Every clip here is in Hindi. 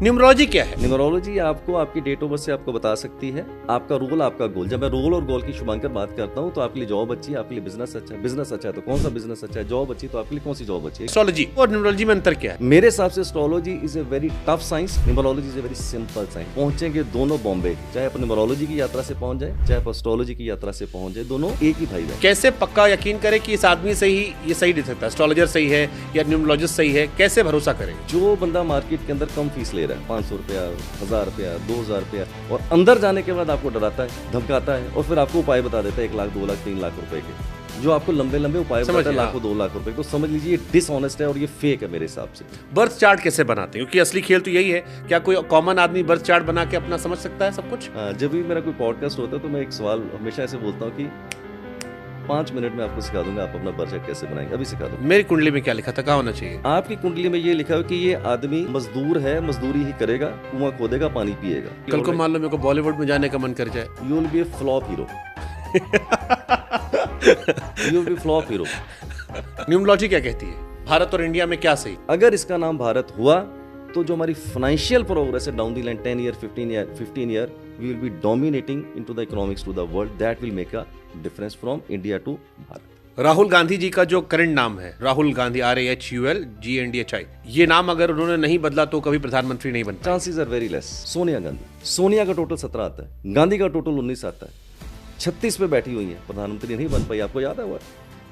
न्यूमरोलॉजी क्या है? न्यूमरोलॉजी आपको आपकी डेट ऑफ बर्थ से आपको बता सकती है आपका रोल, आपका गोल। जब मैं रोल और गोल की शुभांकर बात करता हूँ तो आपके लिए जॉब अच्छी है, आपके लिए बिजनेस अच्छा है। बिजनेस अच्छा है तो कौन सा बिजनेस अच्छा है, जॉब अच्छी तो आपके लिए कौन सी जॉब अच्छी है। एस्ट्रोलॉजी और न्यूमरोलॉजी में अंतर क्या है? मेरे हिसाब से astrology is a very tough science, numerology is a very simple science. पहुंचेंगे दोनों बॉम्बे, चाहे आप न्यूमरोलॉजी की यात्रा से पहुंच जाए, चाहे आप एस्ट्रोलॉजी की यात्रा से पहुंच जाए, दोनों एक ही भाई है। कैसे पक्का यकीन करें कि इस आदमी से ही ये सही दे सकता है, एस्ट्रोलॉजर सही है या न्यूमरोलॉजिस्ट सही है? कैसे भरोसा करें? जो बंदा मार्केट के अंदर कम फीस ले रहा है, 500 रुपया, 1000 रुपया, 2000 रुपया, और अंदर जाने के बाद आपको डराता है, धमकाता है और फिर आपको उपाय बता देता है 1 लाख, 2 लाख, 3 लाख रुपए के, जो आपको लंबे लंबे उपाय बताता है लाखों, 2 लाख रुपए। तो समझ लीजिए ये डिसऑनेस्ट है और ये फेक है मेरे हिसाब से। बर्थ चार्ट कैसे बनाते हैं? क्योंकि असली खेल तो यही है। क्या कोई कॉमन आदमी बर्थ चार्ट बना के अपना समझ सकता है सब कुछ? जब भी मेरा कोई पॉडकास्ट होता है तो मैं एक सवाल हमेशा ऐसे बोलता हूँ कि 5 मिनट में आपको सिखा दूंगा आप अपना बर्थ चार्ट कैसे बनाएंगे। अभी सिखा दूंगा। मेरी कुंडली में क्या लिखा था, क्या होना चाहिए? आपकी कुंडली में ये लिखा है कि ये आदमी मजदूर है, मजदूरी ही करेगा, कुआं खोदेगा, पानी पिएगा। कल को मान लो मेरे को बॉलीवुड में जाने का मन कर जाए, you will B A flop hero. You will B flop hero. Numerology क्या कहती है? भारत और इंडिया में क्या सही? अगर इसका नाम भारत हुआ तो जो हमारी फाइनेंशियल प्रोग्रेस है down the line 10 year, 15 year, we will be dominating into the economics to the world. That will make a difference from India to Bharat. Rahul Gandhi ji का जो करंट नाम है, राहुल गांधी, RAHULGANDHI, ये नाम अगर उन्होंने नहीं बदला तो कभी प्रधानमंत्री नहीं बन पाए। Chances are very less. Sonia Gandhi, Sonia का टोटल 17 आता है, गांधी का टोटल 19 आता है, 36 पे बैठी हुई है, प्रधानमंत्री नहीं बन पाई। आपको याद है वो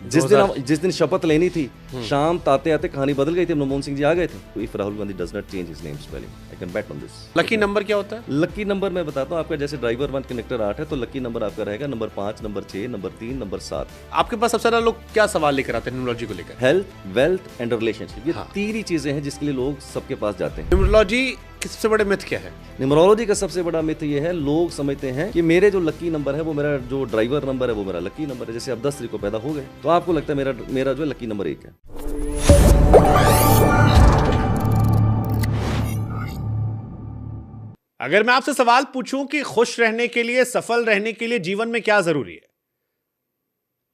जिस दिन शपथ लेनी थी, शाम ताते आते कहानी बदल गई थी, मनमोहन सिंह जी आ गए थे। If Rahul Gandhi does not change his name spelling, I can bet on this. Lucky number क्या होता है? लकी नंबर मैं बताता हूँ आपका, जैसे ड्राइवर 1 कनेक्टर 8 है तो लकी नंबर आपका रहेगा नंबर 5, नंबर 6, नंबर 3, नंबर 7। आपके पास सबसे ज्यादा लोग क्या सवाल लेकर आते हैं न्यूमरोलॉजी को लेकर? हेल्थ, वेल्थ एंड रिलेशनशिप, ये 3 ही चीजें हैं जिसके लिए लोग सबके पास जाते हैं। न्यूमरोलॉजी के सबसे बड़े मिथ क्या है? न्यूमरोलॉजी का सबसे बड़ा मिथ ये है, लोग समझते हैं कि मेरे जो लकी नंबर है वो मेरा जो ड्राइवर नंबर है वो मेरा लकी नंबर है। जैसे आप 10 तारीख को पैदा हो गए तो आपको लगता है मेरा जो लकी नंबर 1 है। अगर मैं आपसे सवाल पूछूं कि खुश रहने के लिए, सफल रहने के लिए जीवन में क्या जरूरी है?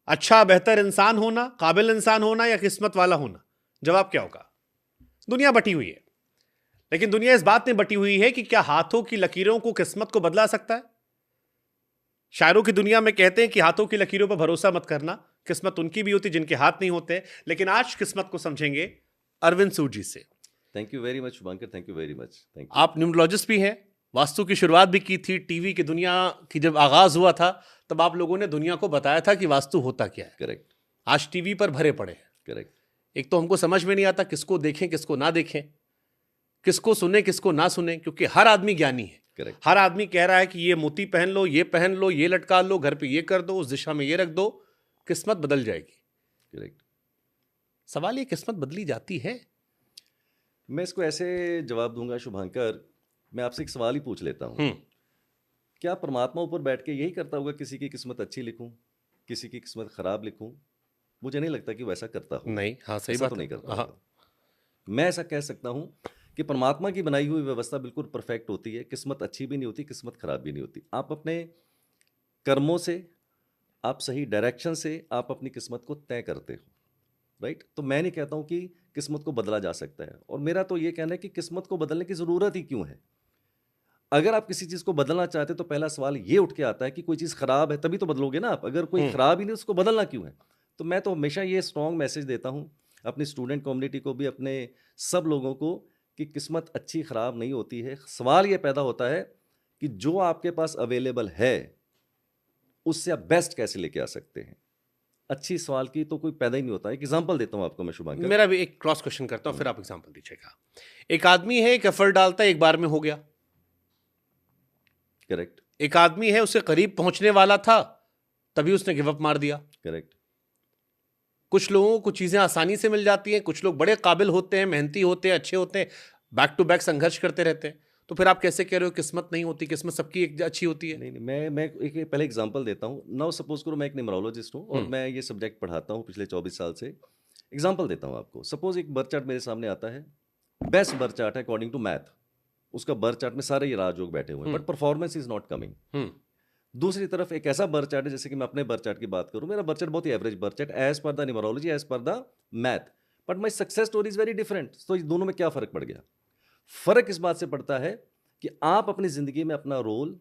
अच्छा बेहतर इंसान होना, काबिल इंसान होना या किस्मत वाला होना? जवाब क्या होगा? दुनिया बटी हुई है, लेकिन दुनिया इस बात में बटी हुई है कि क्या हाथों की लकीरों को किस्मत को बदला सकता है? शायरों की दुनिया में कहते हैं कि हाथों की लकीरों पर भरोसा मत करना, किस्मत उनकी भी होती जिनके हाथ नहीं होते। लेकिन आज किस्मत को समझेंगे अरविंद सूद जी से। Thank you very much Shubhankar, thank you very much. Thank you. आप न्यूमरोलॉजिस्ट भी हैं, वास्तु की शुरुआत भी की थी। टीवी की दुनिया की जब आगाज हुआ था तब आप लोगों ने दुनिया को बताया था कि वास्तु होता क्या है। करेक्ट। आज टीवी पर भरे पड़े हैं। करेक्ट। एक तो हमको समझ में नहीं आता किसको देखें किसको ना देखें, किसको सुने किसको ना सुने, क्योंकि हर आदमी ज्ञानी है। करेक्ट। हर आदमी कह रहा है कि ये मोती पहन लो, ये पहन लो, ये लटका लो, घर पे ये कर दो, उस दिशा में ये रख दो, किस्मत बदल जाएगी। करेक्ट। सवाल ये किस्मत बदली जाती है? मैं इसको ऐसे जवाब दूंगा शुभांकर, मैं आपसे एक सवाल ही पूछ लेता हूँ। क्या परमात्मा ऊपर बैठ के यही करता होगा, किसी की किस्मत अच्छी लिखूं, किसी की किस्मत खराब लिखूं? मुझे नहीं लगता कि वो ऐसा करता हो। नहीं, हाँ सही ऐसा बात तो है। नहीं करता हाँ। होगा। मैं ऐसा कह सकता हूं कि परमात्मा की बनाई हुई व्यवस्था बिल्कुल परफेक्ट होती है। किस्मत अच्छी भी नहीं होती, किस्मत खराब भी नहीं होती। आप अपने कर्मों से, आप सही डायरेक्शन से आप अपनी किस्मत को तय करते हो, राइट? तो मैं नहीं कहता हूं कि किस्मत को बदला जा सकता है, और मेरा तो ये कहना है कि किस्मत को बदलने की जरूरत ही क्यों है? अगर आप किसी चीज को बदलना चाहते तो पहला सवाल ये उठ के आता है कि कोई चीज खराब है तभी तो बदलोगे ना आप। अगर कोई खराब ही नहीं, उसको बदलना क्यों है? तो मैं तो हमेशा ये स्ट्रॉन्ग मैसेज देता हूं अपनी स्टूडेंट कम्युनिटी को भी, अपने सब लोगों को, कि किस्मत अच्छी खराब नहीं होती है। सवाल ये पैदा होता है कि जो आपके पास अवेलेबल है उससे आप बेस्ट कैसे लेके आ सकते हैं। अच्छी सवाल की तो कोई पैदा ही नहीं होता है। एक एग्जांपल देता हूं आपको मैं शुभांकर। मेरा भी एक क्रॉस क्वेश्चन करता हूं, फिर आप एग्जांपल दीजिएगा। एक आदमी है, एक एफर्ट डालता है, एक बार में हो गया। करेक्ट। एक आदमी है, उससे करीब पहुंचने वाला था, तभी उसने गिव अप मार दिया। करेक्ट। कुछ लोगों को चीजें आसानी से मिल जाती हैं, कुछ लोग बड़े काबिल होते हैं, मेहनती होते हैं, अच्छे होते हैं, बैक टू बैक संघर्ष करते रहते हैं। तो फिर आप कैसे कह रहे हो किस्मत नहीं होती? किस्मत सबकी एक अच्छी होती है। नहीं, मैं एक पहले एग्जांपल देता हूँ। नाउ सपोज करो मैं एक न्यूमरोलॉजिस्ट हूँ और मैं ये सब्जेक्ट पढ़ाता हूँ पिछले 24 साल से। एग्जांपल देता हूँ आपको। सपोज एक बर्थ चार्ट मेरे सामने आता है, बेस्ट बर्थ चार्ट है अकॉर्डिंग टू मैथ, उसका बर्थ चार्ट में सारे ये राजयोग बैठे हुए हैं, but performance is not coming. दूसरी तरफ एक ऐसा बर्थ चार्ट है, जैसे कि मैं अपने बर्थ चार्ट की बात करूं, मेरा बर्थ चार्ट बहुत ही average birth chart as per the numerology, as per the math, but my success story is very different. तो इस दोनों में क्या फर्क पड़ गया? फर्क इस बात से पड़ता है कि आप अपनी जिंदगी में अपना रोल,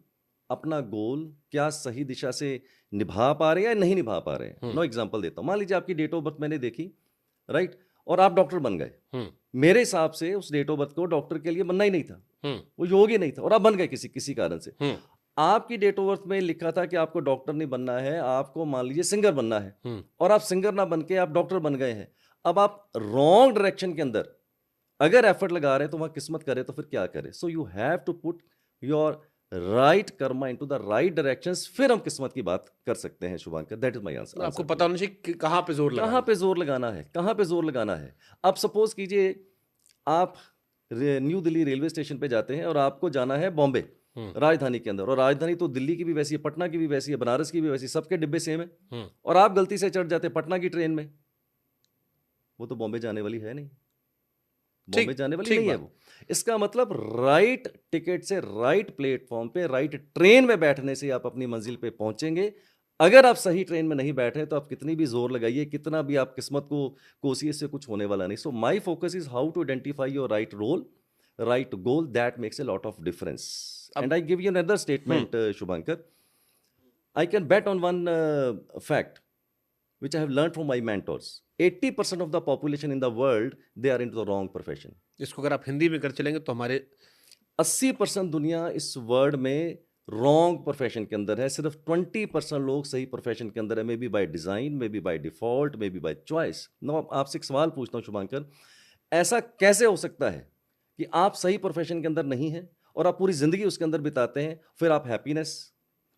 अपना गोल क्या सही दिशा से निभा पा रहे हैं या नहीं निभा पा रहे हैं। नो एग्जांपल देता हूं, मान लीजिए आपकी डेट ऑफ बर्थ मैंने देखी, राइट, और आप डॉक्टर बन गए। मेरे हिसाब से उस डेट ऑफ बर्थ को डॉक्टर के लिए बनना ही नहीं था, वो योग ही नहीं था, और आप बन गए किसी कारण से। आपकी डेट ऑफ बर्थ में लिखा था कि आपको डॉक्टर नहीं बनना है, आपको मान लीजिए सिंगर बनना है, और आप सिंगर ना बन के आप डॉक्टर बन गए हैं। अब आप रॉन्ग डायरेक्शन के अंदर अगर एफर्ट लगा रहे हैं तो वहां किस्मत करे तो फिर क्या करे। So you have to put your right karma into the right directions, फिर हम किस्मत की बात कर सकते हैं। Shubhankar, that is my answer. आपको पता होना चाहिए कि कहाँ पे जोर लगाना है, कहाँ पे जोर लगाना है, कहाँ पे जोर लगाना है। अब सपोज कीजिए आप न्यू दिल्ली रेलवे स्टेशन पे जाते हैं और आपको जाना है बॉम्बे, राजधानी के अंदर, और राजधानी तो दिल्ली की भी वैसी है, पटना की भी वैसी है, बनारस की भी वैसी, सबके डिब्बे सेम है, और आप गलती से चढ़ जाते हैं पटना की ट्रेन में, वो तो बॉम्बे जाने वाली है नहीं, बॉम्बे जाने वाली नहीं है वो। इसका मतलब राइट टिकट से, राइट प्लेटफॉर्म पे, राइट ट्रेन में बैठने से आप अपनी मंजिल पे पहुंचेंगे। अगर आप सही ट्रेन में नहीं बैठे तो आप कितनी भी जोर लगाइए, कितना भी आप किस्मत को कोसिए, से कुछ होने वाला नहीं। So my focus is how to identify your right role, right goal, that makes a lot of difference. And I give you another statement, Shubhankar, I can bet on one fact which I have learned from my mentors. 80% of the population in the world, they are into the wrong profession. इसको अगर आप हिंदी में कर चलेंगे तो हमारे 80% दुनिया इस वर्ल्ड में रॉन्ग प्रोफेशन के अंदर है, सिर्फ 20% लोग सही प्रोफेशन के अंदर है, maybe by design, maybe by default, maybe by choice. No, आपसे एक सवाल पूछता हूँ शुभांकर, ऐसा कैसे हो सकता है कि आप सही प्रोफेशन के अंदर नहीं हैं और आप पूरी जिंदगी उसके अंदर बिताते हैं, फिर आप हैप्पीनेस,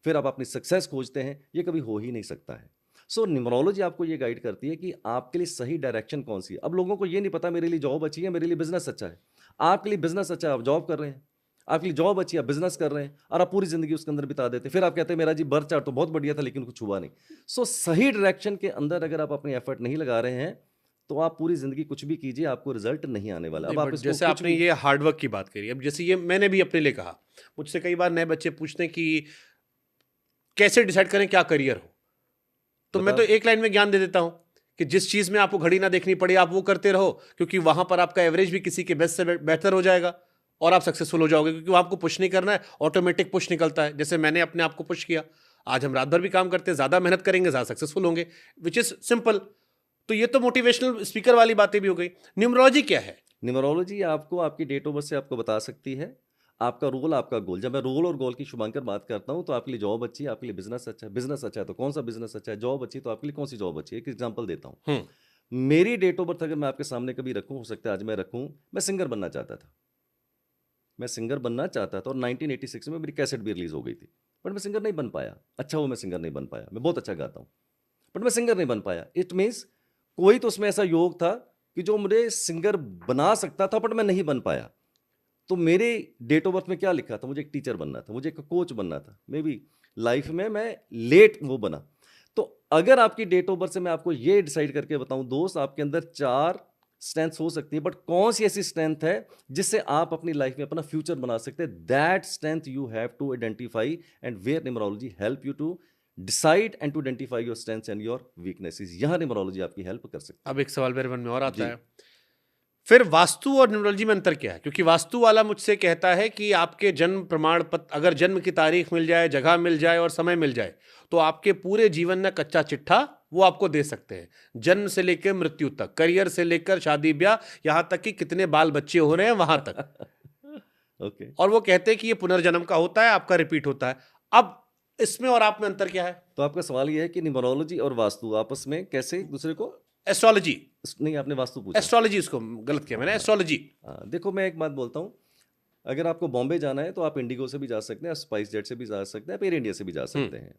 फिर आप अपनी सक्सेस खोजते हैं? ये कभी हो ही नहीं सकता है। सो न्यूमरोलॉजी आपको ये गाइड करती है कि आपके लिए सही डायरेक्शन कौन सी है। अब लोगों को ये नहीं पता मेरे लिए जॉब अच्छी है, मेरे लिए बिजनेस अच्छा है। आपके लिए बिजनेस अच्छा है, आप जॉब कर रहे हैं, आपके लिए जॉब अच्छी है, आप बिजनेस कर रहे हैं, और आप पूरी जिंदगी उसके अंदर बिता देते हैं। फिर आप कहते हैं मेरा जी बर्थ चार्ट तो बहुत बढ़िया था लेकिन कुछ हुआ नहीं। सो सही डायरेक्शन के अंदर अगर आप अपनी एफर्ट नहीं लगा रहे हैं तो आप पूरी जिंदगी कुछ भी कीजिए, आपको रिजल्ट नहीं आने वाला। अब आप जैसे आपने ये हार्डवर्क की बात करी, अब जैसे ये मैंने भी अपने लिए कहा, मुझसे कई बार नए बच्चे पूछते हैं कि कैसे डिसाइड करें क्या करियर हो, तो मैं तो एक लाइन में ज्ञान दे देता हूं कि जिस चीज में आपको घड़ी ना देखनी पड़े आप वो करते रहो, क्योंकि वहां पर आपका एवरेज भी किसी के बेस्ट से बेहतर हो जाएगा और आप सक्सेसफुल हो जाओगे, क्योंकि आपको पुश नहीं करना है, ऑटोमेटिक पुश निकलता है। जैसे मैंने अपने आप को पुश किया, आज हम रात भर भी काम करते हैं, ज्यादा मेहनत करेंगे ज्यादा सक्सेसफुल होंगे, विच इज सिंपल। तो ये तो मोटिवेशनल स्पीकर वाली बातें भी हो गई। न्यूमरोलॉजी क्या है? न्यूमरोलॉजी आपको आपकी डेट ऑफ बर्थ से आपको बता सकती है आपका रोल, आपका गोल। जब मैं रोल और गोल की शुभांकर बात करता हूं तो आपके लिए जॉब अच्छी है, आपके लिए बिजनेस अच्छा है, बिजनेस अच्छा है तो कौन सा बिजनेस अच्छा है, जॉब अच्छी तो आपके लिए कौन सी जॉब अच्छी है। एक एग्जांपल देता हूं, मेरी डेट ऑफ बर्थ अगर मैं आपके सामने कभी रखूं, हो सकता है आज मैं रखूं, मैं सिंगर बनना चाहता था, मैं सिंगर बनना चाहता था, और 1986 में मेरी कैसेट भी रिलीज हो गई थी, बट मैं सिंगर नहीं बन पाया। अच्छा वो मैं सिंगर नहीं बन पाया, मैं बहुत अच्छा गाता हूं बट मैं सिंगर नहीं बन पाया। इट मीन्स कोई तो उसमें ऐसा योग था कि जो मुझे सिंगर बना सकता था बट मैं नहीं बन पाया। तो मेरे डेट ऑफ बर्थ में क्या लिखा था, मुझे एक टीचर बनना था, मुझे एक कोच बनना था। मे बी लाइफ में मैं लेट वो बना। तो अगर आपकी डेट ऑफ बर्थ से मैं आपको ये डिसाइड करके बताऊं दोस्त, आपके अंदर 4 स्ट्रेंथ हो सकती है, बट कौन सी ऐसी स्ट्रेंथ है जिससे आप अपनी लाइफ में अपना फ्यूचर बना सकते हैं, that strength you have to identify, and where numerology help you to decide and to identify your strengths and your weaknesses. यहां न्यूमरोलॉजी आपकी हेल्प कर सकती है। अब एक सवाल मेरे मन में और आता है, फिर वास्तु और न्यूमरोलॉजी में अंतर क्या है? क्योंकि वास्तु वाला मुझसे कहता है कि आपके जन्म प्रमाण पत्र, अगर जन्म की तारीख मिल जाए, जगह मिल जाए और समय मिल जाए, तो आपके पूरे जीवन में कच्चा चिट्ठा वो आपको दे सकते हैं, जन्म से लेकर मृत्यु तक, करियर से लेकर शादी ब्याह, यहां तक कि कितने बाल बच्चे हो रहे हैं वहां तक। ओके। और वो कहते हैं कि ये पुनर्जन्म का होता है, आपका रिपीट होता है। अब इसमें और आप में अंतर क्या है? तो आपका सवाल यह है कि न्यूमरोलॉजी और वास्तु आपस में कैसे एक दूसरे को, एस्ट्रोलॉजी नहीं आपने वास्तु पूछा, एस्ट्रोलॉजी, इसको गलत किया मैंने, एस्ट्रोलॉजी। देखो मैं एक बात बोलता हूं, अगर आपको बॉम्बे जाना है तो आप इंडिगो से भी जा सकते हैं, स्पाइस जेट से भी जा सकते हैं, आप एयर इंडिया से भी जा सकते हैं।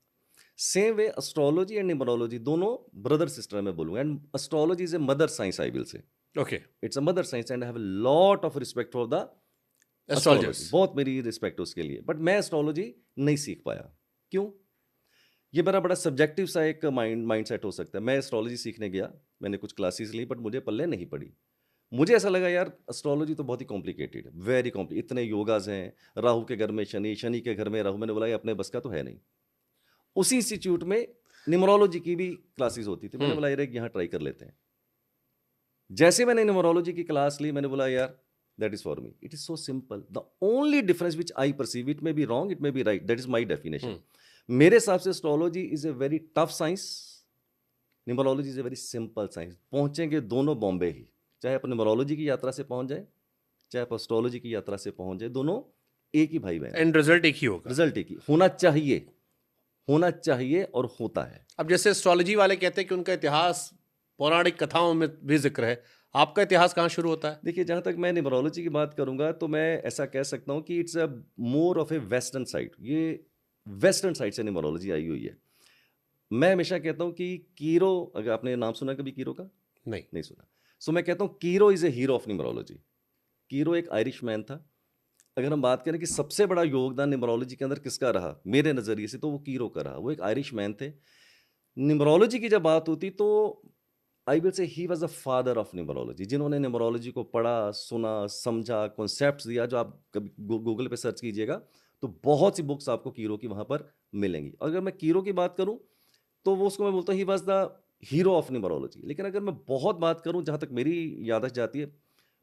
Same way astrology and numerology दोनों ब्रदर सिस्टर में बोलूंगा, and astrology is a mother science, I will say. Okay, it's a mother science and I have a lot of respect for the astrology, बहुत मेरी रिस्पेक्ट उसके लिए, बट मैं एस्ट्रोलॉजी नहीं सीख पाया। क्यों? ये मेरा बड़ा सब्जेक्टिव सा एक माइंड सेट हो सकता है। मैं एस्ट्रोलॉजी सीखने गया, मैंने कुछ क्लासेस ली, बट मुझे पल्ले नहीं पड़ी। मुझे ऐसा लगा यार एस्ट्रोलॉजी तो बहुत ही कॉम्प्लिकेटेड है, वेरी कॉम्प्लिकेटेड, इतने योगाज हैं, राहु के घर में शनि, शनि के घर में राहु। मैंने बोला ये अपने बस का तो है नहीं। उसी इंस्टीट्यूट में न्यूमरोलॉजी की भी क्लासेस होती थी, मैंने बोला यार यहाँ ट्राई कर लेते हैं। जैसे मैंने न्यूमरोलॉजी की क्लास ली, मैंने बोला यार That is for me. It is so simple. The only difference which I perceive, it may be wrong, it may be right. That is my definition. मेरे हिसाब से astrology is a very tough science, numerology is a very simple science. पहुंचेंगे दोनों बॉम्बे ही, चाहे आप न्यूमरोलॉजी की यात्रा से पहुंच जाए, चाहे आप एस्ट्रोलॉजी की यात्रा से पहुंच जाए, दोनों एक ही भाई बहन. एंड रिजल्ट एक ही होगा. रिजल्ट एक ही होना चाहिए और होता है. अब जैसे एस्ट्रोलॉजी वाले कहते हैं कि उनका इतिहास पौराणिक कथाओं में भी जिक्र है, आपका इतिहास कहाँ शुरू होता है? देखिए, जहाँ तक मैं न्यूमरोलॉजी की बात करूंगा तो मैं ऐसा कह सकता हूँ कि it's a more of A western side. ये वेस्टर्न साइड से न्यूमरोलॉजी आई हुई है. मैं हमेशा कहता हूँ कि कीरो, अगर आपने नाम सुना कभी कीरो का? नहीं सुना. सो मैं कहता हूँ Cheiro is a hero of numerology. Cheiro एक आयरिश मैन था. अगर हम बात करें कि सबसे बड़ा योगदान न्यूमरोलॉजी के अंदर किसका रहा मेरे नज़रिए से, तो वो कीरो का रहा. वो एक आयरिश मैन थे. न्यूमरोलॉजी की जब बात होती तो I will say he was the father of numerology. जिन्होंने न्यूमरोलॉजी को पढ़ा, सुना, समझा, कॉन्सेप्ट्स दिया, जो आप कभी गूगल पे सर्च कीजिएगा तो बहुत सी बुक्स आपको कीरो की वहाँ पर मिलेंगी. अगर मैं कीरो की बात करूँ तो वो उसको मैं बोलता हूँ he was the hero of numerology. लेकिन अगर मैं बहुत बात करूँ, जहाँ तक मेरी याददाश्त जाती है,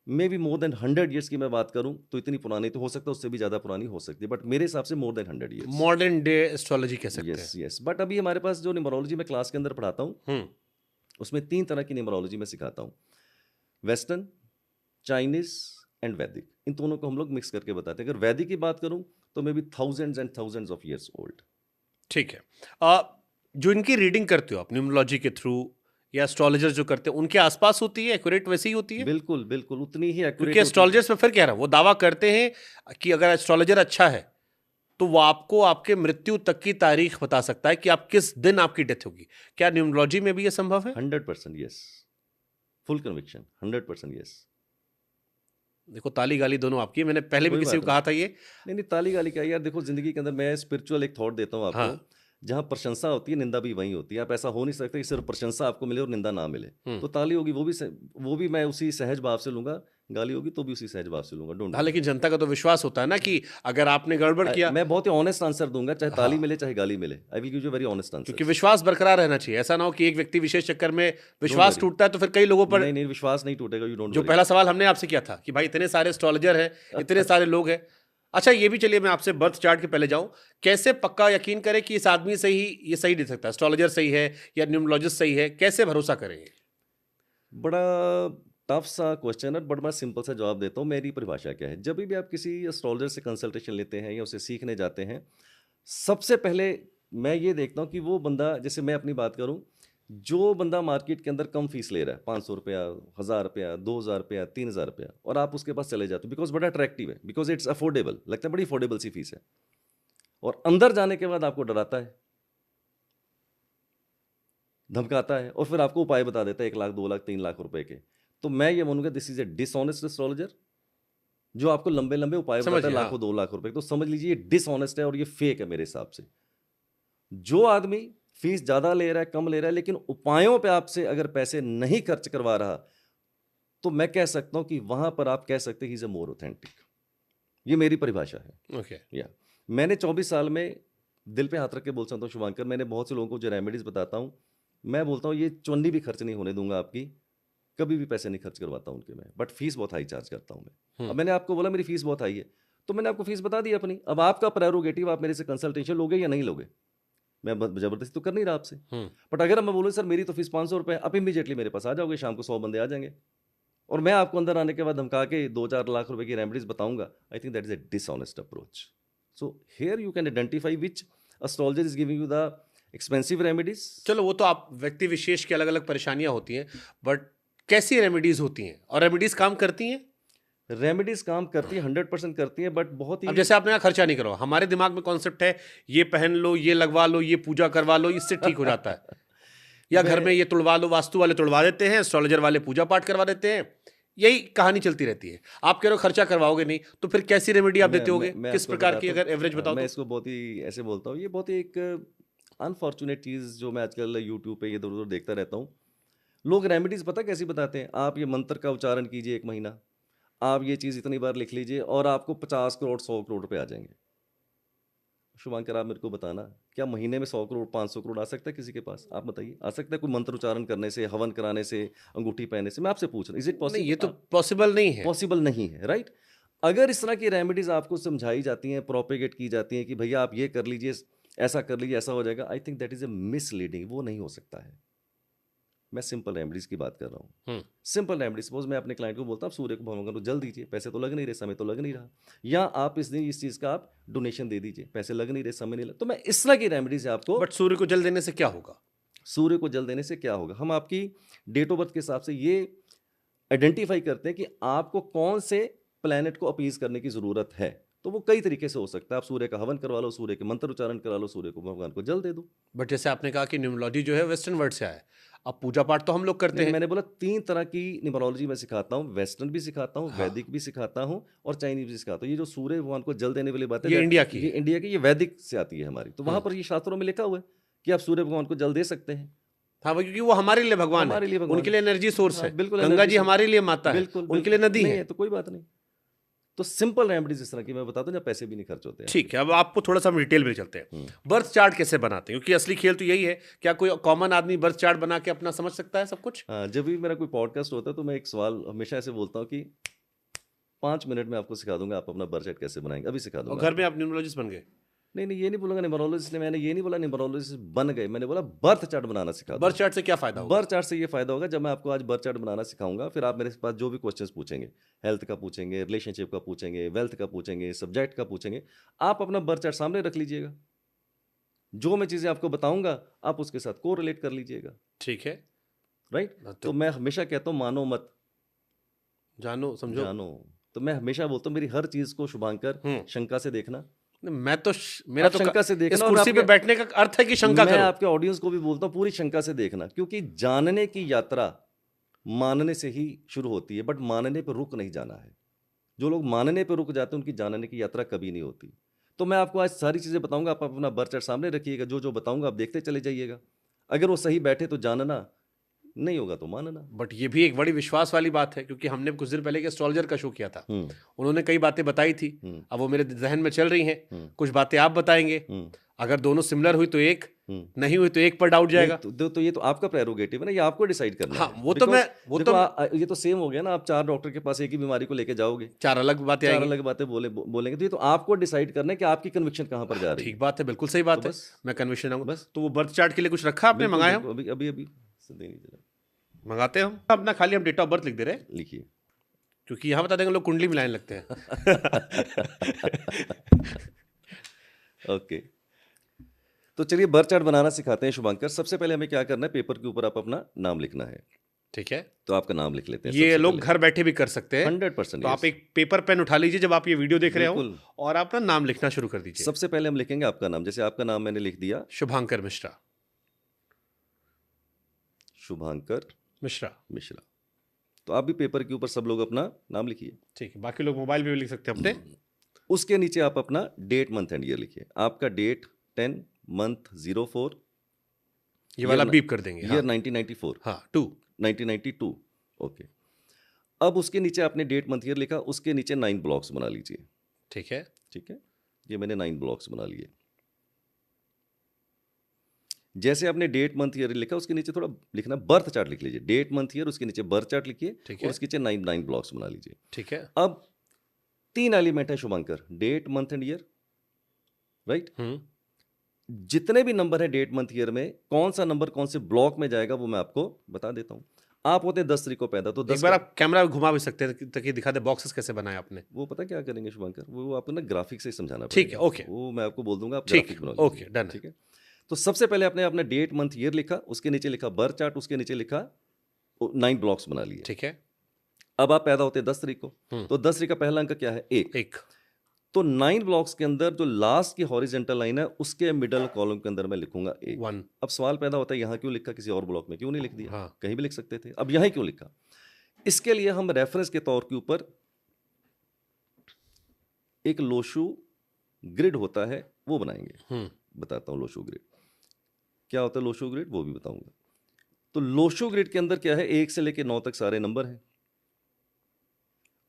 may be more than 100 years की मैं बात करूँ तो इतनी पुरानी तो हो सकता है, उससे भी ज़्यादा पुरानी हो सकती है, बट मेरे हिसाब से more than 100 years. Modern day astrology कह सकते हैं. Yes yes. बट अभी हमारे पास जो न्यूमरोलॉजी मैं क्लास के अंदर पढ़ाता हूँ उसमें 3 तरह की न्यूमरोलॉजी मैं सिखाता हूँ. वेस्टर्न, चाइनीज एंड वैदिक. इन दोनों को हम लोग मिक्स करके बताते हैं. अगर वैदिक की बात करूँ तो may be thousands and thousands of years old. ठीक है. जो इनकी रीडिंग करते हो आप न्यूमरोलॉजी के थ्रू या एस्ट्रोलॉजर्स जो करते हैं, उनके आसपास होती है, एक्यूरेट वैसी ही होती है? बिल्कुल बिल्कुल उतनी ही एक्यूरेट. क्योंकि एस्ट्रोलॉजर्स में फिर कह रहा हूं, वो दावा करते हैं कि अगर एस्ट्रोलॉजर अच्छा है तो वो आपको आपके मृत्यु तक की तारीख बता सकता है कि आप किस दिन आपकी डेथ होगी. क्या न्यूमरोलॉजी में भी ये संभव है? 100% यस. Full conviction. 100% यस. देखो, ताली गाली दोनों आपकी है. मैंने पहले भी कोई किसी बात को कहा था ये. नहीं, ताली गाली क्या यार. देखो, जिंदगी के अंदर मैं स्पिरिचुअल एक थॉट देता हूँ आपको. हाँ. जहाँ प्रशंसा होती है, निंदा भी वहीं होती है. आप ऐसा हो नहीं सकता कि सिर्फ प्रशंसा आपको मिले और निंदा ना मिले. तो ताली होगी वो भी मैं उसी सहज भाव से लूंगा, गाली होगी तो भी उसी सहज भाव से लूंगा. डोंट. हाँ, लेकिन जनता का तो विश्वास होता है ना कि अगर आपने गड़बड़ किया. मैं बहुत ही ऑनेस्ट आंसर दूंगा, चाहे ताली मिले चाहे गाली मिले. I will give you very honest answer. क्योंकि विश्वास बरकरार रहना चाहिए. ऐसा ना हो कि एक व्यक्ति विशेष चक्कर में विश्वास टूटता है तो फिर कई लोगों पर. नहीं, विश्वास नहीं टूटेगा. You don't. जो पहला सवाल हमने आपसे किया था कि भाई इतने सारे एस्ट्रोलॉजर हैं, इतने सारे लोग हैं. अच्छा, ये भी चलिए मैं आपसे बर्थ चार्ट के पहले जाऊं. कैसे पक्का यकीन करें कि इस आदमी से ही ये सही दे सकता है, एस्ट्रोलॉजर सही है या न्यूमरोलॉजिस्ट सही है? कैसे भरोसा करें? बड़ा टफ सा क्वेश्चन है, बट मैं सिंपल सा जवाब देता हूँ. मेरी परिभाषा क्या है. जब भी आप किसी एस्ट्रोलॉजर से कंसल्टेशन लेते हैं या उसे सीखने जाते हैं, सबसे पहले मैं ये देखता हूँ कि वो बंदा, जैसे मैं अपनी बात करूँ, जो बंदा मार्केट के अंदर कम फीस ले रहा है, 500 रुपया, 1000 रुपया, 2000 रुपया, 3000 रुपया, और आप उसके पास चले जाते हो बिकॉज बड़ा अट्रैक्टिव है, बिकॉज इट्स अफोर्डेबल, लगता है बड़ी अफोर्डेबल सी फीस है, और अंदर जाने के बाद आपको डराता है, धमकाता है, और फिर आपको उपाय बता देता है 1 लाख, 2 लाख, 3 लाख रुपए के. तो मैं ये मानूंगा this is a dishonest astrologer जो आपको लंबे लंबे उपाय बताता है लाखों 2 लाख रुपए. तो समझ लीजिए ये डिसऑनेस्ट है और ये फेक है मेरे हिसाब से. जो आदमी फीस ज्यादा ले रहा है, कम ले रहा है, लेकिन उपायों पे आपसे अगर पैसे नहीं खर्च करवा रहा, तो मैं कह सकता हूं कि वहां पर आप कह सकते हैं he is a more authentic. ये मेरी परिभाषा है. ओके. या मैंने 24 साल में दिल पे हाथ रख के बोल सकता हूँ शुभांकर, मैंने बहुत से लोगों को जो रेमेडीज बताता हूँ, मैं बोलता हूँ ये चुन्नी भी खर्च नहीं होने दूंगा आपकी, कभी भी पैसे नहीं खर्च करवाता हूँ उनके मैं, बट फीस बहुत हाई चार्ज करता हूँ मैं. अब मैंने आपको बोला मेरी फीस बहुत हाई है, तो मैंने आपको फीस बता दी अपनी. अब आपका प्रेरोगेटिव, आप मेरे से कंसल्टेशन लोगे या नहीं लोगे. मैं जबरदस्ती तो कर नहीं रहा आपसे. बट अगर मैं बोलूँ सर मेरी तो फीस 500 रुपये, आप इमीडिएटली मेरे पास आ जाओगे, शाम को 100 बंदे आ जाएंगे, और मैं आपको अंदर आने के बाद धमका के 2-4 लाख रुपए की रेमेडीज बताऊंगा. I think that is A dishonest approach. So here you can identify which astrologer is giving you the expensive remedies. चलो, वो तो आप व्यक्ति विशेष की अलग अलग परेशानियां होती हैं, बट कैसी रेमेडीज होती हैं और रेमेडीज काम करती हैं? रेमेडीज काम करती है, 100% करती है, बट बहुत ही. अब जैसे आपने कहा खर्चा नहीं करो, हमारे दिमाग में कॉन्सेप्ट है ये पहन लो, ये लगवा लो, ये पूजा करवा लो, इससे ठीक हो जाता है. या घर में ये तुड़वा लो, वास्तु वाले तुड़वा देते हैं, एस्ट्रोलॉजर वाले पूजा पाठ करवा देते हैं. यही कहानी चलती रहती है. आप कह रहे हो खर्चा करवाओगे नहीं, तो फिर कैसी रेमेडी आप देते होगे? किस प्रकार की, अगर एवरेज बताओ. मैं इसको बहुत ही ऐसे बोलता हूँ, ये बहुत ही एक अनफॉर्चुनेट चीज़ जो मैं आजकल यूट्यूब पे इधर उधर देखता रहता हूँ. लोग रेमेडीज पता कैसी बताते हैं, आप ये मंत्र का उच्चारण कीजिए 1 महीना, आप ये चीज़ इतनी बार लिख लीजिए और आपको 50 करोड़ 100 करोड़ रुपए आ जाएंगे. शुभांकर आप मेरे को बताना, क्या महीने में 100 करोड़ 500 करोड़ आ सकता है किसी के पास? आप बताइए, आ सकता है कोई मंत्र उच्चारण करने से, हवन कराने से, अंगूठी पहनने से? मैं आपसे पूछ रहा हूँ, इज इट नहीं, ये तो पॉसिबल? पॉसिबल नहीं है। पॉसिबल नहीं है, राइट? अगर इस तरह की रेमेडीज आपको समझाई जाती हैं, प्रोपेगेट की जाती हैं कि भैया आप ये कर लीजिए, ऐसा कर लीजिए, ऐसा हो जाएगा, I think that is A misleading. वो नहीं हो सकता है। मैं सिंपल रेमेडीज की बात कर रहा हूँ। सिंपल रेमेडी, सपोज मैं अपने क्लाइंट को बोलता हूँ आप सूर्य को भगवान को जल दीजिए, पैसे तो लग नहीं रहे, समय तो लग नहीं रहा, या आप इस दिन इस चीज़ का आप डोनेशन दे दीजिए, पैसे लग नहीं रहे, समय नहीं लग, तो मैं इस तरह की रेमेडीज आपको। बट सूर्य को जल देने से क्या होगा? सूर्य को जल देने से क्या होगा, हम आपकी डेट ऑफ बर्थ के हिसाब से ये आइडेंटिफाई करते हैं कि आपको कौन से प्लैनेट को अपीज करने की जरूरत है। तो वो कई तरीके से हो सकता है, आप सूर्य का हवन करवा लो, सूर्य के मंत्र उच्चारण करा लो, सूर्य को भगवान को जल दे दो। बट जैसे आपने कहा कि न्यूमरोलॉजी जो है वेस्टर्न वर्ड से आया है, अब पूजा पाठ तो हम लोग करते नहीं, हैं। मैंने बोला 3 तरह की न्यूमरोलॉजी मैं सिखाता हूँ, वेस्टर्न भी सिखाता हूँ, हाँ। वैदिक भी सिखाता हूँ और चाइनीज भी सिखाता हूँ। ये जो सूर्य भगवान को जल देने वाली बात है, ये इंडिया की ये है। इंडिया की, ये वैदिक से आती है हमारी। तो वहां पर ये शास्त्रों में लिखा हुआ है कि आप सूर्य भगवान को जल दे सकते हैं। हाँ, क्योंकि वो हमारे लिए भगवान हमारे है, लिए भगवान उनके लिए एनर्जी सोर्स हाँ, है। बिल्कुल गंगा एनर्जी जी सोर्स। हमारे लिए माता है, बिल्कुल उनके लिए नदी नहीं है। है तो कोई बात नहीं। तो सिंपल रेमेडीज इस तरह की मैं बताता हूँ जब पैसे भी नहीं खर्च होते हैं। ठीक है, अब आपको थोड़ा सा डिटेल में चलते हैं। बर्थ चार्ट कैसे बनाते हैं, क्योंकि असली खेल तो यही है। क्या कोई कॉमन आदमी बर्थ चार्ट बना के अपना समझ सकता है सब कुछ? हाँ, जब भी मेरा कोई पॉडकास्ट होता है तो मैं एक सवाल हमेशा ऐसे बोलता हूँ कि 5 मिनट में आपको सिखा दूंगा आप अपना बर्थ चार्ट कैसे बनाएंगे, अभी सिखा और दूंगा घर आपको। में आप न्यूमरोलॉजिस्ट बन गए? नहीं, ये नहीं बोलूंगा न्यूमरोलॉजिस्ट ने, मैंने ये नहीं बोला न्यूमरोलॉजिस्ट बन गए, मैंने बोला बर्थ चार्ट बनाना सिखा बर्थ दो। चार्ट से क्या फायदा होगा? बर्थ चार्ट से ये फायदा होगा, जब मैं आपको आज बर्थ चार्ट बनाना सिखाऊंगा, फिर आप मेरे पास जो भी क्वेश्चंस पूछेंगे, हेल्थ का पूछेंगे, रिलेशनशिप का पूछेंगे, वेल्थ का पूछेंगे, सब्जेक्ट का पूछेंगे, आप अपना बर्थ चार्ट सामने रख लीजिएगा। जो मैं चीजें आपको बताऊंगा आप उसके साथ को रिलेट कर लीजिएगा, ठीक है, राइट? तो मैं हमेशा कहता हूँ मानो मत जानो समझो। जानो। तो मैं हमेशा बोलता हूँ मेरी हर चीज को शुभांकर शंका से देखना। नहीं, मैं तो मेरा आप तो शंका से देखना, इस और कुर्सी पे आपके- बैठने का अर्थ है कि शंका मैं करो। आपके ऑडियंस को भी बोलता हूँ पूरी शंका से देखना, क्योंकि जानने की यात्रा मानने से ही शुरू होती है, बट मानने पर रुक नहीं जाना है। जो लोग मानने पर रुक जाते हैं उनकी जानने की यात्रा कभी नहीं होती। तो मैं आपको आज सारी चीजें बताऊंगा, आप अपना बर्थ चार्ट सामने रखिएगा, जो जो बताऊंगा आप देखते चले जाइएगा। अगर वो सही बैठे तो जानना, नहीं होगा तो मानना। बट ये भी एक बड़ी विश्वास वाली बात है, क्योंकि हमने कुछ दिन पहले एक एस्ट्रोलॉजर का शो किया था, उन्होंने कई बातें बताई थी। अब वो मेरे जहन में चल रही हैं, कुछ बातें आप बताएंगे। अगर दोनों सिमिलर हुई तो एक, नहीं हुई तो एक पर डाउट जाएगा। तो ये तो आपका प्रेरोगेटिव है ना, ये आपको डिसाइड करना हाँ, है। वो तो मैं ये तो सेम हो गया ना, आप 4 डॉक्टर के पास एक ही बीमारी को लेके जाओगे, 4 अलग बातें 4 आएंगी। अलग बातें बोलेंगे, तो ये तो आपको डिसाइड करना है कि आपकी कन्विक्शन कहाँ पर जा रही है। ठीक बात है, बिल्कुल सही बात तो है। बस मैं कन्विक्शन आऊंगा। बस तो वो बर्थ चार्ट के लिए कुछ रखा आपने? बिल्कुल, मंगाया हम? बिल्कुल, अभी मंगाते हम अपना, खाली हम डेट ऑफ बर्थ लिख दे रहे हैं, लिखिए। क्योंकि यहाँ बता देंगे लोग कुंडली मिलाने लगते हैं। ओके, तो चलिए बर्थ चार्ट बनाना सिखाते हैं शुभांकर। सबसे पहले हमें क्या करना है, पेपर के ऊपर आप अपना नाम लिखना है। ठीक है, तो आपका नाम लिख लेते हैं। ये सबसे लोग पहले। घर बैठे भी कर सकते हैं। 100%। तो आप एक पेपर पेन उठा लीजिए जब आप ये वीडियो देख रहे हो, बिल्कुल। और आप ना नाम लिखना शुरू कर दीजिए। सबसे पहले हम लिखेंगे आपका नाम, जैसे आपका नाम मैंने लिख दिया शुभांकर मिश्रा। शुभांकर मिश्रा। मिश्रा। तो आप भी पेपर के ऊपर सब लोग अपना नाम लिखिए। ठीक है, बाकी लोग मोबाइल पे भी लिख सकते हैं अपने। उसके नीचे आप अपना डेट, मंथ एंड ईयर लिखिए। आपका डेट 10 मंथ 04, ये वाला बीप कर देंगे। ईयर 1994। हाँ, 2 1992। ओके, अब उसके नीचे आपने डेट मंथ ईयर लिखा, उसके नीचे 9 ब्लॉक्स बना लीजिए। ठीक है, ठीक है, ये मैंने 9 ब्लॉक्स बना लिए। जैसे आपने डेट मंथ ईयर लिखा, उसके नीचे थोड़ा लिखना बर्थ चार्ट लिख लीजिए। डेट मंथ ईयर, उसके नीचे बर्थ चार्ट लिखिए, ठीक और है, उसके नीचे 9 ब्लॉक्स बना लीजिए। ठीक है। अब 3 एलिमेंट है Shubhankar, date month and year, right? जितने भी नंबर है डेट मंथ ईयर में, कौन सा नंबर कौन से ब्लॉक में जाएगा वो मैं आपको बता देता हूं। आप होते 10 तारीख को पैदा, तो 10 एक बार आप कैमरा घुमा भी सकते हैं ताकि दिखा दे बॉक्सेस कैसे बनाए आपने। वो पता क्या करेंगे शुभांकर, वो आपको ना ग्राफिक से समझाना ठीक है, पड़ेगा। ओके। वो मैं आपको बोल दूंगा, आप ठीक, ग्राफिक बना ओके, लीजिए। डन। ठीक है, तो सबसे पहले आपने अपना डेट मंथ ईयर लिखा, उसके नीचे लिखा बर्थ चार्ट, उसके नीचे लिखा 9 ब्लॉक्स बना लिए। ठीक है। अब आप पैदा होते 10 तारीख को, तो 10 तारीख का पहला अंक क्या है? 1। तो 9 ब्लॉक्स के अंदर जो लास्ट की हॉरिजेंटल लाइन है, उसके मिडल कॉलम के अंदर मैं लिखूंगा 1। 1। अब सवाल पैदा होता है यहाँ क्यों लिखा, किसी और ब्लॉक में क्यों नहीं लिख दिया? हाँ। कहीं भी लिख सकते थे, अब यहाँ क्यों लिखा? इसके लिए हम रेफरेंस के तौर के ऊपर एक लोशु ग्रिड होता है, वो बनाएंगे। बताता हूं लोशु ग्रिड क्या होता है, लोशु ग्रिड वो भी बताऊंगा। तो लोशु ग्रिड के अंदर क्या है, 1 से लेकर 9 तक सारे नंबर हैं।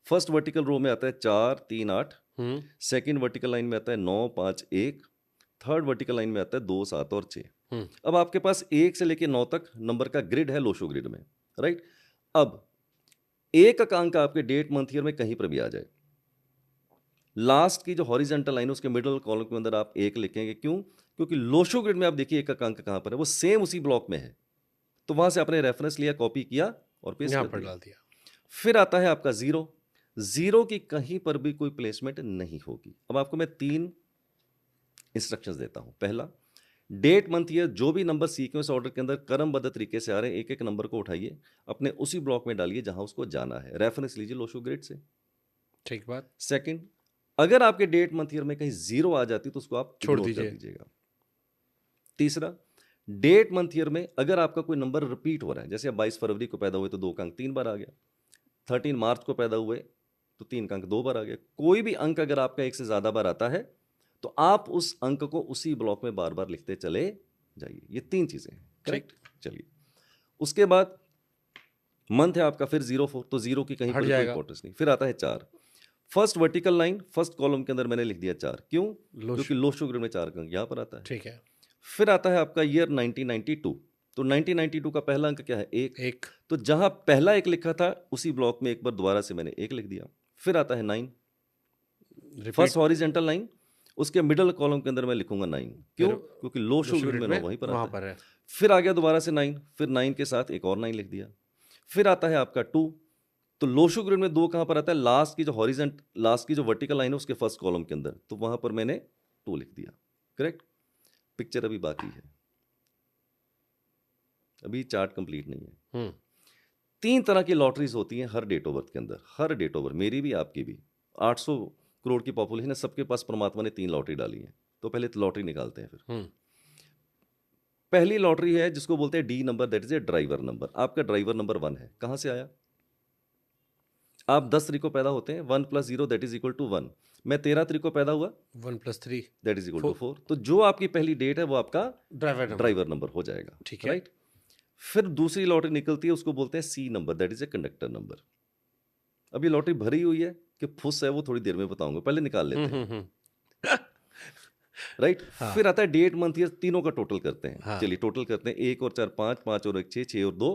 फर्स्ट वर्टिकल रो में आता है 4 3 8, सेकंड वर्टिकल लाइन में आता है 9 5 1, थर्ड वर्टिकल लाइन में आता है 2, 7 और 6। अब आपके पास 1 से लेके 9 तक नंबर का ग्रिड है लोशो ग्रिड में, राइट। अब एक का अंक आपके डेट मंथ ईयर में कहीं पर भी आ जाए, लास्ट की जो हॉरिजेंटल लाइन है उसके मिडिल कॉलम के अंदर आप 1 लिखेंगे। क्यों? क्योंकि लोशो ग्रिड में आप देखिए एक का अंक कहां पर है, वो सेम उसी ब्लॉक में है, तो वहां से आपने रेफरेंस लिया, कॉपी किया और पेस्ट यहाँ कर पर दिया। डाल दिया। फिर आता है आपका 0, 0 की कहीं पर भी कोई प्लेसमेंट नहीं होगी। अब आपको मैं 3 इंस्ट्रक्शंस देता हूं। पहला, डेट मंथ ईयर जो भी नंबर सीक्वेंस ऑर्डर के अंदर क्रमबद्ध तरीके से आ रहे हैं, एक एक नंबर को उठाइए, अपने उसी ब्लॉक में डालिए जहां उसको जाना है, रेफरेंस लीजिए लोशो ग्रिड से। ठीक बात। सेकंड, अगर आपके डेट मंथ ईयर में कहीं 0 आ जाती तो उसको आप छोड़ इग्नोर कर दीजिए। दीजिएगा। तीसरा, डेट मंथ ईयर में अगर आपका कोई नंबर रिपीट हो रहा है, जैसे आप 22 फरवरी को पैदा हुए तो 2 का अंक 3 बार आ गया, 13 मार्च को पैदा हुए तो 3 का अंक 2 बार आ गया, कोई भी अंक अगर आपका 1 से ज्यादा बार आता है तो आप उस अंक को उसी ब्लॉक में बार बार लिखते चले जाइए। ये 3 चीजें हैं, करेक्ट। चलिए, उसके बाद मंथ है आपका फिर 04, तो 0 की कहीं हट पर कोई जाएगा। इंपॉर्टेंस नहीं। फिर आता है 4, first vertical line first column के अंदर मैंने लिख दिया 4। क्यों? क्योंकि लोशो ग्रिड में 4 का अंक यहां पर आता है। ठीक है। फिर आता है आपका ईयर 1992, तो 1992 का पहला अंक क्या है? 1। तो जहां पहला 1 लिखा था उसी ब्लॉक में एक बार दोबारा से मैंने 1 लिख दिया। फिर आता है 9, फर्स्ट हॉरिजेंटल लाइन, उसके मिडिल कॉलम के अंदर मैं लिखूंगा 9। क्यों? क्योंकि लोशो ग्रिड में 9 वहीं पर आता है। फिर आ गया दोबारा से 9, फिर 9 के साथ एक और 9 लिख दिया। फिर आता है आपका 2, तो लोशो ग्रिड में 2 कहां पर आता है? लास्ट की जो वर्टिकल लाइन है उसके फर्स्ट कॉलम के अंदर, तो वहां पर मैंने 2 लिख दिया, करेक्ट। पिक्चर अभी बाकी है, अभी चार्ट कंप्लीट नहीं है। 3 तरह की लॉटरीज होती हैं हर डेट ऑफ बर्थ के अंदर, हर डेट ऑफ बर्थ, मेरी भी आपकी भी। 800 करोड़ की पॉपुलेशन है, सबके पास परमात्मा ने 3 लॉटरी डाली है। तो पहले तो लॉटरी निकालते हैं। फिर पहली लॉटरी है जिसको बोलते हैं D number, that is A driver number. आपका ड्राइवर नंबर 1 है। कहां से आया? आप 10 तारीख को पैदा होते हैं, 1 + 0 दैट इज इक्वल टू 1। मैं 13 तारीख को पैदा हुआ, 1 + 3 दैट इज इक्वल टू 4। तो जो आपकी पहली डेट है वो आपका ड्राइवर नंबर हो जाएगा, ठीक है। राइट। फिर दूसरी लॉटरी निकलती है, उसको बोलते हैं C number, that is a conductor number. अब ये लॉटरी भरी हुई है कि फुस है वो थोड़ी देर में बताऊंगा, पहले निकाल लेते हैं, राइट। हाँ। फिर आता है डेट मंथ ईयर, तीनों का टोटल करते हैं। हाँ। चलिए टोटल करते हैं, 1 और 4 5, 5 और 1 6, 6 और 2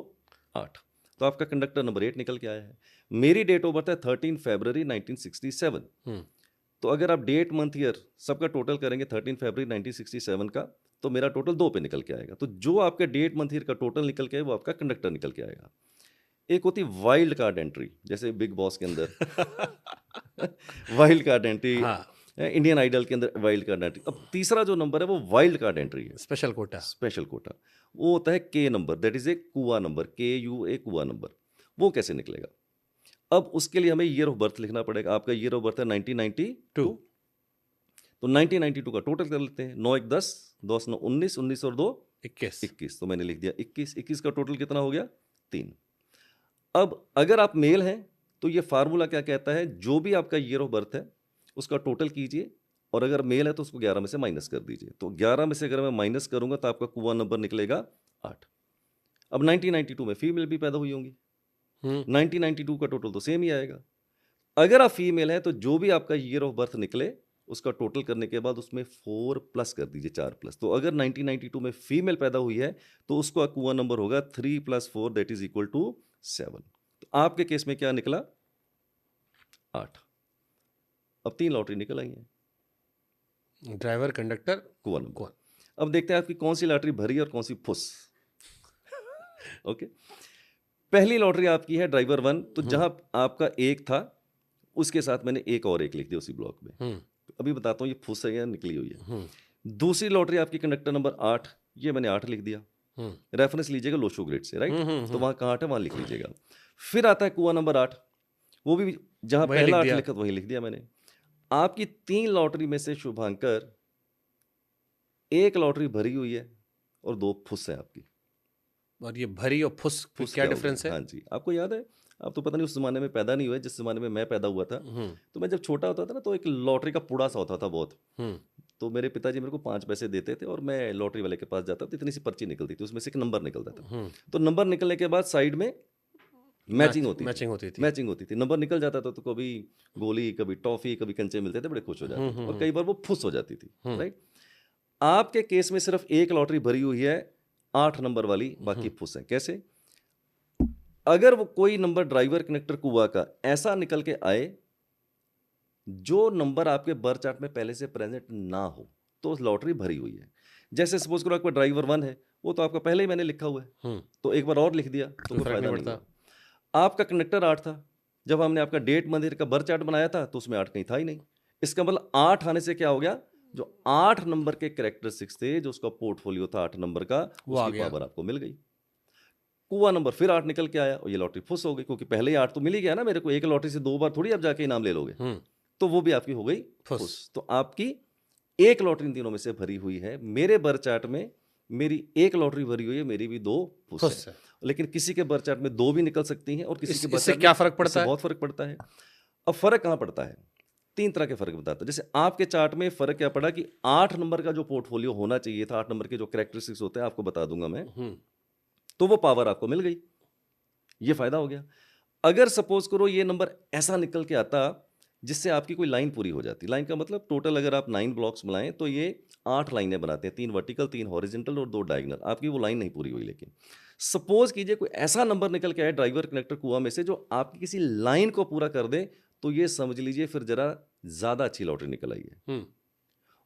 8। तो आपका कंडक्टर नंबर 8 निकल के आया है। मेरी डेट ऑफ बर्थ है 13 फरवरी 1967। तो अगर आप डेट मंथ ईयर सबका टोटल करेंगे 13 फरवरी 1967 का, तो मेरा टोटल 2 पे निकल के आएगा। तो जो आपके डेट मंथ ईयर का टोटल निकल के आए वो आपका कंडक्टर निकल के आएगा। एक होती वाइल्ड कार्ड एंट्री, जैसे बिग बॉस के अंदर wild card entry, Indian Idol के अंदर वाइल्ड कार्ड एंट्री। अब तीसरा जो नंबर है वो वाइल्ड कार्ड एंट्री है, स्पेशल कोटा। वो होता है के नंबर, दैट इज ए कुआ नंबर, KUA कुआ नंबर। वो कैसे निकलेगा? अब उसके लिए हमें ईयर ऑफ बर्थ लिखना पड़ेगा। आपका ईयर ऑफ बर्थ है 1992, तो 1992 का टोटल कर लेते हैं। 9 1 10, 10 9 19, 19 और 2 21। तो मैंने लिख दिया 21 का टोटल कितना हो गया? 3। अब अगर आप मेल हैं तो ये फार्मूला क्या कहता है? जो भी आपका ईयर ऑफ बर्थ है उसका टोटल कीजिए, और अगर मेल है तो उसको 11 में से माइनस कर दीजिए। तो 11 में से अगर मैं माइनस करूंगा तो आपका कुआ नंबर निकलेगा 8। अब 1992 में फीमेल भी पैदा हुई होंगी, 1992 का टोटल तो सेम ही आएगा। अगर आप फीमेल है तो जो भी आपका ईयर ऑफ बर्थ निकले उसका टोटल करने के बाद उसमें 4 प्लस कर दीजिए, 4 प्लस। तो अगर 1992 में फीमेल पैदा हुई है तो उसका कुआ नंबर होगा 3 + 4 दैट इज इक्वल टू 7। तो आपके केस में क्या निकला? 8। अब 3 लॉटरी निकल आई है, ड्राइवर, कंडक्टर, कुआ नंबर। अब देखते हैं आपकी कौन सी लॉटरी भरी और कौन सी फुस। ओके, पहली लॉटरी आपकी है ड्राइवर 1। तो जहां आपका 1 था उसके साथ मैंने 1 और 1 लिख दिया उसी ब्लॉक में। अभी बताता हूं ये फुस है या निकली हुई है। दूसरी लॉटरी आपकी कंडक्टर नंबर 8, ये मैंने 8 लिख दिया। रेफरेंस लीजिएगा लोशो ग्रिड से, राइट। तो वहां कहां 8 है वहां लिख लीजिएगा। फिर आता है कुआ नंबर 8, वो भी जहां पहला 8 लिखा वहीं लिख दिया मैंने। आपकी 3 लॉटरी में से शुभांकर 1 लॉटरी भरी हुई है और 2 फुस है आपकी। और ये भरी और फुस क्या डिफरेंस है? हाँ जी, आपको याद है? आप तो पता नहीं उस जमाने में पैदा नहीं हुए जिस जमाने में मैं पैदा हुआ था। तो मैं जब छोटा होता था ना तो एक लॉटरी का पुड़ा सा होता था बहुत। तो मेरे पिताजी मेरे को 5 पैसे देते थे और मैं लॉटरी वाले के पास जाता था। इतनी सी पर्ची निकलती थी, उसमें से एक नंबर निकलता था। तो नंबर निकलने के बाद साइड में मैचिंग होती थी। नंबर निकल जाता था तो कभी गोली, कभी टॉफी, कभी कंचे मिलते थे, बड़े खुश हो जाते थे। और कई बार वो फुस हो जाती थी, राइट। आपके केस में सिर्फ एक लॉटरी भरी हुई है 8 नंबर वाली, बाकी फुस है। कैसे? अगर वो कोई नंबर ड्राइवर कनेक्टर कुआ का ऐसा निकल के आए जो नंबर आपके बर्थ चार्ट में पहले से प्रेजेंट ना हो, तो लॉटरी भरी हुई है। जैसे सपोज करो आपका ड्राइवर 1 है, वो तो आपका पहले ही मैंने लिखा हुआ है, तो एक बार और लिख दिया तो कोई फर्क फायदा नहीं नहीं पड़ता। हुआ। आपका कनेक्टर 8 था, जब हमने आपका डेट मंदिर का बर्थ चार्ट बनाया था तो उसमें 8 कहीं था ही नहीं। इसका मतलब 8 आने से क्या हो गया, जो 8 नंबर के कैरेक्टरिस्टिक्स थे, जो उसका पोर्टफोलियो था 8 नंबर का, वो आ उसकी गया। पावर आपको मिल गई। कुआ नंबर फिर 8 निकल के आया और ये लॉटरी फुस हो गई, क्योंकि पहले ही 8 तो मिल ही गया ना मेरे को। एक लॉटरी से 2 बार थोड़ी आप जाके इनाम ले लोगे, तो वो भी आपकी हो गई फुस। फुस। तो आपकी एक लॉटरी इन तीनों में से भरी हुई है। मेरे बर्थ चार्ट में मेरी एक लॉटरी भरी हुई है, मेरी भी 2 फुस फुस है। है। लेकिन किसी के बर्थ चार्ट में 2 भी निकल सकती हैं और किसी के बर्थ इससे चार्ट क्या में फर्क पड़ता इससे है? बहुत फर्क पड़ता है। अब फर्क कहाँ पड़ता है? 3 तरह के फर्क बताता है। जैसे आपके चार्ट में फर्क क्या पड़ा कि 8 नंबर का जो पोर्टफोलियो होना चाहिए था, 8 नंबर के जो कैरेक्टरिस्टिक्स होते हैं आपको बता दूंगा मैं, तो वो पावर आपको मिल गई, ये फायदा हो गया। अगर सपोज करो ये नंबर ऐसा निकल के आता जिससे आपकी कोई लाइन पूरी हो जाती, लाइन का मतलब टोटल अगर आप 9 ब्लॉक्स बनाएं तो ये 8 लाइनें बनाते हैं, 3 वर्टिकल, 3 हॉरिजेंटल और 2 डायगोनल। आपकी वो लाइन नहीं पूरी हुई। लेकिन सपोज कीजिए कोई ऐसा नंबर निकल के आए ड्राइवर कनेक्टर कुआ में से जो आपकी किसी लाइन को पूरा कर दे, तो ये समझ लीजिए फिर जरा ज्यादा अच्छी लॉटरी निकल आई है।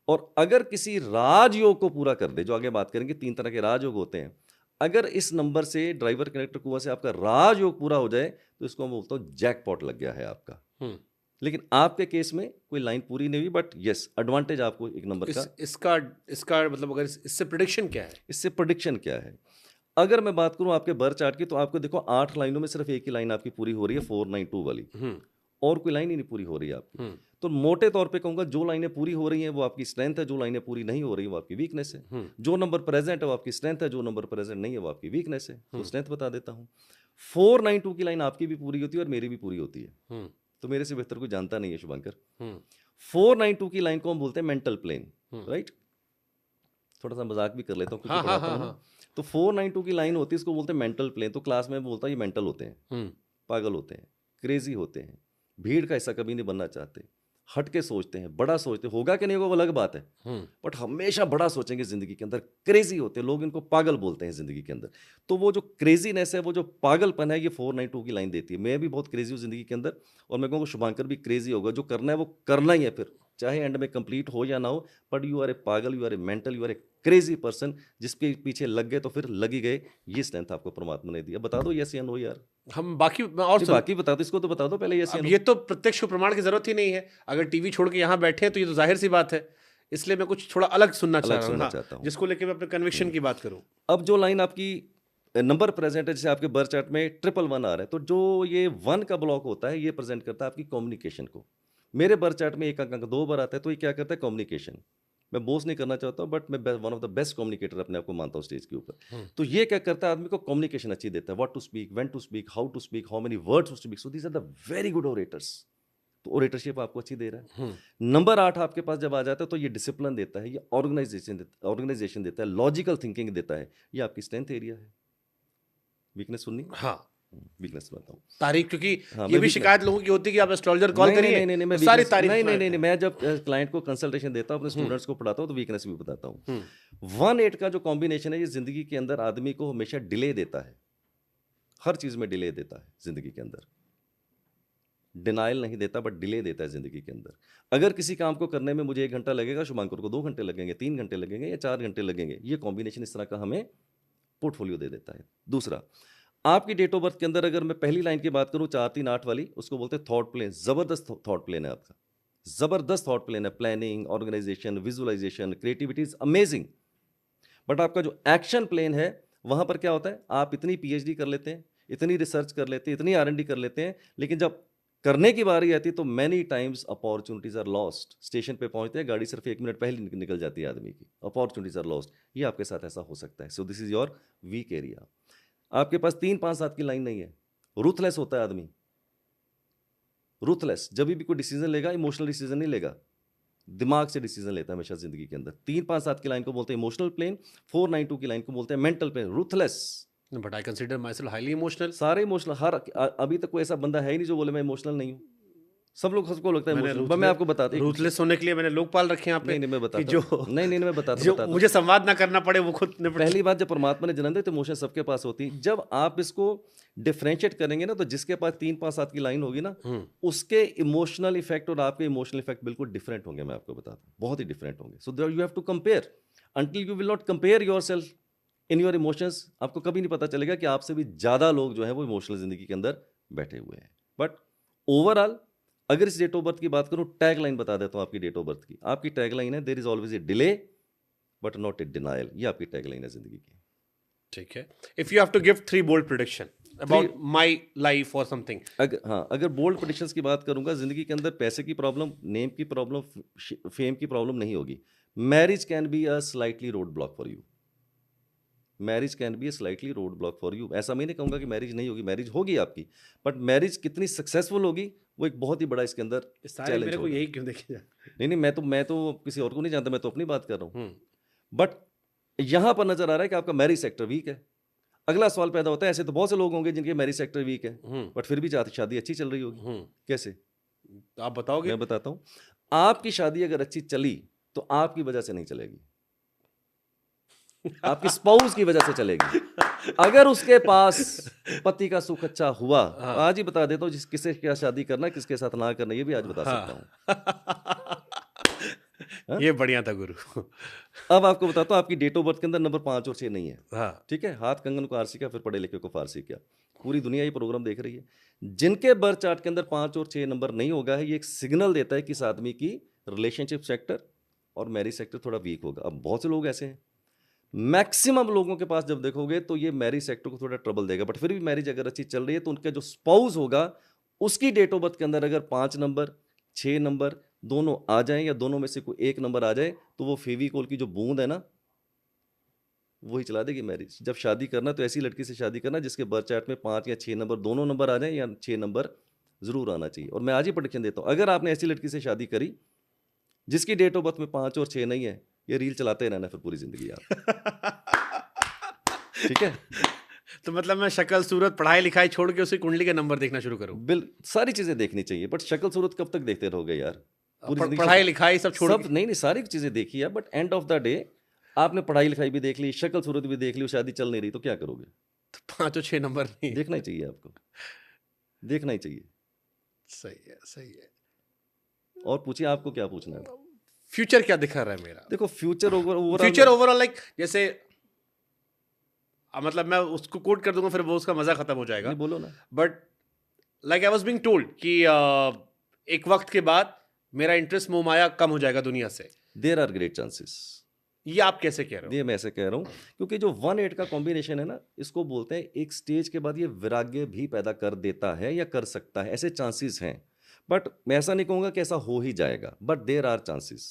और अगर किसी राजयोग को पूरा कर दे, जो आगे बात करेंगे, 3 तरह के राजयोग होते हैं, अगर इस नंबर से ड्राइवर कनेक्टर कुआ से आपका राजयोग पूरा हो जाए तो इसको मैं बोलता हूं जैकपॉट लग गया है आपका। लेकिन आपके केस में कोई लाइन पूरी नहीं हुई, बट यस एडवांटेज आपको एक नंबर का। इसका मतलब अगर इससे प्रेडिक्शन क्या है? इससे प्रेडिक्शन क्या है? अगर मैं बात करूं आपके बर्थ चार्ट की, तो आपको देखो 8 लाइनों में सिर्फ एक ही लाइन आपकी पूरी हो रही है, 492 वाली, और कोई लाइन ही नहीं पूरी हो रही है आपकी। तो मोटे तौर पे कहूंगा जो लाइनें पूरी हो रही हैं वो आपकी स्ट्रेंथ है, जो लाइनें पूरी नहीं हो रही वो आपकी वीकनेस है। जो नंबर प्रेजेंट है वो आपकी स्ट्रेंथ है, जो नंबर प्रेजेंट नहीं है वो आपकी वीकनेस है। तो स्ट्रेंथ बता देता हूं, 492 की लाइन आपकी भी पूरी होती है और मेरी भी पूरी होती है, तो मेरे से बेहतर कोई जानता नहीं है शुभंकर। 492 की लाइन को हम बोलते हैं मेंटल प्लेन, राइट? थोड़ा सा मजाक भी कर लेता हूँ क्योंकि पढ़ाता हूँ ना। तो 492 की लाइन होती है, इसको बोलते हैं मेंटल प्लेन। तो क्लास में बोलता है ये मेंटल होते हैं, पागल होते हैं, क्रेजी होते हैं, भीड़ का हिस्सा कभी नहीं बनना चाहते, हट के सोचते हैं, बड़ा सोचते हैं। होगा कि नहीं होगा वो अलग बात है, बट हमेशा बड़ा सोचेंगे जिंदगी के अंदर। क्रेजी होते हैं लोग, इनको पागल बोलते हैं जिंदगी के अंदर। तो वो जो क्रेजीनेस है, वो जो पागलपन है, ये 492 की लाइन देती है। मैं भी बहुत क्रेजी हूँ जिंदगी के अंदर, और मैं कहूँगा शुभांकर भी क्रेजी होगा। जो करना है वो करना ही है, फिर चाहे एंड में कंप्लीट हो या ना हो, बट यू आर ए पागल, you are a mental, you are a crazy person. जिसके पीछे लग गए तो फिर लग ही गए। ये स्ट्रेंथ आपको परमात्मा ने दिया। बता दो यस या नो यार। हम बाकी और बाकी बता दो, इसको तो बता दो पहले यस या नो। ये तो प्रत्यक्ष प्रमाण की जरूरत ही नहीं है। अगर टीवी छोड़ के यहाँ बैठे हैं तो ये तो जाहिर सी बात है, इसलिए मैं कुछ थोड़ा अलग सुनना चाहता हूँ, जिसको लेके मैं अपने कन्विक्शन की बात करूँ। अब जो लाइन आपकी नंबर प्रेजेंट है, जैसे आपके बर्थ चार्ट में 111 आ रहा है, तो जो ये 1 का ब्लॉक होता है, ये प्रेजेंट करता है आपकी कम्युनिकेशन को। मेरे बर्थ चार्ट में 1 अंक 2 बार आता है, तो ये क्या करता है? कम्युनिकेशन। मैं बोस नहीं करना चाहता हूँ, बट मैं one of the best communicator अपने आप को मानता हूँ स्टेज के ऊपर। तो ये क्या करता है? आदमी को कम्युनिकेशन अच्छी देता है, what to speak, when to speak, how to speak, how many words to speak. So these are the very good orators. तो ओरेटरशिप आपको अच्छी दे रहा है। नंबर 8 आपके पास जब आ जाता है तो ये डिसिप्लिन देता है, ये ऑर्गेनाइजेशन देता है, लॉजिकल थिंकिंग देता है। ये आपकी स्ट्रेंथ एरिया है। वीकनेस सुननी? हाँ, वीकनेस बताऊं तारीख, क्योंकि हाँ, ये भी शिकायत लोगों की होती है कि आप एस्ट्रोलॉजर कॉल करिए, नहीं, मैं सारी तारीख नहीं, मैं जब क्लाइंट को कंसल्टेशन देता हूं, अपने स्टूडेंट्स को पढ़ाता हूं, तो वीकनेस भी बताता हूं। 1-8 का जो कॉम्बिनेशन है, ये जिंदगी के अंदर आदमी को हमेशा डिले देता है, हर चीज में डिले देता है जिंदगी के अंदर। डिनाइल नहीं देता, बट डिले देता है जिंदगी के अंदर। अगर किसी काम को करने में मुझे 1 घंटा लगेगा, शुभांकर को 2 घंटे लगेंगे, 3 घंटे लगेंगे या 4 घंटे लगेंगे। ये कॉम्बिनेशन इस तरह का हमें पोर्टफोलियो दे देता है। दूसरा, आपकी डेट ऑफ बर्थ के अंदर अगर मैं पहली लाइन की बात करूं 438 वाली, उसको बोलते हैं थॉट प्लेन। जबरदस्त थॉट प्लेन है आपका, जबरदस्त थॉट प्लेन है। Planning, organisation, visualisation, creativity is amazing. But आपका जो एक्शन प्लेन है, वहां पर क्या होता है? आप इतनी पीएचडी कर लेते हैं, इतनी रिसर्च कर लेते हैं, इतनी आर&डी कर लेते हैं, लेकिन जब करने की बारी आती है तो many times opportunities are lost. Station पे पहुंचते हैं, गाड़ी सिर्फ 1 मिनट पहले निकल जाती है आदमी की, अपॉर्चुनिटीज आर लॉस्ट। ये आपके साथ ऐसा हो सकता है। So this is your weak area. आपके पास 3, 5, 7 की लाइन नहीं है। रूथलेस होता है आदमी, रूथलेस। जब भी कोई डिसीजन लेगा, इमोशनल डिसीजन नहीं लेगा, दिमाग से डिसीजन लेता है हमेशा जिंदगी के अंदर। 3, 5, 7 की लाइन को बोलते हैं इमोशनल प्लेन, 492 की लाइन को बोलते हैं mental plan, ruthless. But I consider myself highly emotional. सारे इमोशनल। अभी तक कोई ऐसा बंदा है ही नहीं जो बोले मैं इमोशनल नहीं हूं। सब लोग सबको लगता है मैंने इमोशनल, मैं आपको बताता हूँ रूथलेस होने के लिए मैंने लोग पाल रखे हैं यहाँ पे नहीं मैं कि बताता जो हूँ नहीं मैं बताता जो हूँ मुझे संवाद ना करना पड़े वो खुद निपट पहली बात, जब परमात्मा ने जन्म दिया तो इमोशन सबके पास होती है। जब आप इसको डिफरेंशिएट करेंगे ना, तो जिसके पास 3 5 7 की लाइन होगी ना, उसके इमोशनल इफेक्ट और आपके इमोशनल इफेक्ट बिल्कुल डिफरेंट होंगे। मैं आपको बताता हूँ, बहुत ही डिफरेंट होंगे। So you have to compare. Until you will not compare yourself in your emotions, आपको कभी नहीं पता चलेगा कि आपसे भी ज्यादा लोग जो है वो इमोशनल जिंदगी के अंदर बैठे हुए हैं। बट ओवरऑल अगर इस डेट ऑफ बर्थ की बात करूं, टैग लाइन बता देता हूं आपकी डेट ऑफ बर्थ की। आपकी टैग लाइन है, there is always a delay but not a denial. ये आपकी टैग लाइन है जिंदगी की। ठीक है। If you have to give 3 bold prediction about my life और समथिंग, अगर बोल्ड प्रेडिक्शंस की बात करूंगा, जिंदगी के अंदर पैसे की प्रॉब्लम, नेम की प्रॉब्लम, फेम की प्रॉब्लम नहीं होगी। Marriage can be a slightly road block for you. Marriage can be A slightly road block for you. ऐसा मैं नहीं कहूंगा कि मैरिज नहीं होगी, मैरिज होगी आपकी, बट मैरिज कितनी सक्सेसफुल होगी वो एक बहुत ही बड़ा इसके अंदर चैलेंज मेरे को होगा। यही क्यों देखे जा नहीं मैं तो किसी और को नहीं जानता, मैं तो अपनी बात कर रहा हूँ। बट यहां पर नजर आ रहा है कि आपका मैरिज सेक्टर वीक है। अगला सवाल पैदा होता है, ऐसे तो बहुत से लोग होंगे जिनके मैरिज सेक्टर वीक है, बट फिर भी शादी अच्छी चल रही होगी। कैसे? आप बताओगे? मैं बताता हूँ। आपकी शादी अगर अच्छी चली तो आपकी वजह से नहीं चलेगी, आपकी स्पाउस की वजह से चलेगी। अगर उसके पास पति का सुख अच्छा हुआ, आज ही बता देता हूँ किससे क्या शादी करना, किसके साथ ना करना, ये भी आज बता सकता हूँ। ये बढ़िया था गुरु। अब आपको बताता हूँ, आपकी डेट ऑफ बर्थ के अंदर नंबर 5 और 6 नहीं है। हाँ। ठीक है, हाथ कंगन को आरसी क्या, फिर पढ़े लिखे को फारसी क्या। पूरी दुनिया ये प्रोग्राम देख रही है। जिनके बर्थ चार्ट के अंदर 5 और 6 नंबर नहीं होगा है, ये एक सिग्नल देता है कि इस आदमी की रिलेशनशिप सेक्टर और मैरिज सेक्टर थोड़ा वीक होगा। अब बहुत से लोग ऐसे हैं, मैक्सिमम लोगों के पास जब देखोगे तो ये मैरिज सेक्टर को थोड़ा ट्रबल देगा, बट फिर भी मैरिज अगर अच्छी चल रही है तो उनका जो स्पाउस होगा उसकी डेट ऑफ बर्थ के अंदर अगर 5 नंबर 6 नंबर दोनों आ जाएं या दोनों में से कोई एक नंबर आ जाए, तो वो फेविकोल की जो बूंद है ना, वही चला देगी मैरिज। जब शादी करना तो ऐसी लड़की से शादी करना जिसके बर्थ चार्ट में 5 या 6 नंबर दोनों नंबर आ जाए, या 6 नंबर जरूर आना चाहिए। और मैं आज ही प्रेडिक्शन देता हूं, अगर आपने ऐसी लड़की से शादी करी जिसकी डेट ऑफ बर्थ में 5 और 6 नहीं है, ये रील चलाते रहना फिर पूरी जिंदगी आप। ठीक है, तो मतलब मैं शक्ल सूरत पढ़ाई लिखाई छोड़ के उसी कुंडली के नंबर देखना शुरू करूं? सारी चीजें देखनी चाहिए, बट शक्ल सूरत कब तक देखते रहोगे यार? पढ़ाई लिखाई सब छोड़ सब नहीं सारी चीजें देखी है, but end of the day आपने पढ़ाई लिखाई भी देख ली, शक्ल सूरत भी देख ली, शादी चल नहीं रही, तो क्या करोगे? तो 5 और 6 नंबर नहीं देखना ही चाहिए, आपको देखना ही चाहिए। सही है, सही है। और पूछिए, आपको क्या पूछना है? फ्यूचर क्या दिखा रहा है मेरा? देखो फ्यूचर ओवरऑल लाइक जैसे मतलब मैं उसको कोट कर दूंगा फिर वो उसका मजा खत्म हो जाएगा। बोलो ना। But like I was being told कि एक वक्त के बाद मेरा इंटरेस्ट मोह माया कम हो जाएगा दुनिया से। There are great chances. ये आप कैसे कह रहे हो? ये मैं ऐसे कह रहा हूँ क्योंकि जो 1-8 का कॉम्बिनेशन है ना, इसको बोलते हैं एक स्टेज के बाद ये वैराग्य भी पैदा कर देता है या कर सकता है, ऐसे चांसेस हैं। बट मैं ऐसा नहीं कहूंगा कि ऐसा हो ही जाएगा, बट देयर आर चांसेस।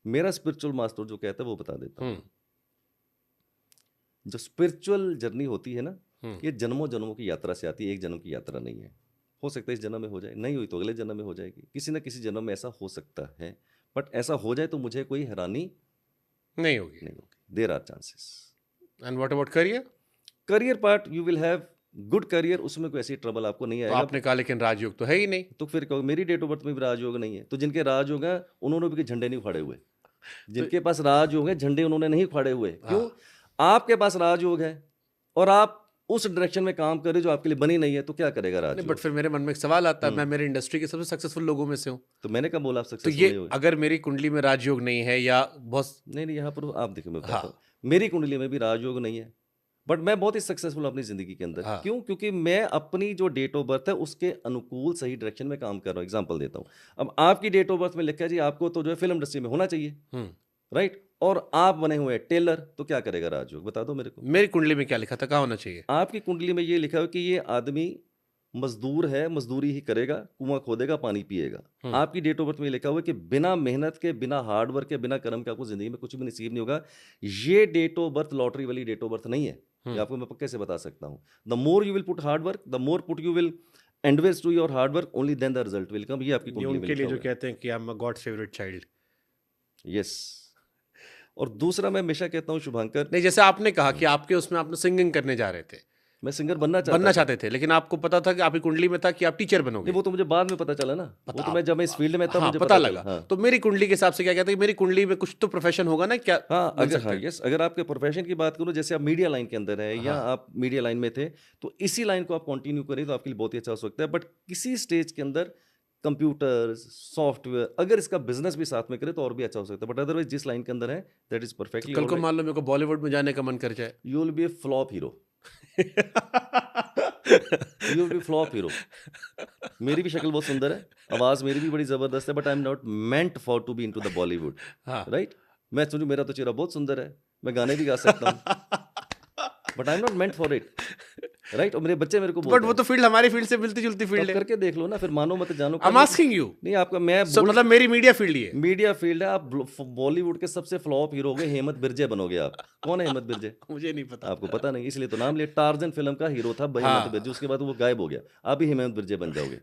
मेरा स्पिरिचुअल मास्टर जो कहता है वो बता देता हूँ। जो स्पिरिचुअल जर्नी होती है ना, ये जन्मों जन्मों की यात्रा से आती है, एक जन्म की यात्रा नहीं है। हो सकता है इस जन्म में हो जाए, नहीं हुई तो अगले जन्म में हो जाएगी, किसी ना किसी जन्म में ऐसा हो सकता है। बट ऐसा हो जाए तो मुझे कोई हैरानी नहीं होगी। There are chances. And what about career? Career part you will have good career, उसमें कोई ऐसी ट्रबल आपको नहीं आएगा। तो आपने कहा लेकिन राजयोग तो है ही नहीं। तो फिर कहो मेरी डेट ऑफ बर्थ में भी राजयोग नहीं है, तो जिनके राजयोग है उन्होंने भी झंडे नहीं उखाड़े हुए। जिनके पास राजयोग है झंडे उन्होंने नहीं उखाड़े हुए। क्यों? आपके पास राजयोग है और आप उस डायरेक्शन में काम कर रहे जो आपके लिए बनी नहीं है, तो क्या करेगा राजयोग? बट फिर मेरे मन में एक सवाल आता है, मैं मेरे इंडस्ट्री के सबसे सक्सेसफुल लोगों में से हूँ। तो मैंने कहा बोला आप तो सक्सेसफुल ये नहीं हुए। अगर मेरी कुंडली में राजयोग नहीं है या बहुत नहीं यहाँ पर आप देखिए, मैं बताता हूँ, मेरी कुंडली में भी राजयोग नहीं है, बट मैं बहुत ही सक्सेसफुल अपनी जिंदगी के अंदर। क्यों? क्योंकि मैं अपनी जो डेट ऑफ बर्थ है उसके अनुकूल सही डायरेक्शन में काम कर रहा हूँ। एग्जांपल देता हूँ, अब आपकी डेट ऑफ बर्थ में लिखा है जी आपको तो जो है फिल्म इंडस्ट्री में होना चाहिए, राइट, और आप बने हुए हैं टेलर, तो क्या करेगा राजयोग? बता दो मेरे को। मेरी कुंडली में क्या लिखा था, कहाँ होना चाहिए? आपकी कुंडली में ये लिखा है कि ये आदमी मजदूर है, मजदूरी ही करेगा, कुआं खोदेगा, पानी पिएगा। आपकी डेट ऑफ बर्थ में लिखा हुआ है कि बिना मेहनत के, बिना हार्ड वर्क के, बिना कर्म के आपको जिंदगी में कुछ भी नसीब नहीं होगा। ये डेट ऑफ बर्थ लॉटरी वाली डेट ऑफ बर्थ नहीं है, ये आपको मैं पक्के से बता सकता हूँ। The more you will put hard work, the more put you will invest to your hard work, only then the result will come. ये आपकी कुंडली में उनके लिए लिखा जो कहते हैं कि I am God's favourite child. Yes. और दूसरा मैं हमेशा कहता हूँ शुभांकर, नहीं, जैसे आपने कहा कि आपके उसमें आपने सिंगिंग करने जा रहे थे, मैं सिंगर बनना चाहते थे, लेकिन आपको पता था कि आपकी कुंडली में था कि आप टीचर बनोगे। नहीं, वो तो मुझे बाद में पता चला ना, वो तो मैं जब मैं इस फील्ड में था हाँ, मुझे पता लगा। हाँ। तो मेरी कुंडली के हिसाब से क्या कहते हैं, मेरी कुंडली में कुछ तो प्रोफेशन होगा ना, क्या हाँ, बन अगर सकते हाँ हैं? यस, अगर आपके प्रोफेशन की बात करूँ, जैसे आप मीडिया लाइन के अंदर है या हाँ। आप मीडिया लाइन में थे, तो इसी लाइन को आप कंटिन्यू करें तो आपके लिए बहुत ही अच्छा हो सकता है। बट किसी स्टेज के अंदर कंप्यूटर, सॉफ्टवेयर, अगर इसका बिजनेस भी साथ में करे तो और भी अच्छा हो सकता है। बट अदरवाइज जिस लाइन के अंदर है, दैट इज तो परफेक्टली कल को ऑलराइट। मान लो मेरे को बॉलीवुड में जाने का मन कर जाए। You will B A flop hero, you will B flop hero. मेरी भी शक्ल बहुत सुंदर है, आवाज मेरी भी बड़ी जबरदस्त है, but I am not meant for to be into the Bollywood, हाँ। राइट। मैं सोचूं मेरा तो चेहरा बहुत सुंदर है, मैं गाने भी गा सकता हूँ, but I am not meant for it, right. और मेरे बच्चे मेरे को बट बोलते वो हैं, तो फील्ड हमारी फील्ड से मिलती जुलती तो फील्ड आप है। करके देख लो ना, फिर मानो मत जानो आई एम कर लो। Asking you. नहीं आपका मैं सो मतलब मेरी मीडिया फील्ड ही है। मीडिया फील्ड है, आप बॉलीवुड के सबसे फ्लॉप हीरो हो गए, हेमंत बिरजे बनोगे आप। कौन है हेमंत बिरजे? मुझे नहीं पता। आपको पता नहीं, इसलिए तो नाम लिया। टार्जन फिल्म का हीरो था हेमंत हाँ। बिरजे, उसके बाद वो गायब हो गया, आप भी हेमंत बिरजे बन जाओगे,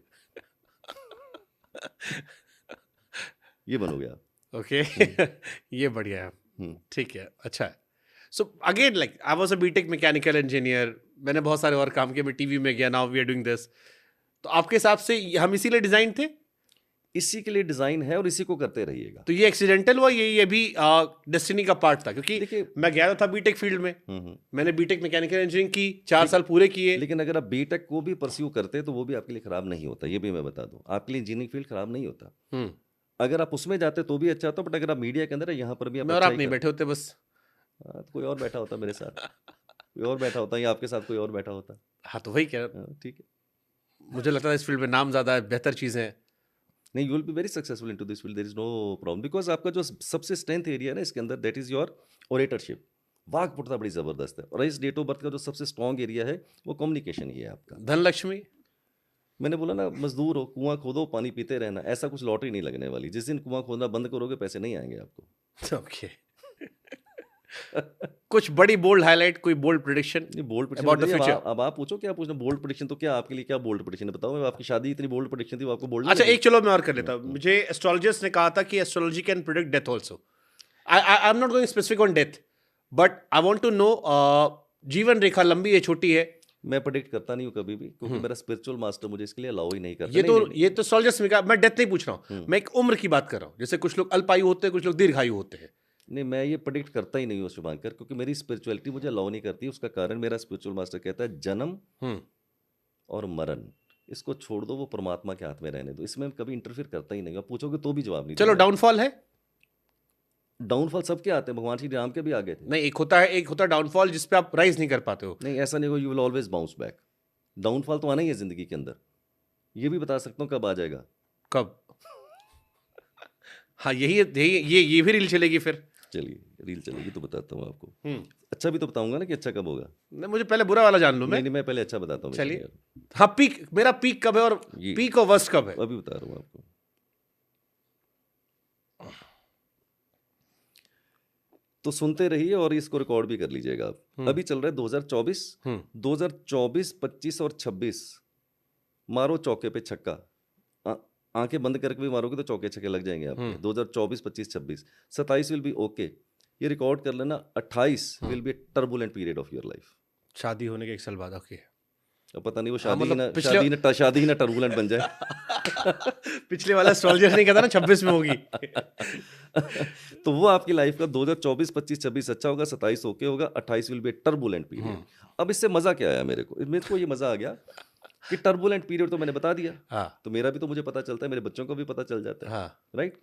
ये बनोगे आप। ओके। ये बढ़िया है। हम्म। ठीक है, अच्छा है। So again like I was a BTech mechanical engineer, मैंने बहुत सारे और काम किए, मैं टीवी में गया, now we are doing this. तो आपके हिसाब से हम इसीलिए डिजाइन थे? इसी के लिए डिजाइन है और इसी को करते रहिएगा। तो ये एक्सीडेंटल हुआ, ये भी डेस्टिनी का पार्ट था? क्योंकि देखिए, मैं गया था बीटेक फील्ड में, मैंने बीटेक मैकेनिकल इंजीनियरिंग की, 4 साल पूरे किए। लेकिन अगर आप बीटेक को भी परस्यू करते तो वो भी आपके लिए खराब नहीं होता, ये भी मैं बता दूं, आपके लिए इंजीनियरिंग फील्ड खराब नहीं होता। हम्म। अगर आप उसमें जाते तो भी अच्छा होता, बट अगर आप मीडिया के अंदर है, यहाँ पर भी आप मैं और अच्छा आप ही नहीं कर। बैठे होते बस। हाँ, तो कोई और बैठा होता मेरे साथ, कोई और बैठा होता, या आपके साथ कोई और बैठा होता। हाँ, तो वही कह रहा। हाँ, ठीक है। मुझे लगता है इस फील्ड में नाम ज्यादा है, बेहतर चीजें हैं। नहीं, you will be very successful into this field, there is no problem, because आपका जो सबसे स्ट्रेंथ एरिया है ना इसके अंदर, दैट इज योर ओरेटरशिप। वाक्पटुता बड़ी जबरदस्त है, और इस डेट ऑफ बर्थ का जो सबसे स्ट्रॉन्ग एरिया है वो कम्युनिकेशन ही है आपका। धनलक्ष्मी? मैंने बोला ना, मजदूर हो, कुआं खोदो, पानी पीते रहना, ऐसा कुछ लॉटरी नहीं लगने वाली। जिस दिन कुआं खोदना बंद करोगे, पैसे नहीं आएंगे आपको। ओके। कुछ बड़ी बोल्ड हाईलाइट, कोई बोल्ड प्रेडिक्शन ये bold about the prediction, future? अब आप पूछो क्या पूछना। बोल्ड प्रेडिक्शन तो क्या आपके लिए, क्या बोल्ड प्रेडिक्शन है बताओ। आपकी शादी इतनी बोल्ड प्रेडिक्शन थी, वो आपको बोल्ड अच्छा, एक चलो मैं और कर लेता हूँ। मुझे एस्ट्रोलॉजिस्ट ने कहा था कि astrology can predict death also. I am not going specific on death, but I want to know जीवन रेखा लंबी है, छोटी है? मैं प्रेडिक्ट करता नहीं हूँ कभी भी, क्योंकि मेरा स्पिरिचुअल मास्टर मुझे इसके लिए अलाउ ही नहीं करता। ये नहीं, तो नहीं, नहीं, ये तो एस्ट्रोलॉजिस्ट में कहा, मैं डेथ नहीं पूछ रहा हूँ, मैं एक उम्र की बात कर रहा हूँ। जैसे कुछ लोग अल्पायु होते हैं, कुछ लोग दीर्घायु होते हैं। नहीं, मैं ये प्रेडिक्ट करता ही नहीं हूँ शुभांकर, क्योंकि मेरी स्पिरिचुअलिटी मुझे अलाउ नहीं करती। उसका कारण मेरा स्पिरिचुअल मास्टर कहता है, जन्म और मरण इसको छोड़ दो, वो परमात्मा के हाथ में रहने दो, इसमें कभी इंटरफियर करता ही नहीं। आप पूछोगे तो भी जवाब नहीं चलो, दूंगा। डाउनफॉल है? डाउनफॉल सबके आते हैं, भगवान श्री राम के भी आ गए थे। नहीं, एक होता है डाउनफॉल जिसपे आप राइज नहीं कर पाते हो। नहीं, ऐसा नहीं हो, you will always bounce back. Downfall तो आना ही है जिंदगी के अंदर, ये भी बता सकता हूँ कब आ जाएगा। कब? हाँ, ये भी रील चलेगी फिर? चलिए, रील चलेगी तो बताता हूँ आपको। अच्छा भी तो बताऊंगा ना कि अच्छा कब होगा। नहीं, मुझे पहले बुरा वाला जान लूं मैं। नहीं, मैं पहले अच्छा बताता हूँ। चलिए। हाँ, पीक, मेरा पीक कब है और पीक और वर्स्ट कब है? अभी बता रहा हूँ आपको। तो सुनते रहिए और इसको रिकॉर्ड भी कर लीजिएगा आप। अभी चल रहा है 2024, 2024, 25 और 26 मारो चौके पे छक्का। आंखें बंद करके भी मारोगे तो चौके छक्के लग जाएंगे आपके। 2024, 25, 26, 27 विल बी ओके, ये रिकॉर्ड कर लेना। 28 will be turbulent period of your life. शादी होने के 1 साल बाद? ओके। अब पता नहीं वो हाँ, शादी ही ना टर्बुलेंट बन जाए। पिछले वाला एस्ट्रोलॉजर नहीं कहता ना 26 में होगी। तो वो आपकी लाइफ का 2024, 25, 26 अच्छा होगा, 27 ओके होगा, 28 विल बी टर्बुलेंट पीरियड। अब इससे मजा क्या आया मेरे को ये मजा आ गया कि टर्बुलेंट पीरियड तो मैंने बता दिया। हाँ। तो मेरा भी तो मुझे पता चलता है, मेरे बच्चों को भी पता चल जाता है। हाँ। राइट।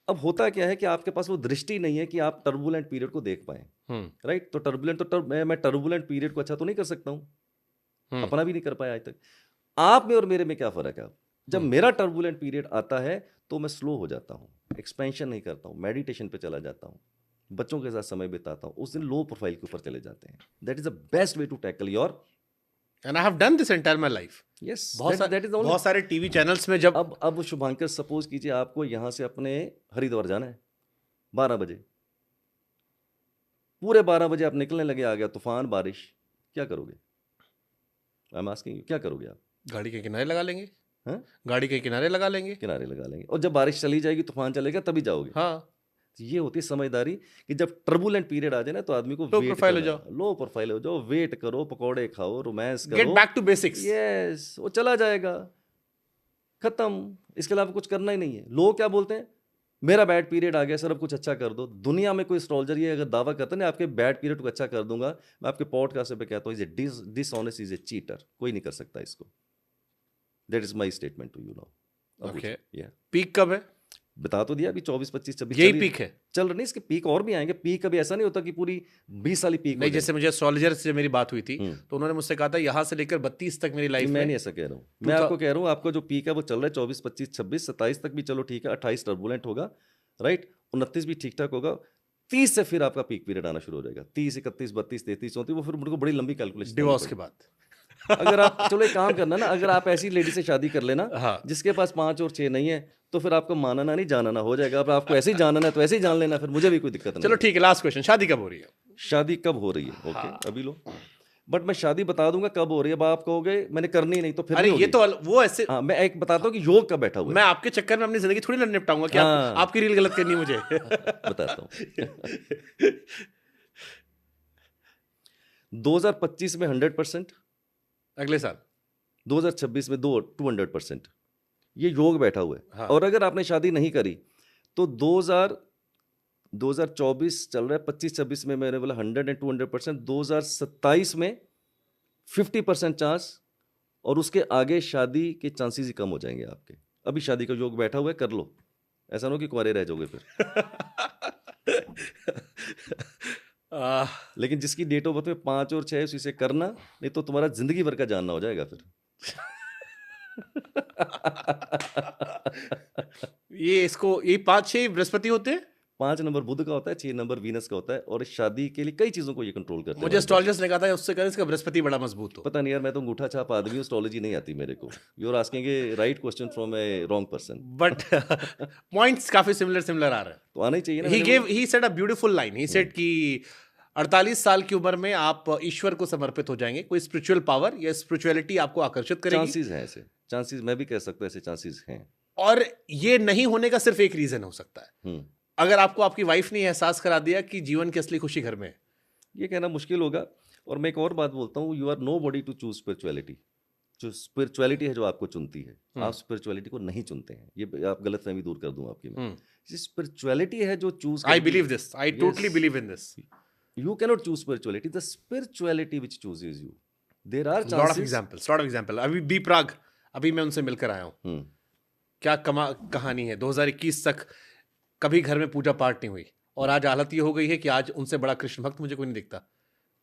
अब होता क्या है कि आपके पास वो दृष्टि नहीं है कि आप टर्बुलेंट पीरियड को देख पाए। राइट। तो मैं टर्बुलेंट पीरियड को अच्छा तो नहीं कर सकता हूँ, अपना भी नहीं कर पाया आज तक। आप में और मेरे में क्या फर्क है? जब मेरा टर्बुलेंट पीरियड आता है तो मैं स्लो हो जाता हूँ, एक्सपेंशन नहीं करता हूँ, मेडिटेशन पे चला जाता हूँ, बच्चों के साथ समय बिताता हूँ, उस दिन लो प्रोफाइल के ऊपर चले जाते हैं। That is the best way to tackle your, and I have done this entire my life. Yes, बहुत सारे टीवी चैनल्स में जब अब शुभांकर सपोज कीजिए आपको यहाँ से अपने हरिद्वार जाना है 12 बजे, पूरे 12 बजे आप निकलने लगे, आ गया तूफान, बारिश, क्या करोगे? आई एम आस्किंग यू, क्या करोगे आप? गाड़ी के किनारे लगा लेंगे। हाँ? गाड़ी के किनारे लगा लेंगे। किनारे लगा लेंगे, और जब बारिश चली जाएगी, तूफान चलेगा, तभी जाओगे। हाँ। ये होती है समझदारी कि जब टर्बुलेंट पीरियड आ जाए ना तो आदमी को लो वेट प्रोफाइल हो करना, जाओ, लो प्रोफाइल हो जाओ, वेट करो, पकौड़े खाओ, रोमांस गेट करो, बैक टू बेसिक्स। यस, वो चला जाएगा, खत्म। इसके अलावा कुछ करना ही नहीं है। लोग क्या बोलते हैं, मेरा बैड पीरियड आ गया सर, अब कुछ अच्छा कर दो। दुनिया में कोई एस्ट्रोलॉजर ये अगर दावा करता है ना आपके बैड पीरियड को अच्छा कर दूंगा, मैं आपके पॉडकास्ट पे कहता हूँ, is dishonest, is a cheater, कोई नहीं कर सकता इसको। That is my statement to you now. Okay, या पीक कब है? बता तो दिया, अभी 24 25 26 यही पीक है? चल रहा नहीं, इसके पीक और भी आएंगे। पीक कभी ऐसा नहीं होता कि पूरी 20 साल पीक नहीं, जैसे मुझे एस्ट्रोलॉजर से मेरी बात हुई थी हम्म। तो उन्होंने मुझसे कहा था यहाँ से लेकर 32 तक मेरी लाइफ मैं में। नहीं ऐसा कह रहा हूँ, मैं आपको कह रहा हूँ आपका जो पीक है वो चल रहा है 24 25 26 27 तक भी, चलो ठीक है, 28 टर्बुलेंट होगा, राइट, 29 भी ठीक ठाक होगा, 30 से फिर आपका पीक पीरियड आना शुरू हो जाएगा, 30 31 32 33 34, वो फिर मुझको बड़ी लंबी कैलकुलेशन डिवोर्स के बाद। अगर आप, चलो एक काम करना ना, अगर आप ऐसी लेडी से शादी कर लेना हाँ, जिसके पास 5 और 6 नहीं है, तो फिर आपको मानना नहीं जानना हो जाएगा। अब आपको ऐसे ही जानना है तो ऐसे ही जान लेना, फिर मुझे भी कोई दिक्कत नहीं। चलो ठीक है, लास्ट क्वेश्चन, शादी कब हो रही है? शादी कब हो रही है? ओके, हाँ। अभी लो, बट मैं शादी बता दूंगा कब हो रही है। अब आप कहोगे मैंने करनी नहीं, तो फिर अरे नहीं ये होगी। तो वो ऐसे, हाँ, मैं एक बताता हूँ कि योग कब बैठा हुआ मैं है, आपके चक्कर में अपनी जिंदगी थोड़ी ना निपटाऊंगा कि हाँ। आपकी रील गलत करनी है मुझे। बताता हूँ। 2025 में 100%, अगले साल 2026 में 200% ये योग बैठा हुआ है। हाँ। और अगर आपने शादी नहीं करी तो 2024 चल रहा है, 25-26 में मैंने बोला 100 and 200%, 2027 में 50% चांस, और उसके आगे शादी के चांसेस ही कम हो जाएंगे आपके। अभी शादी का योग बैठा हुआ है, कर लो, ऐसा ना हो कि कुंवारे रह जाओगे फिर। लेकिन जिसकी डेट ऑफ बर्थ में 5 और 6 उसी से करना, नहीं तो तुम्हारा जिंदगी भर का जानना हो जाएगा फिर। ये 5-6 बृहस्पति होते हैं। 5 नंबर बुध का होता है, 6 नंबर वीनस का होता है, और शादी के लिए कई चीजों को ये कंट्रोल करते हैं। मुझे एस्ट्रोलॉजर्स ने कहा था उससे करें इसका बृहस्पति बड़ा मजबूत हो। पता नहीं यार, मैं तो अंगूठा छाप आदमी हूँ, एस्ट्रोलॉजी नहीं आती मेरे को। You are asking a right question from a wrong person. But points काफी सिमिलर आ रहे हैं। तो आना ही चाहिए ना। He said a beautiful line, he said कि 48 साल की उम्र में आप ईश्वर को समर्पित हो जाएंगे, कोई स्पिरिचुअल पावर या स्पिरिचुअलिटी आपको आकर्षित करेगी। चांसेस हैं ऐसे, चांसेस मैं भी कह सकता हूँ, ऐसे चांसेस हैं। और ये नहीं होने का सिर्फ एक रीजन हो सकता है, अगर आपको आपकी वाइफ ने एहसास करा दिया कि जीवन की असली खुशी घर में है। ये कहना मुश्किल होगा। और मैं एक और बात बोलता हूँ, you are nobody to choose spirituality. जो स्पिरिचुअलिटी है जो आपको चुनती है, आप स्पिरिचुअलिटी को नहीं चुनते हैं। ये आप गलत फहमी दूर कर दूं आपकी मैं। स्पिरिचुअलिटी है जो choose, I believe this, I totally believe in this. You cannot choose spirituality. The spirituality which chooses you. There are chances. lot of example. अभी बी प्राग, अभी मैं उनसे मिलकर आया हूँ। क्या कहानी है। 2021 तक कभी घर में पूजा पाठ नहीं हुई, और आज हालत ये हो गई है कि आज उनसे बड़ा कृष्ण भक्त मुझे कोई नहीं दिखता।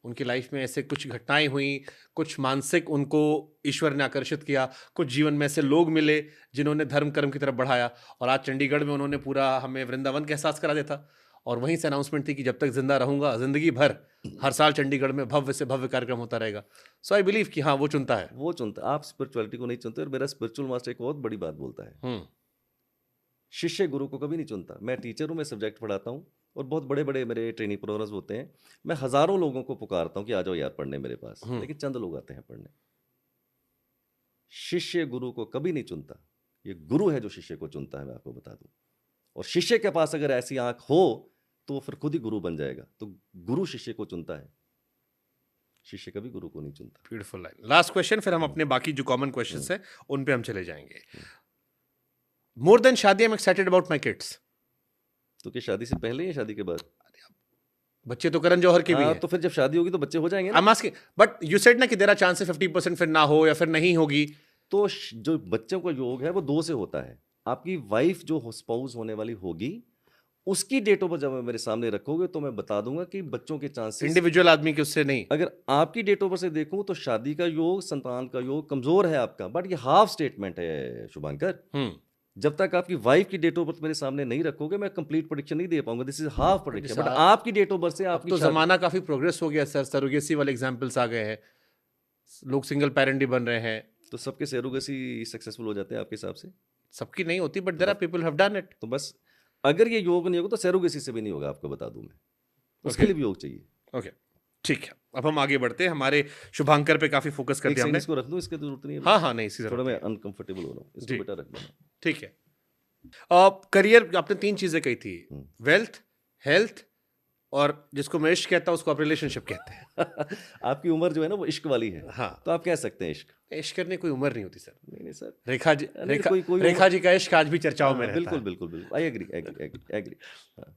उनकी लाइफ में ऐसे कुछ घटनाएं हुई, कुछ मानसिक उनको ईश्वर ने आकर्षित किया, कुछ जीवन में ऐसे लोग मिले जिन्होंने धर्म कर्म की तरफ बढ़ाया, और आज चंडीगढ़ में उन्होंने पूरा हमें वृंदावन का एहसास करा दिया था। और वहीं से अनाउंसमेंट थी कि जब तक जिंदा रहूंगा जिंदगी भर हर साल चंडीगढ़ में भव्य से भव्य कार्यक्रम होता रहेगा। सो आई बिलीव कि हाँ, वो चुनता है, वो चुनता। आप स्पिरिचुअलिटी को नहीं चुनते। और मेरा स्पिरिचुअल मास्टर एक बहुत बड़ी बात बोलता है, शिष्य गुरु को कभी नहीं चुनता। मैं टीचर हूँ, मैं सब्जेक्ट पढ़ाता हूँ, और बहुत बड़े बड़े मेरे ट्रेनिंग प्रोग्राम्स होते हैं। मैं हजारों लोगों को पुकारता हूँ कि आ जाओ यार पढ़ने मेरे पास, लेकिन चंद लोग आते हैं पढ़ने। शिष्य गुरु को कभी नहीं चुनता, ये गुरु है जो शिष्य को चुनता है, मैं आपको बता दूं। और शिष्य के पास अगर ऐसी आंख हो तो फिर खुद ही गुरु बन जाएगा। तो गुरु शिष्य को चुनता है, शिष्य कभी गुरु को नहीं चुनता। Beautiful line. लास्ट क्वेश्चन, फिर हम अपने बाकी जो कॉमन क्वेश्चंस हैं उन पे हम चले जाएंगे। मोर देन शादी, I am excited about my kids. तो क्या शादी से पहले या शादी के बाद? बच्चे तो करण जौहर के भी हैं। तो फिर जब शादी होगी तो बच्चे हो जाएंगे ना। I am asking, but you said ना कि देयर आर चांसेस 50% फिर ना हो या फिर नहीं होगी। तो जो बच्चों का योग है वो 2 से होता है। आपकी वाइफ जो स्पाउस होने वाली होगी, उसकी डेट ऑफ बर्थ जब मेरे सामने रखोगे तो मैं बता दूंगा कि बच्चों के चांसेस, इंडिविजुअल आदमी के उससे नहीं। अगर आपकी डेट ऑफ बर्थ से देखूं तो शादी का योग, संतान का योग कमजोर है आपका। बट ये हाफ स्टेटमेंट है शुभांकर। जब तक आपकी वाइफ की डेट ऑफ बर्थ मेरे सामने नहीं रखोगे, मैं कंप्लीट प्रेडिक्शन नहीं दे पाऊंगा। This is half prediction. But आपकी डेट ऑफ बर्थ से आपकी तो जमाना काफी प्रोग्रेस हो गया सर, सरोगेसी वाले एग्जांपल्स आ गए हैं, लोग सिंगल पेरेंट ही बन रहे हैं। तो सबके सरोगेसी सक्सेसफुल हो जाते हैं आपके हिसाब से? सबकी नहीं होती, but there are people have done it. तो बस अगर ये योग नहीं होगा तो सरोगेसी से भी नहीं होगा, आपको बता दूं मैं। उसके लिए भी योग चाहिए। ओके, ठीक है। अब हम आगे बढ़ते हैं। हमारे शुभांकर पे काफी फोकस कर दिया हमने। इसको रख दूं, इसकी जरूरत नहीं है। हाँ, नहीं, इसी थोड़ा मैं अनकंफर्टेबल हो रहा हूं, इसको बेटा रख लेना। ठीक है। करियर आपने 3 चीजें कही थी, हम्म। वेल्थ, हेल्थ और जिसको मैं इश्क कहता हूं उसको आप रिलेशनशिप कहते हैं। आपकी उम्र जो है ना वो इश्क वाली है, हाँ, तो आप कह सकते हैं इश्क। इश्क करने कोई उम्र नहीं होती सर। नहीं नहीं सर, रेखा जी, नहीं कोई रेखा जी का इश्क आज भी चर्चाओं में हाँ, रहता बिल्कुल है। बिल्कुल बिल्कुल, I agree agree agree agree. हाँ,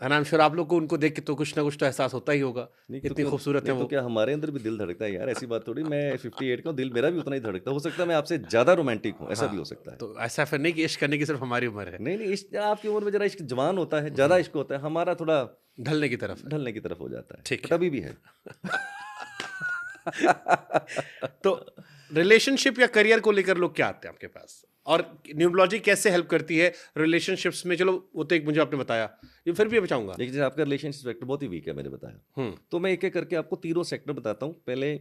एंड आई एम श्योर आप लोग को उनको देख के तो कुछ ना कुछ तो एहसास होता ही होगा, नहीं तो इतनी क्यों, खूबसूरत है नहीं तो वो। क्या हमारे अंदर भी दिल धड़कता है यार, ऐसी बात थोड़ी। मैं 58 का हूँ, दिल मेरा भी उतना ही धड़कता है। हो सकता है मैं आपसे ज्यादा रोमांटिक हूँ, ऐसा भी हो सकता है। तो ऐसा फिर नहीं कि इश्क करने की सिर्फ हमारी उम्र है, नहीं नहीं, इश्क आपकी उम्र में जरा इश्क जवान होता है, ज्यादा इश्क होता है, हमारा थोड़ा ढलने की तरफ है। ढलने की तरफ हो जाता है, ठीक बट है। अभी भी है। तो रिलेशनशिप या करियर को लेकर लोग क्या आते हैं आपके पास, और न्यूमरोलॉजी कैसे हेल्प करती है रिलेशनशिप्स में? चलो वो तो एक मुझे आपने बताया, ये फिर भी बचाऊंगा। देखिए जैसे आपका रिलेशनशिप सेक्टर बहुत ही वीक है, मैंने बताया, हम्म। तो मैं एक एक करके आपको तीनों सेक्टर बताता हूँ। पहले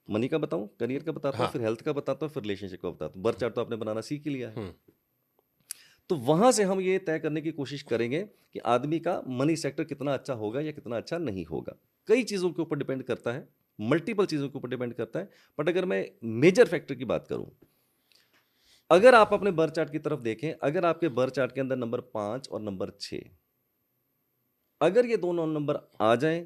मनी का बताऊँ, करियर का बताता हूँ, हाँ। फिर हेल्थ का बताता हूँ, फिर रिलेशनशिप का बताता हूँ। बर्थ चार्ट तो आपने बनाना सीख ही लिया है, हम्म। तो वहां से हम ये तय करने की कोशिश करेंगे कि आदमी का मनी सेक्टर कितना अच्छा होगा या कितना अच्छा नहीं होगा। कई चीज़ों के ऊपर डिपेंड करता है, मल्टीपल चीज़ों के ऊपर डिपेंड करता है, बट अगर मैं मेजर फैक्टर की बात करूं, अगर आप अपने बर्थ चार्ट की तरफ देखें, अगर आपके बर्थ चार्ट के अंदर नंबर 5 और नंबर 6, अगर ये दोनों नंबर आ जाएं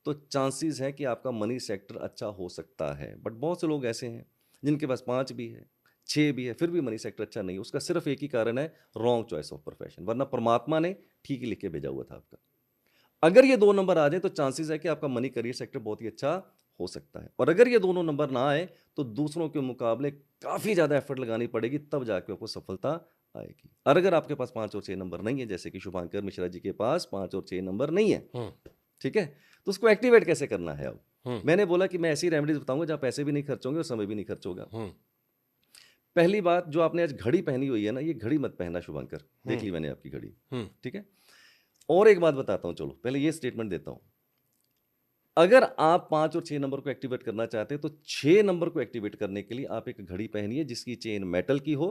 तो चांसेस है कि आपका मनी सेक्टर अच्छा हो सकता है। बट बहुत से लोग ऐसे हैं जिनके पास 5 भी है, 6 भी है, फिर भी मनी सेक्टर अच्छा नहीं है। उसका सिर्फ एक ही कारण है, रॉन्ग चॉइस ऑफ प्रोफेशन, वरना परमात्मा ने ठीक ही लिख के भेजा हुआ था आपका। अगर ये दो नंबर आ जाए तो चांसेस है कि आपका मनी करियर सेक्टर बहुत ही अच्छा हो सकता है। और अगर ये दोनों नंबर ना आए तो दूसरों के मुकाबले काफ़ी ज़्यादा एफर्ट लगानी पड़ेगी, तब जाके आपको सफलता आएगी। और अगर आपके पास 5 और 6 नंबर नहीं है, जैसे कि शुभांकर मिश्रा जी के पास 5 और 6 नंबर नहीं है, ठीक है, तो उसको एक्टिवेट कैसे करना है? अब मैंने बोला कि मैं ऐसी रेमेडीज बताऊंगा जहां पैसे भी नहीं खर्च होंगे और समय भी नहीं खर्च होगा। पहली बात, जो आपने आज घड़ी पहनी हुई है ना, ये घड़ी मत पहनना शुभांकर, देख ली मैंने आपकी घड़ी, ठीक है। और एक बात बताता हूं, चलो पहले ये स्टेटमेंट देता हूं। अगर आप 5 और 6 नंबर को एक्टिवेट करना चाहते हैं तो 6 नंबर को एक्टिवेट करने के लिए आप एक घड़ी पहनिए जिसकी चेन मेटल की हो।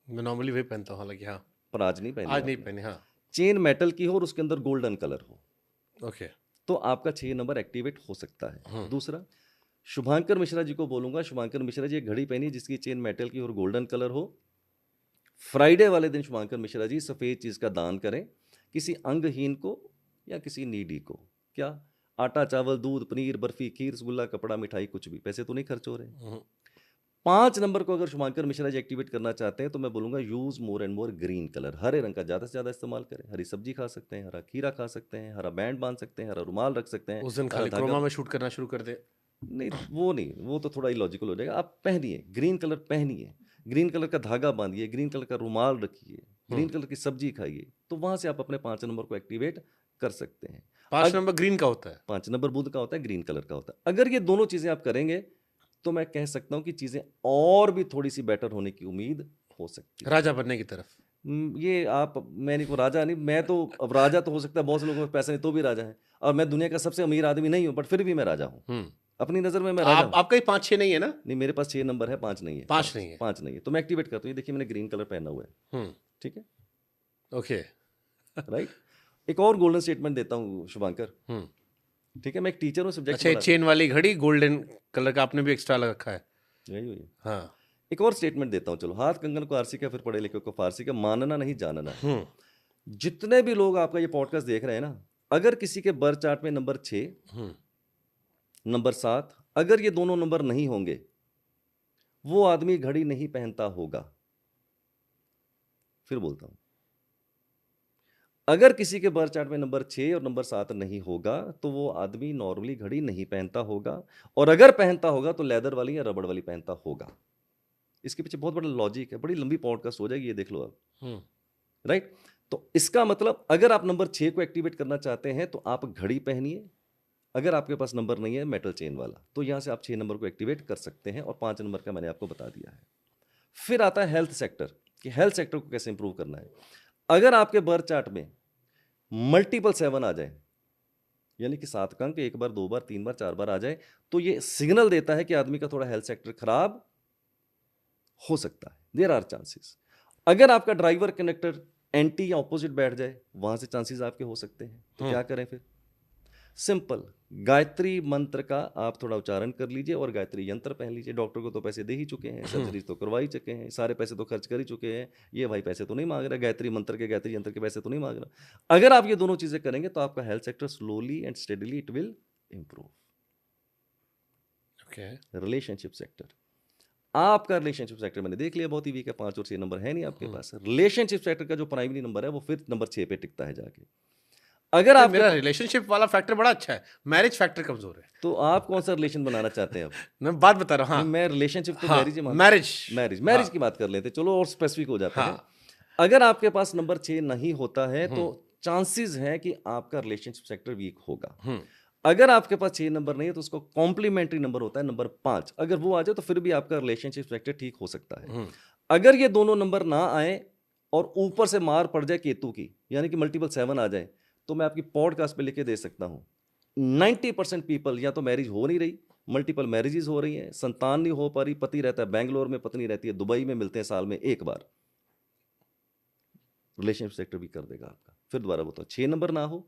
मैं नॉर्मली वही पहनता हूँ हालांकि, हाँ। पर आज नहीं पहनी, आज नहीं आपने पहनी, हाँ। चेन मेटल की हो और उसके अंदर गोल्डन कलर हो, ओके। तो आपका 6 नंबर एक्टिवेट हो सकता है। दूसरा, शुभांकर मिश्रा जी को बोलूंगा, शुभांकर मिश्रा जी एक घड़ी पहनी जिसकी चेन मेटल की और गोल्डन कलर हो। फ्राइडे वाले दिन शुभांकर मिश्रा जी सफ़ेद चीज़ का दान करें किसी अंगहीन को या किसी नीडी को। क्या? आटा, चावल, दूध, पनीर, बर्फी, खीर, रसगुल्ला, कपड़ा, मिठाई, कुछ भी, पैसे तो नहीं खर्च हो रहे। 5 नंबर को अगर शुभांकर मिश्रा जी एक्टिवेट करना चाहते हैं तो मैं बोलूंगा use more and more green colour, हरे रंग का ज़्यादा से ज़्यादा इस्तेमाल करें। हरी सब्जी खा सकते हैं, हरा खीरा खा सकते हैं, हरा बैंड बांध सकते हैं, हरा रुमाल रख सकते हैं, उस दिन हरा खाली धागा। क्रोमा में शूट करना शुरू कर दे। नहीं वो नहीं, वो तो थोड़ा इलॉजिकल हो जाएगा। आप पहनिए, ग्रीन कलर पहनिए, ग्रीन कलर का धागा बांधिए, ग्रीन कलर का रुमाल रखिए, ग्रीन कलर की सब्जी खाइए, तो वहां से आप अपने 5 नंबर को एक्टिवेट कर सकते हैं। 5 नंबर ग्रीन का होता है? 5 नंबर बुध का होता है, ग्रीन कलर का होता है। अगर ये दोनों चीजें आप करेंगे तो मैं कह सकता हूं कि चीजें और भी थोड़ी सी बेटर होने की उम्मीद हो सकती है, राजा बनने की तरफ। ये आप, मैं नहीं, राजा नहीं, मैं तो अब राजा तो हो सकता है बहुत से लोगों के पैसे नहीं तो भी राजा है, और मैं दुनिया का सबसे अमीर आदमी नहीं हूं, बट फिर भी मैं राजा हूं अपनी नजर में, मैं राजा हूं। आपका ही 5-6 नहीं है ना? नहीं, मेरे पास 6 नंबर है, 5 नहीं है। 5 नहीं है? 5 नहीं है, तो मैं एक्टिवेट करता हूँ। ये देखिए मैंने ग्रीन कलर पहना हुआ है, ठीक है, ओके। राइट। एक और गोल्डन स्टेटमेंट देता हूँ शुभांकर, ठीक है, मैं एक टीचर हूँ, सब्जेक्ट अच्छा, चेन वाली घड़ी गोल्डन कलर का आपने भी एक्स्ट्रा लगा रखा है? यही हुई। हाँ। एक और स्टेटमेंट देता हूँ, चलो, हाथ कंगन को आरसी का, फिर पढ़े लिखे को फारसी का, मानना नहीं जानना है। जितने भी लोग आपका ये पॉडकास्ट देख रहे हैं ना, अगर किसी के बर्थ चार्ट में नंबर 6, नंबर 7, अगर ये दोनों नंबर नहीं होंगे, वो आदमी घड़ी नहीं पहनता होगा। फिर बोलता हूं, अगर किसी के बर्थ चार्ट में नंबर 6 और नंबर 7 नहीं होगा तो वो आदमी नॉर्मली घड़ी नहीं पहनता होगा, और अगर पहनता होगा तो लेदर वाली या रबड़ वाली पहनता होगा। इसके पीछे बहुत बड़ा लॉजिक है, बड़ी लंबी पॉडकास्ट हो जाएगी, ये देख लो आप, राइट। तो इसका मतलब, अगर आप नंबर 6 को एक्टिवेट करना चाहते हैं तो आप घड़ी पहनिए, अगर आपके पास नंबर नहीं है मेटल चेन वाला, तो यहां से आप 6 नंबर को एक्टिवेट कर सकते हैं, और 5 नंबर का मैंने आपको बता दिया है। फिर आता है हेल्थ सेक्टर, कि हेल्थ सेक्टर को कैसे इंप्रूव करना है। अगर आपके बर्थ चार्ट में मल्टीपल 7 आ जाए, यानी कि 7 का अंक 1 बार, 2 बार, 3 बार, 4 बार आ जाए, तो ये सिग्नल देता है कि आदमी का थोड़ा हेल्थ सेक्टर खराब हो सकता है, देयर आर चांसेस। अगर आपका ड्राइवर कनेक्टर एंटी या ऑपोजिट बैठ जाए, वहां से चांसेस आपके हो सकते हैं, तो क्या करें फिर? सिंपल, गायत्री मंत्र का आप थोड़ा उच्चारण कर लीजिए और गायत्री यंत्र पहन लीजिए। डॉक्टर को तो पैसे दे ही चुके हैं, सर्जरीज तो करवा ही चुके हैं, सारे पैसे तो खर्च कर ही चुके हैं, ये भाई पैसे तो नहीं मांग रहा, गायत्री मंत्र के गायत्री यंत्र के पैसे तो नहीं मांग रहा। अगर आप ये दोनों चीजें करेंगे तो आपका health sector slowly and steadily it will improve. Relationship sector, आपका रिलेशनशिप सेक्टर मैंने देख लिया बहुत ही वीक है, 5 और 6 नंबर है नहीं आपके पास। रिलेशनशिप सेक्टर का जो प्राइमरी नंबर है वो फिर नंबर 6 पे टिकता है जाके। अगर आप मेरा रिलेशनशिप वाला फैक्टर बड़ा अच्छा है, मैरिज फैक्टर कमजोर है। तो आप कौन सा रिलेशन बनाना चाहते हैं? अब मैं बात बता रहा हूँ। हाँ, मैं रिलेशनशिप तो हाँ, मैरिज की बात कर लेते, चलो और स्पेसिफिक हो जाता है। अगर आपके पास नंबर 6 नहीं होता है तो चांसेस है कि आपका रिलेशनशिप सेक्टर वीक होगा। अगर आपके पास 6 नंबर नहीं है तो उसको कॉम्प्लीमेंट्री नंबर होता है नंबर 5, अगर वो आ जाए तो फिर भी आपका रिलेशनशिप सेक्टर ठीक हो सकता है। अगर ये दोनों नंबर ना आए और ऊपर से मार पड़ जाए केतु की, यानी कि मल्टीपल 7 आ जाए, तो मैं आपकी पॉडकास्ट पे लिख के दे सकता हूं 90% पीपल या तो मैरिज हो नहीं रही, मल्टीपल मैरिजेस हो रही हैं, संतान नहीं हो पा रही, पति रहता है बैंगलोर में, पत्नी रहती है दुबई में, मिलते हैं साल में एक बार। रिलेशनशिप सेक्टर भी कर देगा आपका। फिर दोबारा बताओ, 6 नंबर ना हो,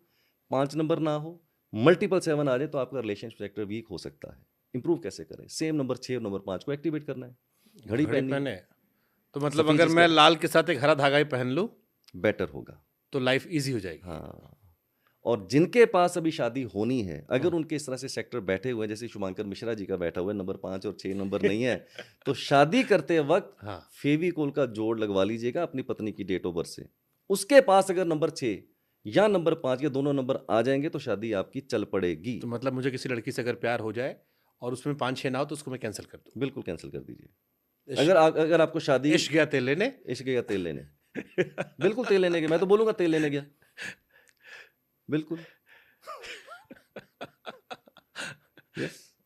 5 नंबर ना हो, मल्टीपल 7 आ जाए तो आपका रिलेशनशिप सेक्टर वीक हो सकता है। इंप्रूव कैसे करें? सेम नंबर 6 नंबर 5 को एक्टिवेट करना है, घड़ी पहननी। तो मतलब अगर मैं लाल के साथ एक हरा धागा ही पहन लूं बेटर होगा, तो लाइफ इजी हो जाएगी। हाँ। और जिनके पास अभी शादी होनी है, अगर उनके इस तरह से सेक्टर बैठे हुए हैं, जैसे शुभांकर मिश्रा जी का बैठा हुआ है, नंबर 5 और 6 नंबर नहीं है, तो शादी करते वक्त फेविकोल का जोड़ लगवा लीजिएगा अपनी पत्नी की डेट ऑफ बर्थ से। उसके पास अगर नंबर 6 या नंबर 5 या दोनों नंबर आ जाएंगे तो शादी आपकी चल पड़ेगी। तो मतलब मुझे किसी लड़की से अगर प्यार हो जाए और उसमें 5-6 ना हो तो उसको मैं कैंसिल कर दूं? बिल्कुल कैंसिल कर दीजिए। अगर आपको शादी, इश्क गया तेल लेने, इश्क गया तेल लेने बिल्कुल तेल लेने गया, मैं तो बोलूंगा तेल लेने गया, बिल्कुल।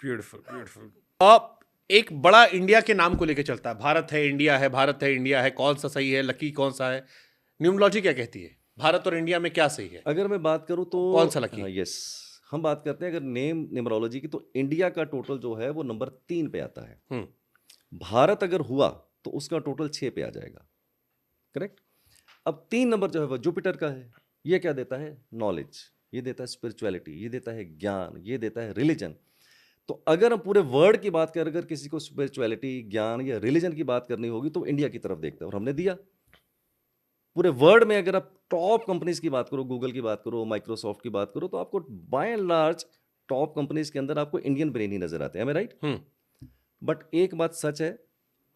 Beautiful beautiful. अब एक बड़ा इंडिया के नाम को लेके चलता है, भारत है इंडिया है, भारत है इंडिया है, कौन सा सही है, लकी कौन सा है? न्यूमरोलॉजी क्या कहती है, भारत और इंडिया में क्या सही है? अगर मैं बात करूं तो कौन सा लकी? यस, हम बात करते हैं अगर न्यूमरोलॉजी की, तो इंडिया का टोटल जो है वो नंबर 3 पे आता है। भारत अगर हुआ तो उसका टोटल 6 पे आ जाएगा, करेक्ट। अब 3 नंबर जो है वो जुपिटर का है। ये क्या देता है? नॉलेज, ये देता है स्पिरिचुअलिटी, ये देता है ज्ञान, ये देता है रिलीजन। तो अगर हम पूरे वर्ल्ड की बात करें, अगर किसी को स्पिरिचुअलिटी, ज्ञान या रिलीजन की बात करनी होगी तो इंडिया की तरफ देखते हैं, और हमने दिया। पूरे वर्ल्ड में अगर आप टॉप कंपनीज की बात करो, गूगल की बात करो, माइक्रोसॉफ्ट की बात करो, तो आपको by and large top companies के अंदर आपको इंडियन ब्रेन ही नजर आते हैं, मैं राइट? बट एक बात सच है,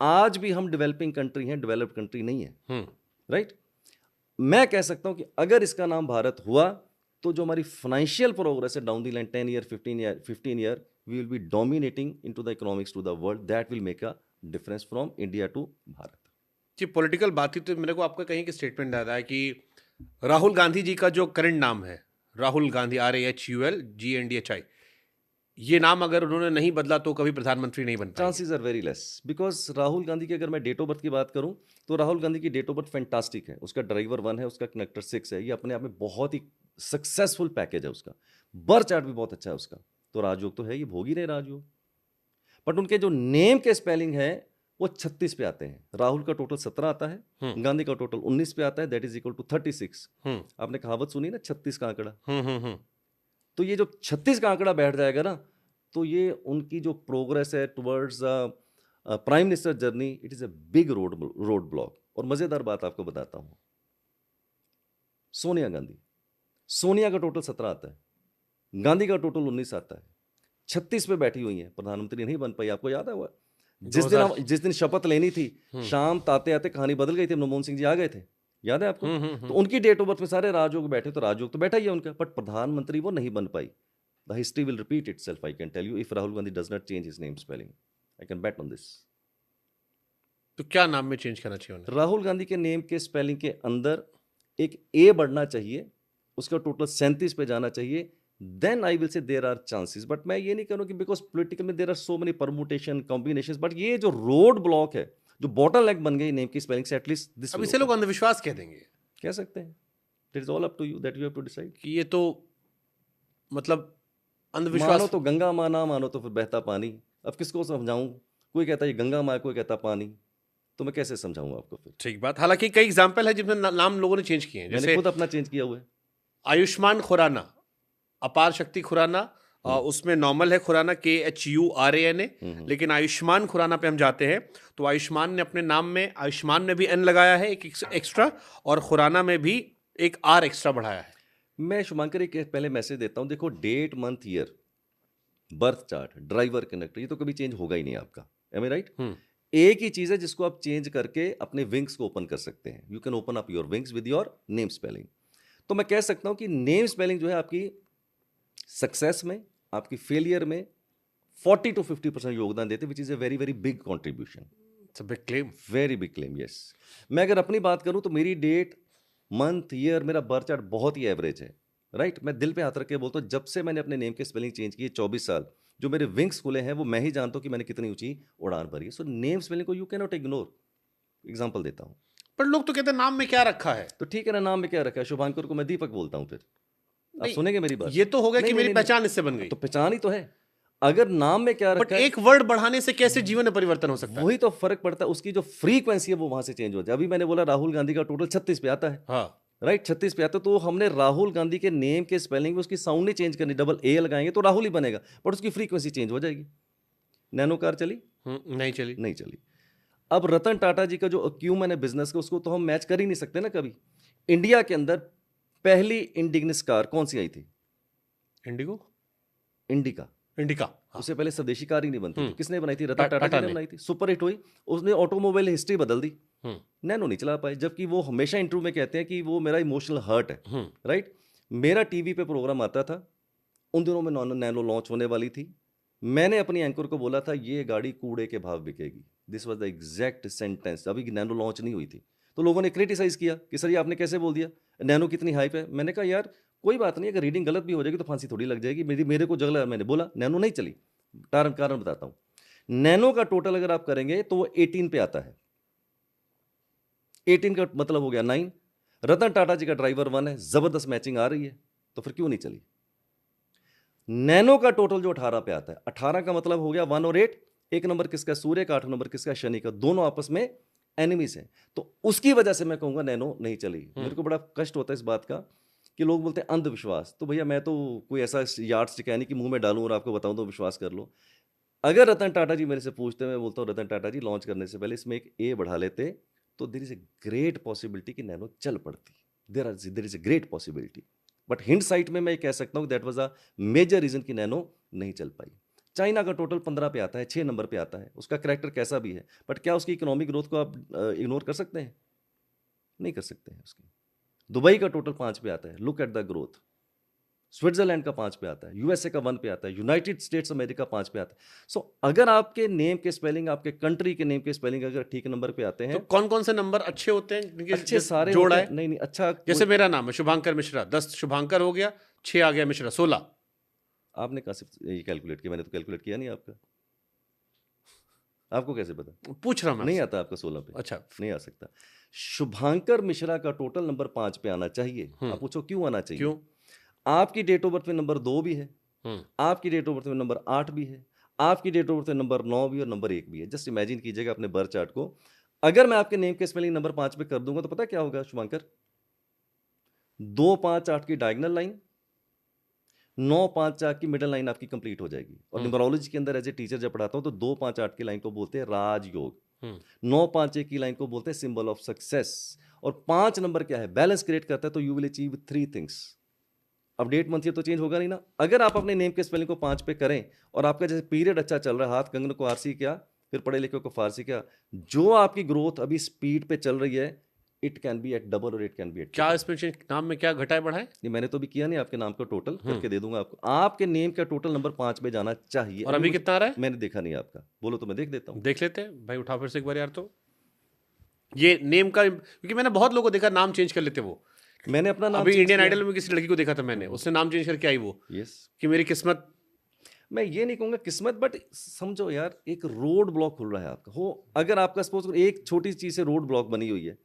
आज भी हम डेवलपिंग कंट्री हैं, डेवलप्ड कंट्री नहीं है, राइट? मैं कह सकता हूं कि अगर इसका नाम भारत हुआ तो जो हमारी फाइनेंशियल प्रोग्रेस है down the line 10 year 15 year we will be dominating into the economics to the world, that will make a difference from India to Bharat. जी, पॉलिटिकल बात ही तो मेरे को आपका कहीं की स्टेटमेंट याद आया कि राहुल गांधी जी का जो करंट नाम है, राहुल गांधी, RAHULGANDHI, ये नाम अगर उन्होंने नहीं बदला तो कभी प्रधानमंत्री नहीं बन पाएंगे। Chances are very less, because Rahul Gandhi की अगर मैं डेट ऑफ बर्थ की बात करूं तो राहुल गांधी की डेट ऑफ बर्थ फैंटास्टिक है। उसका ड्राइवर 1 है, उसका कनेक्टर 6 है, ये अपने आप में बहुत ही सक्सेसफुल पैकेज है उसका। बर्थ चार्ट भी बहुत अच्छा है उसका, तो राजयोग तो है, ये भोग ही रहे राजयोग। बट उनके जो नेम के स्पेलिंग है वो 36 पे आते हैं। राहुल का टोटल 17 आता है, गांधी का टोटल 19 पे आता है, दैट इज इक्वल टू 36। आपने कहावत सुनी ना, 36 का आंकड़ा। तो ये जो 36 का आंकड़ा बैठ जाएगा ना, तो ये उनकी जो प्रोग्रेस है towards prime minister journey, it is a big road block. और मजेदार बात आपको बताता हूं, सोनिया का टोटल 17 आता है, गांधी का टोटल 19 आता है, 36 पे बैठी हुई है, प्रधानमंत्री नहीं बन पाई। आपको याद है वो जिस दिन शपथ लेनी थी, शाम ताते आते कहानी बदल गई थी, मनमोहन सिंह जी आ गए थे, याद है आपको? तो उनकी डेट ऑफ बर्थ में सारे राजयोग बैठे, तो राजयोग तो बैठा ही है उनका, बट प्रधानमंत्री वो नहीं बन पाई। The history will repeat itself, I can tell you, if Rahul Gandhi does not change his name spelling. I can bet on this. तो क्या नाम में चेंज करना चाहिए उन्हें? राहुल गांधी के नेम के स्पेलिंग के अंदर एक ए बढ़ना चाहिए, उसका टोटल 37 पे जाना चाहिए, then I will say there are chances. But मैं ये नहीं करूँ कि बिकॉज पोलिटिकल में there are so many permutation combinations, but ये जो रोड ब्लॉक है, जो बॉटल नेक बन गई नेम की स्पेलिंग से, एटलीस्ट दिस। अब इसे लोग अंधविश्वास कह देंगे, कह सकते हैं, it is all up to you, that you have to decide कि ये तो मतलब अंधविश्वास। मानो तो गंगा माँ, ना मानो तो फिर बहता पानी। अब किसको समझाऊं? कोई कहता है ये गंगा माँ, कोई कहता पानी, तो मैं कैसे समझाऊं आपको फिर? ठीक बात। हालांकि कई एग्जाम्पल है जिसमें नाम लोगों ने चेंज किए हैं, मैंने खुद अपना चेंज किया हुआ है। आयुष्मान खुराना अपार शक्ति खुराना, उसमें नॉर्मल है खुराना KHURANA, लेकिन आयुष्मान खुराना पे हम जाते हैं तो आयुष्मान ने अपने नाम में, आयुष्मान में भी N लगाया है एक एक्स्ट्रा, और खुराना में भी एक R एक्स्ट्रा बढ़ाया है। मैं शुभांकर एक पहले मैसेज देता हूं, देखो date month year birth chart driver connector ये तो कभी चेंज होगा ही नहीं आपका, एम आई राइट? एक ही चीज है जिसको आप चेंज करके अपने विंग्स को ओपन कर सकते हैं। You can open up your wings with your name spelling. तो मैं कह सकता हूं कि नेम स्पेलिंग जो है आपकी सक्सेस में, आपकी फेलियर में 40 to 50% योगदान देते, which is a very very big contribution. It's a big claim, very big claim, yes. मैं अगर अपनी बात करूं तो मेरी डेट मंथ ईयर मेरा बर्थ चार्ट बहुत ही एवरेज है, राइट? मैं दिल पे हाथ रख के बोलता हूं, जब से मैंने अपने नेम के स्पेलिंग चेंज किए 24 साल, जो मेरे विंग्स खुले हैं वो मैं ही जानता हूं कि मैंने कितनी ऊंची उड़ान भरी है। सो नेम स्पेलिंग को you can not ignore. Example देता हूं, पर लोग तो कहते हैं नाम में क्या रखा है। तो ठीक है ना, नाम में क्या रखा है? शुभांकर को मैं दीपक बोलता हूं, फिर आप नहीं, सुनेंगे मेरी बात? ये तो हो गया नहीं, कि नहीं, मेरी नहीं, पहचान इससे बन गई, तो पहचान ही तो है। अगर नाम में क्या बट रखा है, एक वर्ड बढ़ाने से कैसे जीवन में परिवर्तन हो सकता है? वही तो फर्क पड़ता है, उसकी जो फ्रीक्वेंसी है वो वहां से चेंज हो जाए। अभी मैंने बोला राहुल गांधी का टोटल 36 पे आता है, हाँ, राइट? 36 पे आता है, तो हमने राहुल गांधी के नेम के स्पेलिंग में उसकी साउंड नहीं चेंज करनी, डबल ए लगाएंगे तो राहुल ही बनेगा, बट उसकी फ्रीक्वेंसी चेंज हो जाएगी। नैनो कार चली? नहीं चली। नहीं चली। अब रतन टाटा जी का जो अक्यूमन है बिजनेस का, उसको तो हम मैच कर ही नहीं सकते ना कभी। इंडिया के अंदर पहली इंडिगनस कार कौन सी आई थी? Indigo, indica. इंडिका, हाँ। उससे पहले स्वदेशी कार ही नहीं बनती थी, किसने बनाई थी? रतन टाटा टाटा जी ने ने। बनाई थी, सुपर हिट हुई, उसने ऑटोमोबाइल हिस्ट्री बदल दी। नैनो नहीं चला पाए, जबकि वो हमेशा इंटरव्यू में कहते हैं कि वो मेरा इमोशनल हर्ट है, राइट? मेरा टीवी पे प्रोग्राम आता था, उन दिनों में नैनो लॉन्च होने वाली थी। मैंने अपनी एंकर को बोला था ये गाड़ी कूड़े के भाव बिकेगी। This was the exact sentence. अभी नैनो लॉन्च नहीं हुई थी, तो लोगों ने क्रिटिसाइज किया कि सर ये आपने कैसे बोल दिया, नैनो कितनी हाइप है। मैंने कहा यार कोई बात नहीं, अगर रीडिंग गलत भी हो जाएगी तो फांसी थोड़ी लग जाएगी। मेरे को जगह मैंने बोला नैनो नहीं चली, कारण बताता हूं। नैनो का टोटल अगर आप करेंगे तो वो 18 पे आता है। 18 का मतलब हो गया 9। रतन टाटा जी का ड्राइवर 1 है, जबरदस्त मैचिंग आ रही है, तो फिर क्यों नहीं चली? नैनो का टोटल जो 18 पे आता है, 18 का मतलब हो गया 1 और 8। एक नंबर किसका? सूर्य का। 8 नंबर किसका? शनि का। दोनों आपस में एनिमीज हैं, तो उसकी वजह से मैं कहूंगा नैनो नहीं चली। मेरे को बड़ा कष्ट होता है इस बात का कि लोग बोलते हैं अंधविश्वास। तो भैया मैं तो कोई ऐसा यार्ड स्टिक है नहीं कि मुंह में डालूं और आपको बताऊं तो विश्वास कर लो। अगर रतन टाटा जी मेरे से पूछते हैं, मैं बोलता हूँ रतन टाटा जी लॉन्च करने से पहले इसमें एक ए बढ़ा लेते तो there is a great possibility कि नैनो चल पड़ती। There is a great possibility, but hindsight में मैं ये कह सकता हूँ that was a major reason कि नैनो नहीं चल पाई। चाइना का टोटल 15 पे आता है, 6 नंबर पे आता है, उसका कैरेक्टर कैसा भी है, बट क्या उसकी इकोनॉमिक ग्रोथ को आप इग्नोर कर सकते हैं? नहीं कर सकते हैं उसकी। दुबई का टोटल 5 पे आता है, look at the growth. Switzerland का 5 पे आता है, यूएसए का 1 पे आता है, यूनाइटेड स्टेट्स अमेरिका 5 पे आता है। सो अगर आपके नेम के स्पेलिंग, आपके कंट्री के नेम के स्पेलिंग अगर ठीक नंबर पे आते हैं, तो कौन कौन से नंबर अच्छे होते हैं? अच्छे सारे जोड़ा होते है। हैं। नहीं अच्छा, जैसे मेरा नाम है शुभांकर मिश्रा, 10 शुभांकर हो गया, 6 आ गया मिश्रा, 16। आपने कहा सिर्फ ये कैलकुलेट किया? मैंने तो कैलकुलेट किया नहीं आपका। आपको कैसे पता? पूछ रहा हूं मैं नहीं आपसे। आता आपका 16 पे? अच्छा, नहीं आ सकता। शुभांकर मिश्रा का टोटल नंबर 5 पे आना चाहिए। आप पूछो क्यों आना चाहिए? क्यों? आपकी डेट ऑफ बर्थ में नंबर 2 भी है, आपकी डेट ऑफ बर्थ में नंबर 8 भी है, आपकी डेट ऑफ बर्थ में नंबर 9 भी और नंबर 1 भी है। जस्ट इमेजिन कीजिएगा अपने बर्थ चार्ट को, अगर मैं आपके नेम के स्पेलिंग नंबर 5 पे कर दूंगा तो पता क्या होगा शुभांकर? 2 5 8 की डायगोनल लाइन, 9 5 4 की मिडल लाइन आपकी कंप्लीट हो जाएगी। और न्यूमरोलॉजी के अंदर एज ए टीचर जब पढ़ाता हूं तो 2 5 8 की लाइन को बोलते हैं राजयोग, 9 5 1 की लाइन को बोलते हैं सिंबल ऑफ सक्सेस, और 5 नंबर क्या है? बैलेंस क्रिएट करता है। तो यू विल अचीव 3 थिंग्स। अब डेट मंथ ईयर तो चेंज होगा नहीं ना। अगर आप अपने नेम के स्पेलिंग को 5 पे करें और आपका जैसे पीरियड अच्छा चल रहा है, हाथ कंगन को आरसी क्या, फिर पढ़े लिखे को फारसी क्या, जो आपकी ग्रोथ अभी स्पीड पे चल रही है, it can be eight double और इट कैन बी एट। क्या इसमें नाम में क्या घटाए बढ़ाए? नहीं मैंने तो भी किया नहीं, आपके नाम का टोटल करके दे दूंगा आपको। आपके नेम का टोटल नंबर 5 पे जाना चाहिए। और अभी कितना आ रहा है? मैंने देखा नहीं आपका, बोलो तो मैं देख देता हूँ। देख लेते हैं भाई, उठा फिर से एक बार यार। तो ये नेम का, क्योंकि मैंने बहुत लोगों को देखा नाम चेंज कर लेते वो। मैंने अपना नाम अभी change इंडियन किया। आइडल में किसी लड़की को देखा था मैंने, उसने नाम चेंज करके आई वो, यस कि मेरी किस्मत। मैं ये नहीं कहूंगा किस्मत, बट समझो यार एक रोड ब्लॉक खुल रहा है आपका हो। अगर आपका सपोज एक छोटी चीज से रोड ब्लॉक बनी हुई है,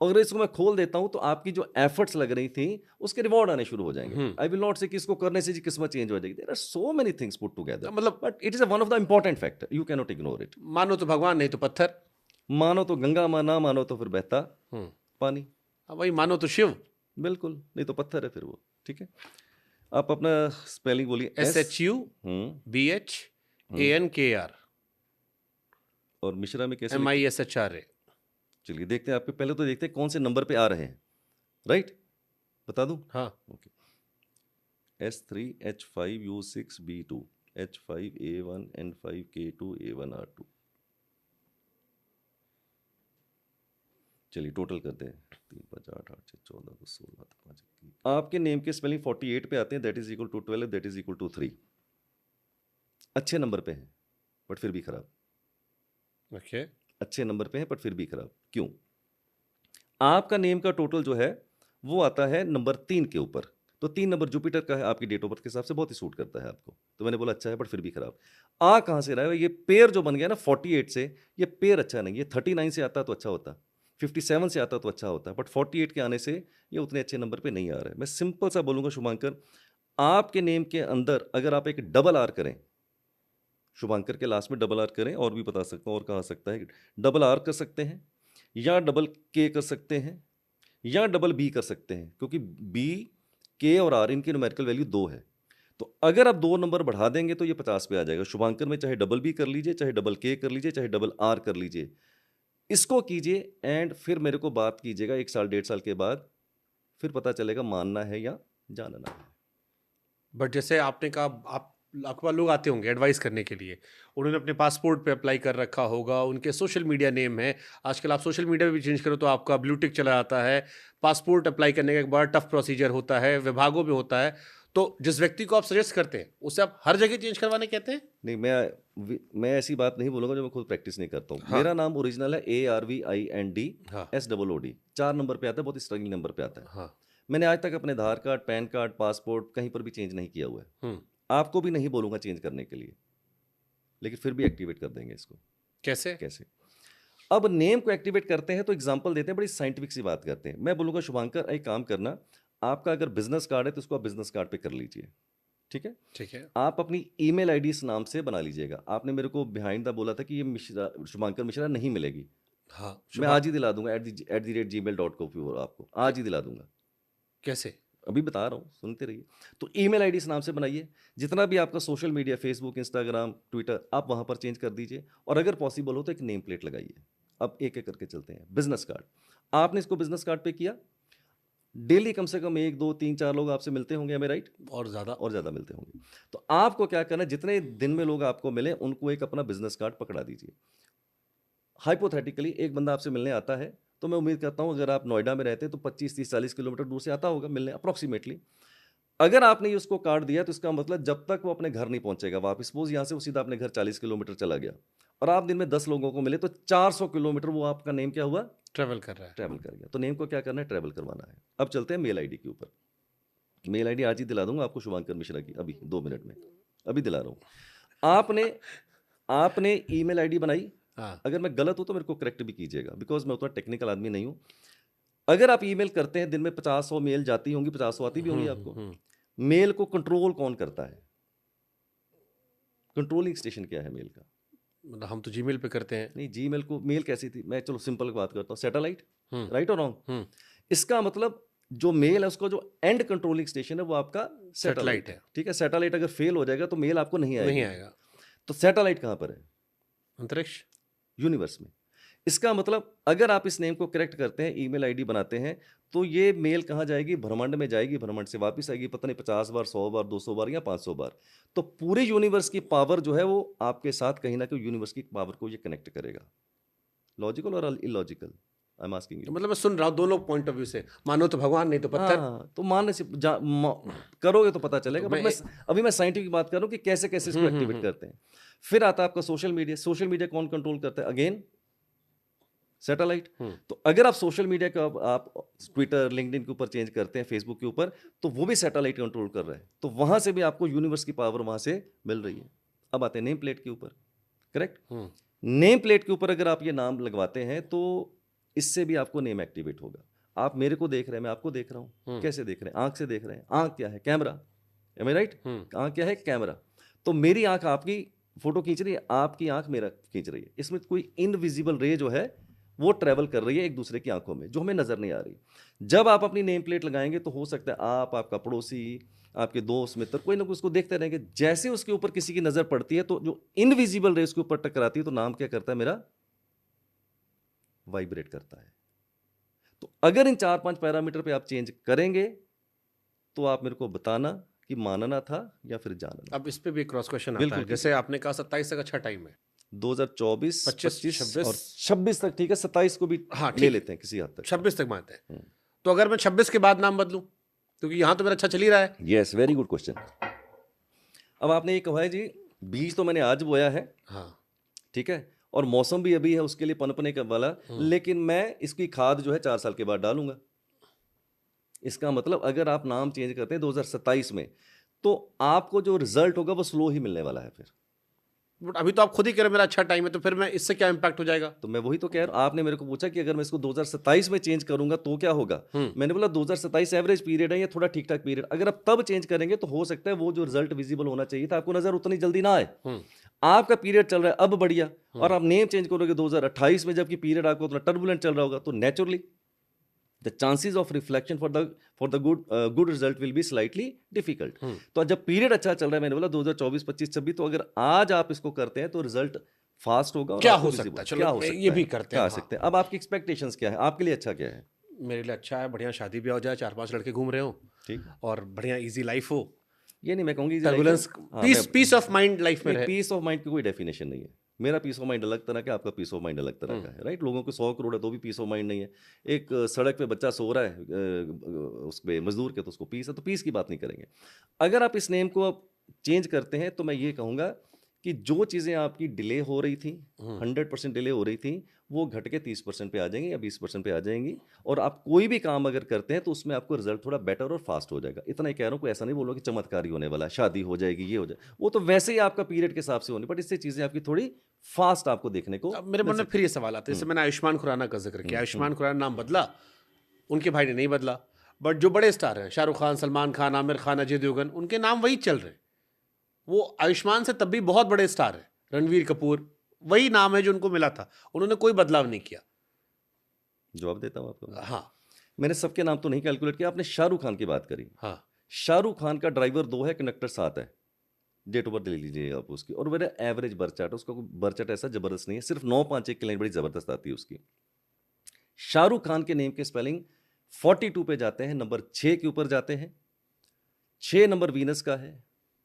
अगर इसको मैं खोल देता हूं तो आपकी जो एफर्ट्स लग रही थी उसके रिवॉर्ड आने शुरू हो जाएंगे। आई विल नॉट से कि इसको करने से जी किस्मत चेंज हो जाएगी। There are so many things put together, मतलब but it is one of the important factor, you can not ignore it. मानो तो भगवान, नहीं तो पत्थर। मानो तो गंगा, ना मानो तो फिर बहता पानी। अब भाई मानो तो शिव। बिल्कुल, नहीं तो पत्थर है फिर वो। ठीक है, आप अपना स्पेलिंग बोलिए। SHUBHANKR और मिश्रा में कैसे? MISHRA। चलिए देखते हैं आपके, पहले तो देखते हैं कौन से नंबर पे आ रहे हैं, राइट? बता दूं? हाँ, ओके। S3H5U6B2 H5A1N5K2A1R2। चलिए टोटल करते हैं, 3 5 8 8 6 14 10 16 5 21। आपके नेम के स्पेलिंग 48 पे आते हैं, that is equal to 12, that is equal to 3। अच्छे नंबर पे हैं बट फिर भी खराब। ओके। अच्छे नंबर पे हैं बट फिर भी खराब। क्यों? आपका नेम का टोटल जो है वो आता है नंबर 3 के ऊपर, तो 3 नंबर जुपिटर का है, आपकी डेट ऑफ बर्थ के हिसाब से बहुत ही सूट करता है आपको। तो मैंने बोला अच्छा है बट फिर भी खराब। आ कहाँ से रहा है? ये पेयर जो बन गया ना 48 से, ये पेयर अच्छा नहीं है। 39 से आता तो अच्छा होता, 57 से आता तो अच्छा होता, बट 48 के आने से ये उतने अच्छे नंबर पे नहीं आ रहा है। मैं सिंपल सा बोलूंगा शुभांकर, आपके नेम के अंदर अगर आप एक डबल आर करें, शुभांकर के लास्ट में डबल आर करें, और भी बता सकता हूँ और कहा सकता है, डबल आर कर सकते हैं या डबल के कर सकते हैं या डबल बी कर सकते हैं, क्योंकि बी, के और आर इनकी न्यूमेरिकल वैल्यू 2 है। तो अगर आप 2 नंबर बढ़ा देंगे तो ये 50 पे आ जाएगा। शुभांकर में चाहे डबल बी कर लीजिए, चाहे डबल के कर लीजिए, चाहे डबल आर कर लीजिए, इसको कीजिए एंड फिर मेरे को बात कीजिएगा 1 साल 1.5 साल के बाद, फिर पता चलेगा मानना है या जानना है। बट जैसे आपने कहा, आप आपके पास लोग आते होंगे एडवाइस करने के लिए, उन्होंने अपने पासपोर्ट पे अप्लाई कर रखा होगा, उनके सोशल मीडिया नेम है, आजकल आप सोशल मीडिया पे भी चेंज करो तो आपका ब्लू टिक चला जाता है, पासपोर्ट अप्लाई करने का एक बड़ा टफ प्रोसीजर होता है, विभागों में होता है। तो जिस व्यक्ति को आप सजेस्ट करते हैं उसे आप हर जगह चेंज करवाने कहते हैं? नहीं, मैं ऐसी बात नहीं बोलूंगा जो मैं खुद प्रैक्टिस नहीं करता हूँ। हाँ। मेरा नाम ओरिजिनल है ARVIND हाँ। SOOD, 4 नंबर पे आता है, बहुत स्ट्रगलिंग नंबर पे आता है। हाँ। मैंने आज तक अपने आधार कार्ड, पैन कार्ड, पासपोर्ट कहीं पर भी चेंज नहीं किया हुआ है। आपको भी नहीं बोलूंगा चेंज करने के लिए, लेकिन फिर भी एक्टिवेट कर देंगे इसको। कैसे? कैसे? अब नेम को एक्टिवेट करते हैं तो एग्जांपल देते हैं, बड़ी साइंटिफिक सी बात करते हैं। मैं बोलूंगा शुभांकर एक काम करना, आपका अगर बिजनेस कार्ड है तो उसको आप बिजनेस कार्ड पे कर लीजिए, ठीक है? ठीक है। आप अपनी ईमेल आईडी इस नाम से बना लीजिएगा। आपने मेरे को बिहाइंड द बोला था कि ये मिश्रा, शुभांकर मिश्रा नहीं मिलेगी। हाँ, मैं आज ही दिला दूंगा @gmail.com आपको आज ही दिला दूंगा। कैसे? अभी बता रहा हूँ, सुनते रहिए। तो ईमेल आईडी इस नाम से बनाइए, जितना भी आपका social media, Facebook, Instagram, Twitter, आप वहाँ पर चेंज कर दीजिए, और अगर पॉसिबल हो तो एक नेम प्लेट लगाइए। अब एक एक करके चलते हैं। बिजनेस कार्ड, आपने इसको बिजनेस कार्ड पे किया, डेली कम से कम 1 2 3 4 लोग आपसे मिलते होंगे, हमें राइट? और ज़्यादा मिलते होंगे। तो आपको क्या करना है, जितने दिन में लोग आपको मिले उनको एक अपना बिजनेस कार्ड पकड़ा दीजिए। हाइपोथेटिकली एक बंदा आपसे मिलने आता है, तो मैं उम्मीद करता हूं अगर आप नोएडा में रहते हैं तो 25 30 40 किलोमीटर दूर से आता होगा मिलने अप्रॉक्सीमेटली। अगर आपने ये उसको कार्ड दिया तो इसका मतलब जब तक वो अपने घर नहीं पहुंचेगा वापस, सपोज यहाँ से वो सीधा अपने घर 40 किलोमीटर चला गया और आप दिन में 10 लोगों को मिले, तो 400 किलोमीटर वो आपका नेम क्या हुआ? ट्रेवल कर रहा है। ट्रैवल कर गया। तो नेम को क्या करना है? ट्रैवल करवाना है। अब चलते हैं मेल आईडी के ऊपर। मेल आईडी आज ही दिला दूंगा आपको शुभांकर मिश्रा की, अभी 2 मिनट में, अभी दिला रहा हूँ। आपने ईमेल आईडी बनाई। हाँ। अगर मैं गलत हूं तो मेरे को करेक्ट भी कीजिएगा, बिकॉज मैं उतना टेक्निकल आदमी नहीं हूं। अगर आप ईमेल करते हैं, दिन में 50-100 मेल जाती होंगी, 50-100 आती भी होंगी आपको। मेल को कंट्रोल कौन करता है? कंट्रोलिंग स्टेशन क्या है मेल का? मतलब हम तो जीमेल पे करते हैं। नहीं, जीमेल को मेल कैसी थी, मैं चलो सिंपल बात करता हूँ, सैटेलाइट, राइट और रॉन्ग? हम्म। इसका मतलब जो मेल है उसका जो एंड कंट्रोलिंग स्टेशन है वो आपका सैटेलाइट है। ठीक है? सैटेलाइट अगर फेल हो जाएगा तो मेल आपको नहीं आएगा। तो सैटेलाइट कहां पर है? अंतरिक्ष, यूनिवर्स में। इसका मतलब अगर आप इस नेम को करेक्ट करते हैं, ईमेल आईडी बनाते हैं, तो ये मेल कहाँ जाएगी? ब्रह्मांड में जाएगी, ब्रह्मांड से वापस आएगी, पता नहीं 50 बार, 100 बार, 200 बार या 500 बार। तो पूरे यूनिवर्स की पावर जो है वो आपके साथ कहीं ना कहीं यूनिवर्स की पावर को ये कनेक्ट करेगा। लॉजिकल और illogical? I am asking you. मतलब मैं सुन रहा हूँ दोनों पॉइंट ऑफ व्यू से, मानो तो भगवान, नहीं तो पत्थर। हाँ, तो मानने से करोगे तो पता चलेगा। तो बट अभी मैं साइंटिफिक बात कर रहा हूँ कि कैसे कैसे इसको एक्टिवेट करते हैं। फिर आता है आपका सोशल मीडिया। सोशल मीडिया कौन कंट्रोल करता है? Again satellite. तो अगर आप सोशल मीडिया का आप ट्विटर, लिंक्डइन के ऊपर चेंज करते हैं, फेसबुक के ऊपर, तो वो भी सैटेलाइट कंट्रोल कर रहा है। तो वहां से भी आपको यूनिवर्स की पावर वहां से मिल रही है। अब आते हैं नेम प्लेट के ऊपर, करेक्ट? नेम प्लेट के ऊपर अगर आप ये नाम लगवाते हैं तो इससे भी आपको नेम एक्टिवेट होगा। आप मेरे को देख रहे हैं, मैं आपको देख रहा हूं। कैसे देख रहे हैं? आंख से देख रहे हैं। आंख क्या है? कैमरा। एम आई राइट? आंख क्या है? कैमरा। तो मेरी आंख आपकी फोटो खींच रही है, आपकी आंख मेरा खींच रही है। इसमें कोई इनविजिबल रे जो है वो ट्रैवल कर रही है एक दूसरे की आंखों में, जो हमें नजर नहीं आ रही। जब आप अपनी नेम प्लेट लगाएंगे तो हो सकता है आप, आपका पड़ोसी, आपके दोस्त मित्र, कोई ना कोई उसको देखते रहेंगे। जैसे उसके ऊपर किसी की नजर पड़ती है तो जो इनविजिबल रे उसके ऊपर टकराती है तो नाम क्या करता है मेरा, वाइब्रेट करता है। तो अगर इन 4-5 पैरामीटर पे आप चेंज करेंगे तो आप मेरे को बताना कि मानना था या फिर जानना। अब इस पे भी एक क्रॉस क्वेश्चन आता बिल्कुल है, जैसे आपने कहा 27 तक अच्छा टाइम है, 2024, 25, 25 और 26 तक ठीक है, 27 को भी हाँ ले ठीक, लेते हैं किसी हद तक। 26 तक मानते हैं। तो अगर मैं 26 के बाद नाम बदलूं, क्योंकि यहां तो मेरा अच्छा चल ही रहा है। Yes, very good question. अब आपने ये कहा है जी, बीज तो मैंने आज बोया है, हाँ, ठीक है, और मौसम भी अभी है उसके लिए पनपने का वाला, लेकिन मैं इसकी खाद जो है 4 साल के बाद डालूंगा। इसका मतलब अगर आप नाम चेंज करते हैं 2027 में तो आपको जो रिजल्ट होगा वो स्लो ही मिलने वाला है फिर। बट अभी तो आप खुद ही कह रहे हैं मेरा अच्छा टाइम है, तो फिर मैं इससे क्या इम्पैक्ट हो जाएगा? तो मैं वही तो कह रहा हूं, आपने मेरे को पूछा कि अगर मैं इसको 2027 में चेंज करूंगा तो क्या होगा। मैंने बोला 2027 एवरेज पीरियड है, या थोड़ा ठीक ठाक पीरियड। अगर आप तब चेंज करेंगे तो हो सकता है वो जो रिजल्ट विजिबल होना चाहिए था आपको नजर उतनी जल्दी ना आए। आपका पीरियड चल रहा है अब बढ़िया, और आप नेम चेंज करोगे 2028 में, जबकि पीरियड आपको उतना टर्बुलेंट चल रहा होगा, तो naturally the chances of reflection for the good result will be slightly difficult। तो जब पीरियड अच्छा चल रहा है, मैंने बोला 2024, 25, 26, तो अगर आज आप इसको करते हैं तो रिजल्ट फास्ट होगा। और क्या आपको हो visible- सकता है? क्या चलो हो सकता ये है? भी करते क्या हैं। आ सकते हैं? अब आपकी एक्सपेक्टेशंस क्या है, आपके लिए अच्छा क्या है? मेरे लिए अच्छा है, बढ़िया शादी ब्याह हो जाए, 4-5 लड़के घूम रहे हो, ठीक, और बढ़िया इजी लाइफ हो, ये नहीं मैं कहूंगी turbulence, peace of mind life में रहे। पीस ऑफ माइंड की कोई डेफिनेशन नहीं है। मेरा पीस ऑफ माइंड अलग तरह का, आपका पीस ऑफ माइंड अलग तरह का है, राइट। लोगों को 100 करोड़ है तो भी पीस ऑफ माइंड नहीं है। एक सड़क पे बच्चा सो रहा है उस पे मजदूर के, तो उसको पीस है, तो पीस की बात नहीं करेंगे। अगर आप इस नेम को चेंज करते हैं तो मैं ये कहूँगा कि जो चीज़ें आपकी डिले हो रही थी, 100% डिले हो रही थी, वो घट के 30% पे आ जाएंगी या 20% पे आ जाएंगी। और आप कोई भी काम अगर करते हैं तो उसमें आपको रिजल्ट थोड़ा बेटर और फास्ट हो जाएगा। इतना ही कह रहा हूँ, कोई ऐसा नहीं बोलो कि चमत्कारी होने वाला है, शादी हो जाएगी, ये हो जाए, वो तो वैसे ही आपका पीरियड के हिसाब से होनी, बट इससे चीज़ें आपकी थोड़ी फास्ट आपको देखने को। अब मेरे मन में फिर ये सवाल आता है, जैसे मैंने आयुष्मान खुराना का जिक्र किया, आयुष्मान खुराना नाम बदला, उनके भाई ने नहीं बदला, बट जो बड़े स्टार हैं, शाहरुख खान, सलमान खान, आमिर खान, अजय देवगन, उनके नाम वही चल रहे हैं। वो आयुष्मान से तब भी बहुत बड़े स्टार हैं, रणवीर कपूर, वही नाम है जो उनको मिला था, उन्होंने कोई बदलाव नहीं किया। जवाब देता हूँ आपको। हाँ मैंने सबके नाम तो नहीं कैलकुलेट किया। आपने शाहरुख खान की बात करी। हाँ, शाहरुख खान का ड्राइवर 2 है, कंडक्टर 7 है। डेट ऑफ बर्थ ले लीजिए आप उसकी, और मेरा एवरेज बर्थ चार्ट, उसका कोई बर्थ चार्ट ऐसा जबरदस्त नहीं है, सिर्फ 951 की लाइन बड़ी जबरदस्त आती है उसकी। शाहरुख खान के नेम के स्पेलिंग 42 पे जाते हैं, नंबर 6 के ऊपर जाते हैं। 6 नंबर वीनस का है,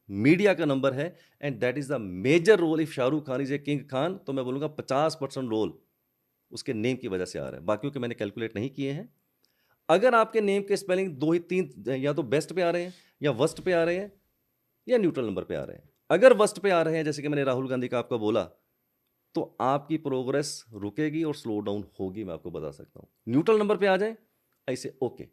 मीडिया का नंबर है, and that is the major role. If Shahrukh Khan is a king Khan, तो मैं बोलूंगा 50% रोल उसके नेम की वजह से आ रहा है। बाकियों के मैंने कैलकुलेट नहीं किए हैं। अगर आपके नेम के स्पेलिंग 2 ही 3 या तो बेस्ट पे आ रहे हैं, या वर्स्ट पे आ रहे हैं, या न्यूट्रल नंबर पे आ रहे हैं। अगर वर्स्ट पे आ रहे हैं, जैसे कि मैंने राहुल गांधी का आपका बोला, तो आपकी प्रोग्रेस रुकेगी और स्लो डाउन होगी, मैं आपको बता सकता हूं। न्यूट्रल नंबर पे आ जाए ऐसे, okay,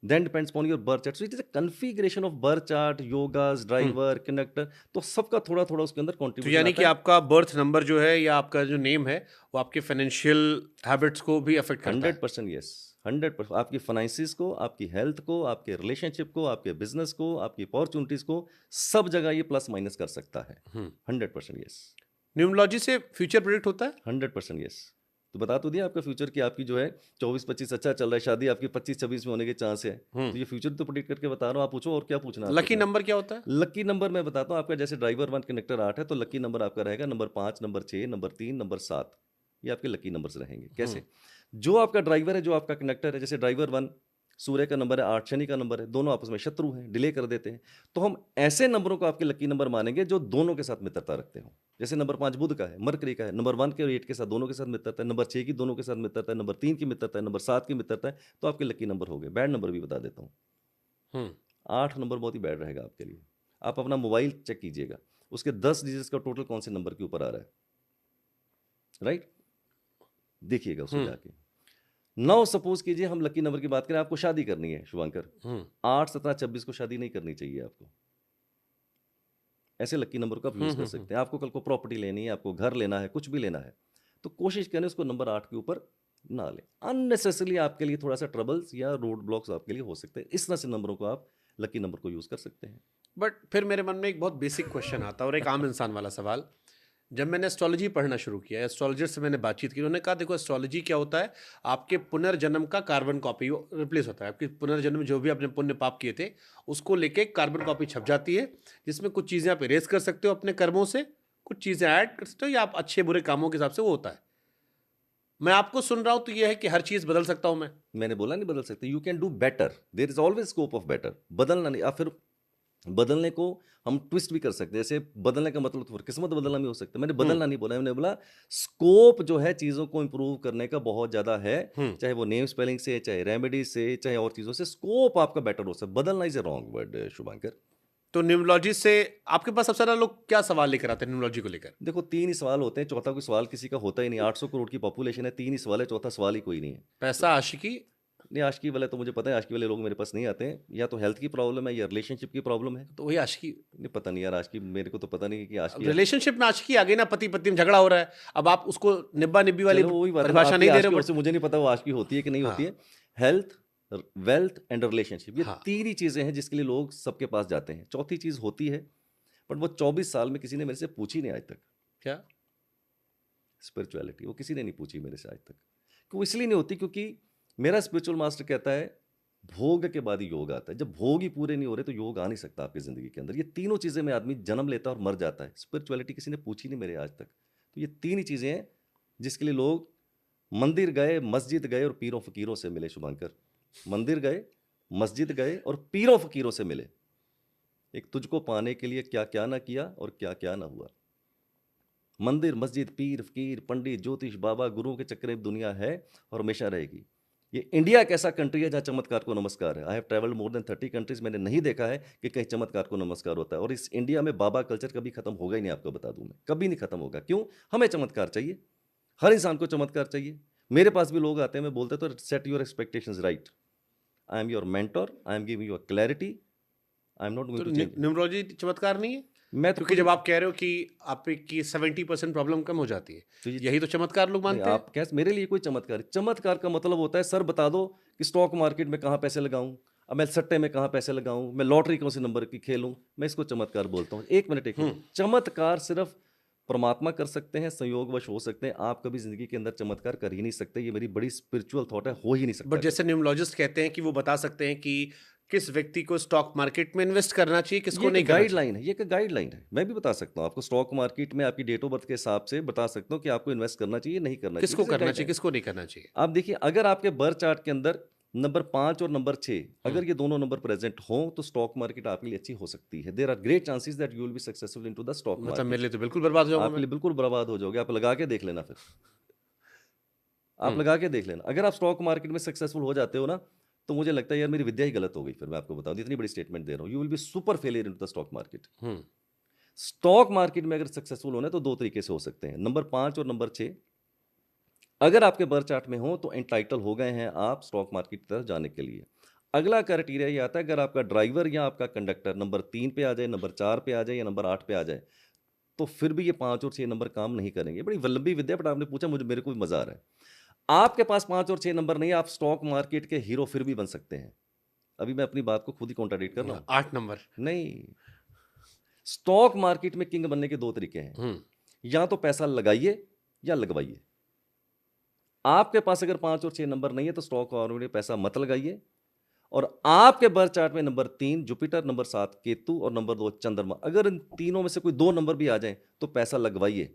then depends upon your birth chart. So it is a configuration of birth chart, yogas, driver, connector, तो सबका थोड़ा थोड़ा उसके अंदर तो कॉन्ट्रीब्यूशन यानी कि आपका बर्थ नंबर जो है या आपका जो नेम है वो आपके फाइनेंशियल हैबिट्स को भी अफेक्ट करता है। 100% यस, 100%। आपकी फाइनेंसिस को, आपकी हेल्थ को, आपके रिलेशनशिप को, आपके बिजनेस को, आपकी अपॉर्चुनिटीज को, सब जगह ये प्लस माइनस कर सकता है। 100% यस। न्यूमरोलॉजी से फ्यूचर प्रेडिक्ट होता है? 100% यस। तो बता तो दिया आपका फ्यूचर कि आपकी जो है 24-25 अच्छा चल रहा है, शादी आपकी 25-26 में होने के चांस है, तो ये फ्यूचर तो प्रेडिक्ट करके बता रहा हूँ। आप पूछो और क्या पूछना है। लकी नंबर क्या होता है? लकी नंबर मैं बताता हूँ आपका, जैसे ड्राइवर 1 कनेक्टर 8 है, तो लकी नंबर आपका रहेगा नंबर 5, नंबर 6, नंबर 3, नंबर 7। ये आपके लकी नंबर्स रहेंगे। कैसे? जो आपका ड्राइवर है, जो आपका कनेक्टर है, जैसे ड्राइवर 1 सूर्य का नंबर है, 8 शनि का नंबर है, दोनों आपस में शत्रु हैं, डिले कर देते हैं, तो हम ऐसे नंबरों को आपके लकी नंबर मानेंगे जो दोनों के साथ मित्रता रखते हो। जैसे नंबर 5 बुध का है, मरकरी का है, नंबर 1 के और 8 के साथ दोनों के साथ मित्रता है, नंबर 6 की दोनों के साथ मित्रता है, नंबर 3 की मित्रता है, नंबर 7 की मित्रता है, तो आपके लकी नंबर हो गए। बैड नंबर भी बता देता हूँ। 8 नंबर बहुत ही बैड रहेगा आपके लिए। आप अपना मोबाइल चेक कीजिएगा, उसके 10 डिजिट्स का टोटल कौन से नंबर के ऊपर आ रहा है, राइट? देखिएगा उसको जाके। नाउ सपोज कीजिए हम लकी नंबर की बात करें, आपको शादी करनी है शुभांकर, 8, 17, 26 को शादी नहीं करनी चाहिए आपको। ऐसे लकी नंबर को आप यूज कर सकते हैं। आपको कल को प्रॉपर्टी लेनी है, आपको घर लेना है, कुछ भी लेना है, तो कोशिश करें उसको नंबर 8 के ऊपर ना लें। अननेसेसरली आपके लिए थोड़ा सा ट्रबल्स या रोड ब्लॉक्स आपके लिए हो सकते हैं। इस तरह से नंबरों को आप लकी नंबर को यूज कर सकते हैं। बट फिर मेरे मन में एक बहुत बेसिक क्वेश्चन आता है और एक आम इंसान वाला सवाल, जब मैंने एस्ट्रोलॉजी पढ़ना शुरू किया, एस्ट्रोलॉजर से मैंने बातचीत की, उन्होंने कहा देखो एस्ट्रोलॉजी क्या होता है, आपके पुनर्जन्म का कार्बन कॉपी रिप्लेस होता है। आपके पुनर्जन्म में जो भी आपने पुण्य पाप किए थे उसको लेके एक कार्बन कॉपी छप जाती है, जिसमें कुछ चीज़ें आप इरेज कर सकते हो अपने कर्मों से, कुछ चीज़ें ऐड कर सकते हो, या आप अच्छे बुरे कामों के हिसाब से वो होता है। मैं आपको सुन रहा हूँ तो ये है कि हर चीज़ बदल सकता हूँ मैं। मैंने बोला नहीं बदल सकते, you can do better, there is always scope of better. बदलना नहीं, या फिर बदलने को हम ट्विस्ट भी कर सकते हैं। जैसे बदलने का मतलब तो फिर किस्मत बदलना भी हो सकता है। मैंने बदलना नहीं बोला, मैंने बोला स्कोप जो है चीज़ों को इंप्रूव करने का बहुत ज़्यादा है, चाहे वो नेम स्पेलिंग से, चाहे रेमेडी से, चाहे और चीज़ों से, स्कोप आपका बेटर हो सकता है। बदलना is a wrong word Shubhankar. तो न्यूमरोलॉजी से आपके पास सबसे ज़्यादा लोग क्या सवाल लेकर आते हैं न्यूमरोलॉजी को लेकर? देखो 3 ही सवाल होते हैं, चौथा कोई सवाल किसी का होता ही नहीं। 800 करोड़ की पॉपुलेशन है, 3 ही सवाल है, चौथा सवाल ही कोई नहीं है। पैसा, आशिकी? नहीं, आशिकी वाले तो मुझे पता है, आशिकी वाले लोग मेरे पास नहीं आते हैं। या तो हेल्थ की प्रॉब्लम है या रिलेशनशिप की प्रॉब्लम है। तो वही आशिकी। नहीं पता नहीं यार, आशिकी मेरे को तो पता नहीं कि आशिकी रिलेशनशिप में आशिकी आ गई ना, पति पत्नी में झगड़ा हो रहा है, अब आप उसको निब्बा निब्बी वाली चलो वही बात है, परिभाषा नहीं दे रहे हो। से मुझे नहीं पता वो आशिकी होती है कि नहीं होती है। हेल्थ, वेल्थ एंड रिलेशनशिप, ये हाँ। 3 ही चीज़ें हैं जिसके लिए लोग सबके पास जाते हैं। चौथी चीज़ होती है, बट वो 24 साल में किसी ने मेरे से पूछी नहीं आज तक। क्या? स्पिरिचुअलिटी, वो किसी ने नहीं पूछी मेरे से आज तक। क्यों? इसलिए नहीं होती क्योंकि मेरा स्पिरिचुअल मास्टर कहता है भोग के बाद ही योग आता है। जब भोग ही पूरे नहीं हो रहे तो योग आ नहीं सकता आपकी ज़िंदगी के अंदर। ये तीनों चीज़ें में आदमी जन्म लेता है और मर जाता है। स्पिरिचुअलिटी किसी ने पूछी नहीं मेरे आज तक। तो ये 3 ही चीज़ें हैं जिसके लिए लोग मंदिर गए, मस्जिद गए और पीरों फकीरों से मिले। शुभांकर, मंदिर गए, मस्जिद गए और पीरों फकीरों से मिले। एक तुझको पाने के लिए क्या क्या ना किया और क्या क्या ना हुआ। मंदिर, मस्जिद, पीर, फकीर, पंडित, ज्योतिष, बाबा, गुरुओं के चक्कर में दुनिया है और हमेशा रहेगी। ये इंडिया एक ऐसा कंट्री है जहाँ चमत्कार को नमस्कार है। I have travelled more than 30 countries, मैंने नहीं देखा है कि कहीं चमत्कार को नमस्कार होता है। और इस इंडिया में बाबा कल्चर कभी खत्म होगा ही नहीं, आपको बता दूं मैं, कभी नहीं खत्म होगा। क्यों? हमें चमत्कार चाहिए, हर इंसान को चमत्कार चाहिए। मेरे पास भी लोग आते हैं, मैं बोलते तो set your expectations right, I am your mentor, I am giving you a clarity, I am not going to change. Numerology चमत्कार नहीं है? मैं तो क्योंकि जब आप कह रहे हो कि आपकी 70% प्रॉब्लम कम हो जाती है, तो यही तो चमत्कार लोग मानते हैं। आप कैसे? मेरे लिए कोई चमत्कार, चमत्कार का मतलब होता है सर बता दो कि स्टॉक मार्केट में कहाँ पैसे लगाऊं, अब मैं सट्टे में कहाँ पैसे लगाऊं, मैं लॉटरी कौन से नंबर की खेलूं, मैं इसको चमत्कार बोलता हूँ। एक मिनट, एक मिनट। चमत्कार सिर्फ परमात्मा कर सकते हैं, संयोगवश हो सकते हैं। आप कभी जिंदगी के अंदर चमत्कार कर ही नहीं सकते। ये मेरी बड़ी स्पिरिचुअल थॉट है, हो ही नहीं सकता। बट जैसे न्यूमरोलॉजिस्ट कहते हैं कि वो बता सकते हैं कि किस व्यक्ति को स्टॉक मार्केट में इन्वेस्ट करना चाहिए, किसको नहीं करना चाहिए। गाइडलाइन है, ये एक गाइडलाइन है। मैं भी बता सकता हूँ आपको, स्टॉक मार्केट में आपकी डेट ऑफ बर्थ के हिसाब से बता सकता हूँ कि आपको इन्वेस्ट करना चाहिए, नहीं करना चाहिए। किसको करना चाहिए, किसको नहीं करना चाहिए। आप देखिए, अगर आपके बर्थ चार्ट के अंदर नंबर 5 और नंबर 6 अगर ये दोनों नंबर प्रेजेंट हो तो स्टॉक मार्केट आपके लिए अच्छी हो सकती है। There are great chances that you will be successful into the stock market. मतलब मेरे लिए तो बिल्कुल बर्बाद हो जाऊंगा आपके लिए बिल्कुल बर्बाद हो जाओगे। आप लगा के देख लेना, फिर आप लगा के देख लेना। अगर आप स्टॉक मार्केट में सक्सेसफुल हो जाते हो ना, तो मुझे लगता है यार मेरी विद्या ही गलत हो गई। फिर मैं आपको बताऊं, इतनी बड़ी स्टेटमेंट दे रहा हूँ, you will be super failure into the stock market. Stock market में अगर सक्सेसफुल होना है तो 2 तरीके से हो सकते हैं। नंबर 5 और नंबर 6 अगर आपके बर्थ चार्ट में हो तो एंटाइटल हो गए हैं आप स्टॉक मार्केट की तरफ जाने के लिए। अगला क्राइटेरिया ये आता है, अगर आपका ड्राइवर या आपका कंडक्टर नंबर 3 पे आ जाए, नंबर 4 पे आ जाए या नंबर 8 पे आ जाए, तो फिर भी ये 5 और 6 नंबर काम नहीं करेंगे। बड़ी लंबी विद्या, बट आपने पूछा, मुझे मेरे को भी मजा आ रहा है। आपके पास 5 और 6 नंबर नहीं है, आप स्टॉक मार्केट के हीरो फिर भी बन सकते हैं। अभी मैं अपनी बात को खुद ही कॉन्ट्राडिक्ट कर रहा हूँ। 8 नंबर नहीं, स्टॉक मार्केट में किंग बनने के 2 तरीके हैं, या तो पैसा लगाइए या लगवाइए। आपके पास अगर 5 और 6 नंबर नहीं है तो स्टॉक मार्केट में पैसा मत लगाइए। और आपके बर्थ चार्ट में नंबर 3 जुपिटर, नंबर 7 केतु और नंबर 2 चंद्रमा, अगर इन तीनों में से कोई 2 नंबर भी आ जाए तो पैसा लगवाइए,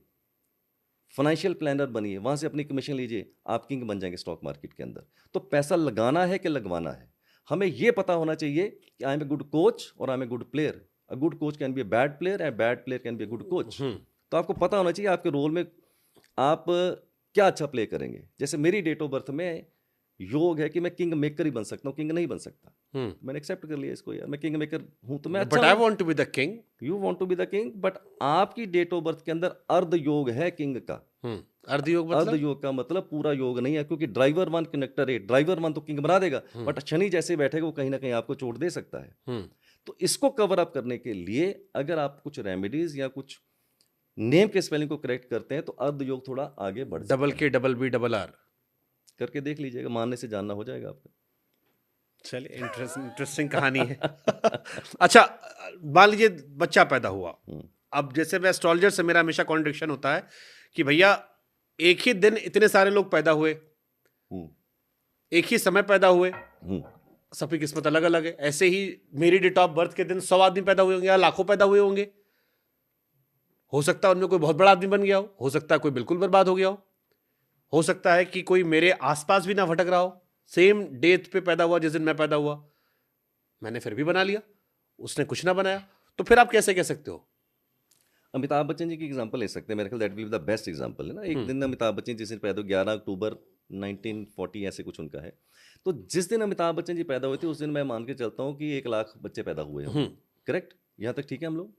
फाइनेंशियल प्लानर बनिए, वहां से अपनी कमीशन लीजिए, आप किंग बन जाएंगे स्टॉक मार्केट के अंदर। तो पैसा लगाना है कि लगवाना है, हमें यह पता होना चाहिए कि I am a good coach और I am a good player. A good coach can be a bad player and bad player can be a good coach. तो आपको पता होना चाहिए आपके रोल में आप क्या अच्छा प्ले करेंगे। जैसे मेरी डेट ऑफ बर्थ में योग है कि मैं किंग मेकर ही बन सकता हूँ, किंग नहीं बन सकता। मैंने एक्सेप्ट कर लिया इसको, यार मैं किंग मेकर हूं तो मैं अच्छा। But I want to be the king. You want to be the king, but आपकी डेट ऑफ बर्थ के अंदर अर्ध योग है किंग का। अर्ध योग मतलब? अर्ध योग का मतलब पूरा योग नहीं है, क्योंकि ड्राइवर 1 कनेक्टर 8, ड्राइवर 1 तो किंग बना देगा, बट शनि जैसे बैठेगा वो कहीं ना कहीं आपको चोट दे सकता है। तो इसको कवर अप करने के लिए अगर आप कुछ रेमेडीज या कुछ नेम के स्पेलिंग को करेक्ट करते हैं तो अर्ध योग थोड़ा आगे बढ़ सकता है। डबल के डबल बी डबल आर करके देख लीजिएगा, मानने से जानना हो जाएगा आपका। चलिए, इंटरेस्टिंग कहानी है। अच्छा, मान लीजिए बच्चा पैदा हुआ, अब जैसे मैं एस्ट्रोलॉजर से मेरा हमेशा कॉन्ट्रडिक्शन होता है कि भैया एक ही दिन इतने सारे लोग पैदा हुए, एक ही समय पैदा हुए, सबकी किस्मत अलग अलग है। ऐसे ही मेरी डेट ऑफ बर्थ के दिन 100 आदमी पैदा हुए होंगे या लाखों पैदा हुए होंगे। हो सकता है उनमें कोई बहुत बड़ा आदमी बन गया हो सकता है कोई बिल्कुल बर्बाद हो गया हो सकता है कि कोई मेरे आसपास भी ना भटक रहा हो, सेम डेट पे पैदा हुआ जिस दिन मैं पैदा हुआ, मैंने फिर भी बना लिया, उसने कुछ ना बनाया। तो फिर आप कैसे कह सकते हो? अमिताभ बच्चन जी की एग्जांपल ले सकते हैं, मेरे ख्याल that will be the best example है ना। एक दिन अमिताभ बच्चन जिस दिन पैदा हुए 11 अक्टूबर 1940 ऐसे कुछ उनका है, तो जिस दिन अमिताभ बच्चन जी पैदा हुए थे उस दिन मैं मान के चलता हूँ कि 1 लाख बच्चे पैदा हुए हों। करेक्ट, यहाँ तक ठीक है हम लोग?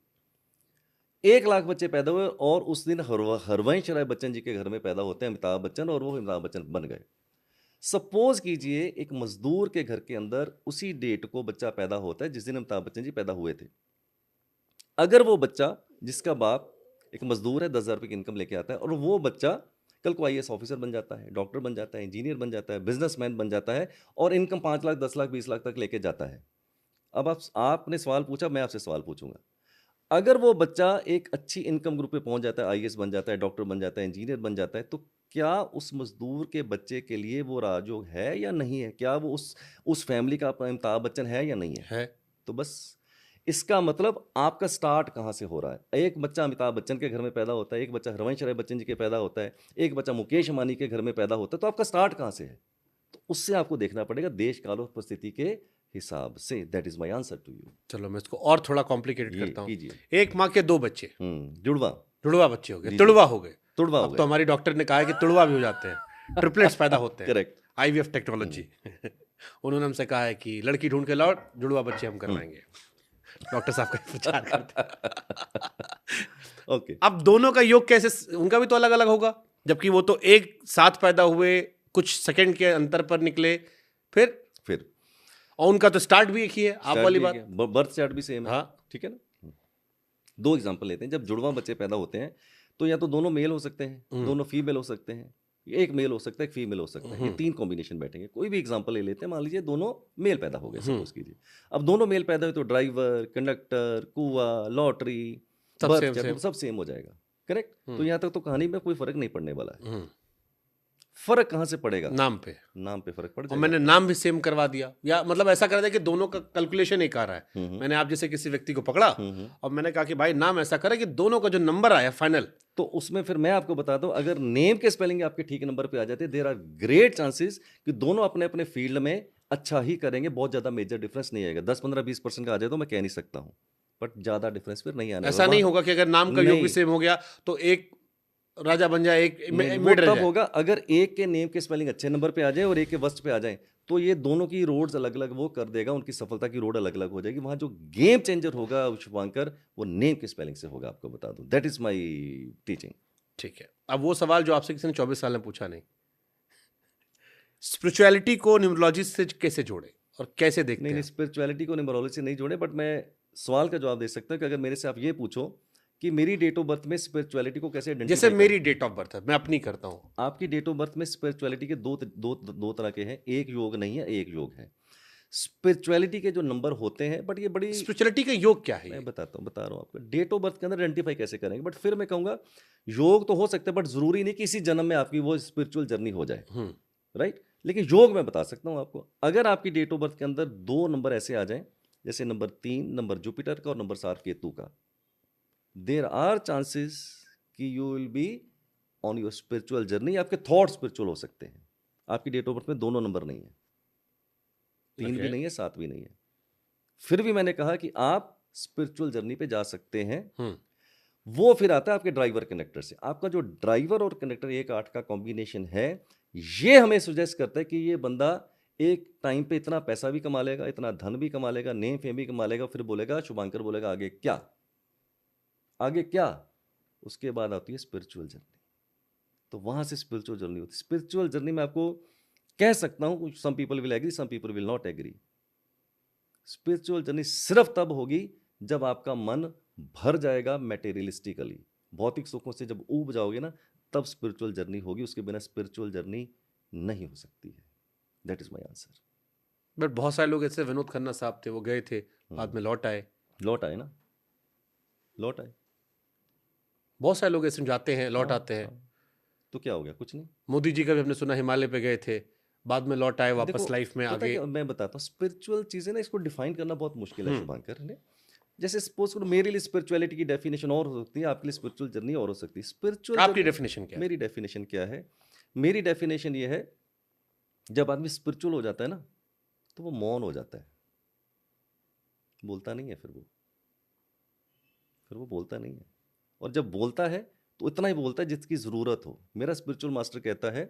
1 लाख बच्चे पैदा हुए और उस दिन हरवंश राय बच्चन जी के घर में पैदा होते हैं अमिताभ बच्चन, और वो अमिताभ बच्चन बन गए। सपोज कीजिए एक मजदूर के घर के अंदर उसी डेट को बच्चा पैदा होता है जिस दिन अमिताभ बच्चन जी पैदा हुए थे। अगर वो बच्चा जिसका बाप एक मजदूर है, 10,000 रुपये की इनकम लेके आता है, और वो बच्चा कल को IAS ऑफिसर बन जाता है, डॉक्टर बन जाता है, इंजीनियर बन जाता है, बिजनेसमैन बन जाता है, और इनकम 5 लाख 10 लाख 20 लाख तक लेके जाता है। अब आपने सवाल पूछा, मैं आपसे सवाल पूछूंगा, अगर वो बच्चा एक अच्छी इनकम ग्रुप पे पहुंच जाता है, IAS बन जाता है, डॉक्टर बन जाता है, इंजीनियर बन जाता है, तो क्या उस मजदूर के बच्चे के लिए वो राजयोग है या नहीं है? क्या वो उस फैमिली का अपना अमिताभ बच्चन है या नहीं है? तो बस इसका मतलब आपका स्टार्ट कहाँ से हो रहा है। एक बच्चा अमिताभ बच्चन के घर में पैदा होता है, एक बच्चा हरवंश राय बच्चन जी के पैदा होता है, एक बच्चा मुकेश अंबानी के घर में पैदा होता है, तो आपका स्टार्ट कहाँ से है? तो उससे आपको देखना पड़ेगा देश काल और परिस्थिति के हिसाब से। That is my answer to you. चलो मैं इसको और थोड़ा कॉम्प्लिकेटेड करता हूँ। एक माँ के 2 बच्चे, जुड़वा बच्चे हो गए, तुड़वा हो गए। अब तो हमारी डॉक्टर ने कहा है कि तुड़वा भी हो जाते हैं, ट्रिपलेट्स पैदा होते हैं। Correct, IVF technology. उन्होंने हमसे कहा है कि लड़की ढूंढ के लाओ, जुड़वा बच्चे हम करवाएंगे। डॉक्टर साहब का विचार करते। ओके, अब दोनों का योग कैसे, उनका भी तो अलग अलग होगा, जबकि वो तो एक साथ पैदा हुए, कुछ सेकंड के अंतर पर निकले, फिर और उनका तो स्टार्ट भी एक ही है। आप वाली बात, बर्थ चार्ट भी सेम है। हाँ ठीक है ना। 2 एग्जांपल लेते हैं। जब जुड़वा बच्चे पैदा होते हैं तो या तो दोनों मेल हो सकते हैं, दोनों फीमेल हो सकते हैं, एक मेल हो सकता है, एक फीमेल हो सकता है, ये 3 कॉम्बिनेशन बैठेंगे। कोई भी एग्जांपल ले लेते हैं, मान लीजिए दोनों मेल पैदा हो गए, सपोज कीजिए। अब दोनों मेल पैदा हुए तो ड्राइवर, कंडक्टर, कुआ, लॉटरी, सब सेम हो जाएगा। करेक्ट। तो यहाँ तक तो कहानी में कोई फर्क नहीं पड़ने वाला है। फर्क कहाँ से पड़ेगा? नाम पे फर्क पड़ जाएगा। और मैंने नाम भी सेम करवा दिया, या मतलब ऐसा कर दिया कि दोनों का कैलकुलेशन एक आ रहा है। मैंने आप जैसे किसी व्यक्ति को पकड़ा और मैंने कहा कि भाई नाम ऐसा करे कि दोनों का जो नंबर आया फाइनल, तो उसमें फिर मैं आपको बता दूं, अगर नेम के स्पेलिंग आपके ठीक नंबर पे आ जाते, देयर आर ग्रेट चांसेस कि दोनों अपने अपने फील्ड में अच्छा ही करेंगे। बहुत ज्यादा मेजर डिफरेंस नहीं आएगा। 10 15 20% का आ जाए तो मैं कह नहीं सकता हूं, बट ज्यादा डिफरेंस फिर नहीं आने वाला। ऐसा नहीं होगा कि अगर नाम का योग भी सेम हो गया तो एक राजा बन जाए, एक मिड तब होगा अगर एक के नेम के स्पेलिंग अच्छे नंबर पे आ जाए और एक के वर्स्ट पे आ जाए, तो ये दोनों की रोड्स अलग अलग वो कर देगा, उनकी सफलता की रोड अलग अलग हो जाएगी। वहां जो गेम चेंजर होगा शुभांकर, वो नेम के स्पेलिंग से होगा, आपको बता दूं। That is my teaching. ठीक है। अब वो सवाल जो आपसे किसी ने 24 साल में पूछा नहीं, स्पिरिचुअलिटी को न्यूमरोलॉजी से कैसे जोड़े और कैसे देखते हैं? नहीं, स्पिरिचुअलिटी को न्यूमरोलॉजी से नहीं जोड़े, बट मैं सवाल का जवाब दे सकता हूं कि अगर मेरे से आप ये पूछो कि मेरी डेट ऑफ बर्थ में स्पिरिचुअलिटी को कैसे आइडेंटिफाई, जैसे मेरी डेट ऑफ बर्थ है, मैं अपनी करता हूं। आपकी डेट ऑफ बर्थ में स्पिरिचुअलिटी के दो तरह के हैं, एक योग नहीं है, एक योग है। स्पिरिचुअलिटी के जो नंबर होते हैं, बट ये बड़ी, स्पिरिचुअलिटी का योग क्या है? मैं बता रहा हूँ आपको। डेट ऑफ बर्थ के अंदर आइडेंटिफाई कैसे करेंगे, बट फिर मैं कहूँगा योग तो हो सकता है, बट जरूरी नहीं कि इसी जन्म में आपकी वो स्पिरिचुअल जर्नी हो जाए, राइट। लेकिन योग मैं बता सकता हूँ आपको। अगर आपकी डेट ऑफ बर्थ के अंदर 2 नंबर ऐसे आ जाएं, जैसे नंबर 3 नंबर जुपिटर का और नंबर 7 केतु का, देयर आर चांसेस कि you will be on your spiritual journey. आपके थॉट स्पिरिचुअल हो सकते हैं। आपकी डेट ऑफ बर्थ में दोनों नंबर नहीं है, 3 भी नहीं है, 7 भी नहीं है, फिर भी मैंने कहा कि आप स्पिरिचुअल जर्नी पे जा सकते हैं। वो फिर आता है आपके ड्राइवर कनेक्टर से। आपका जो ड्राइवर और कनेक्टर 1-8 का कॉम्बिनेशन है, ये हमें सुजेस्ट करता है कि ये बंदा एक टाइम पे इतना पैसा भी कमा लेगा, इतना धन भी कमा लेगा, नेम फेम भी कमा लेगा, फिर बोलेगा, शुभांकर बोलेगा आगे क्या, आगे क्या। उसके बाद आती है स्पिरिचुअल जर्नी। तो वहां से स्पिरिचुअल जर्नी होती है। स्पिरिचुअल जर्नी में आपको कह सकता हूं, some people will agree, some people will not agree. Spiritual journey सिर्फ तब होगी जब आपका मन भर जाएगा मैटेरियलिस्टिकली, भौतिक सुखों से जब ऊब जाओगे ना, तब स्पिरिचुअल जर्नी होगी। उसके बिना स्पिरिचुअल जर्नी नहीं हो सकती है। That is my answer. But बहुत सारे लोग ऐसे, विनोद खन्ना साहब थे, वो गए थे, बाद में लौट आए ना, लौट आए। बहुत सारे लोग ऐसे जाते हैं, लौट हाँ, आते हैं। हाँ। तो क्या हो गया? कुछ नहीं। मोदी जी का भी हमने सुना हिमालय पे गए थे, बाद में लौट आए वापस देखो, लाइफ में पता है आगे। क्या, मैं बताता हूँ, स्पिरिचुअल चीजें ना, इसको डिफाइन करना बहुत मुश्किल है हम्म। शुभांकर ने। जैसे सपोज करो, मेरे लिए स्पिरिचुअलिटी की डेफिनेशन और हो सकती है, आपके लिए स्पिरिचुअल जर्नी और हो सकती है। स्पिरिचुअल आपकी जर्नी, डेफिनेशन क्या है? मेरी डेफिनेशन क्या है? मेरी डेफिनेशन ये है, जब आदमी स्पिरिचुअल हो जाता है ना, तो वो मौन हो जाता है, बोलता नहीं है। फिर वो बोलता नहीं है। और जब बोलता है तो इतना ही बोलता है जिसकी जरूरत हो। मेरा स्पिरिचुअल मास्टर कहता है,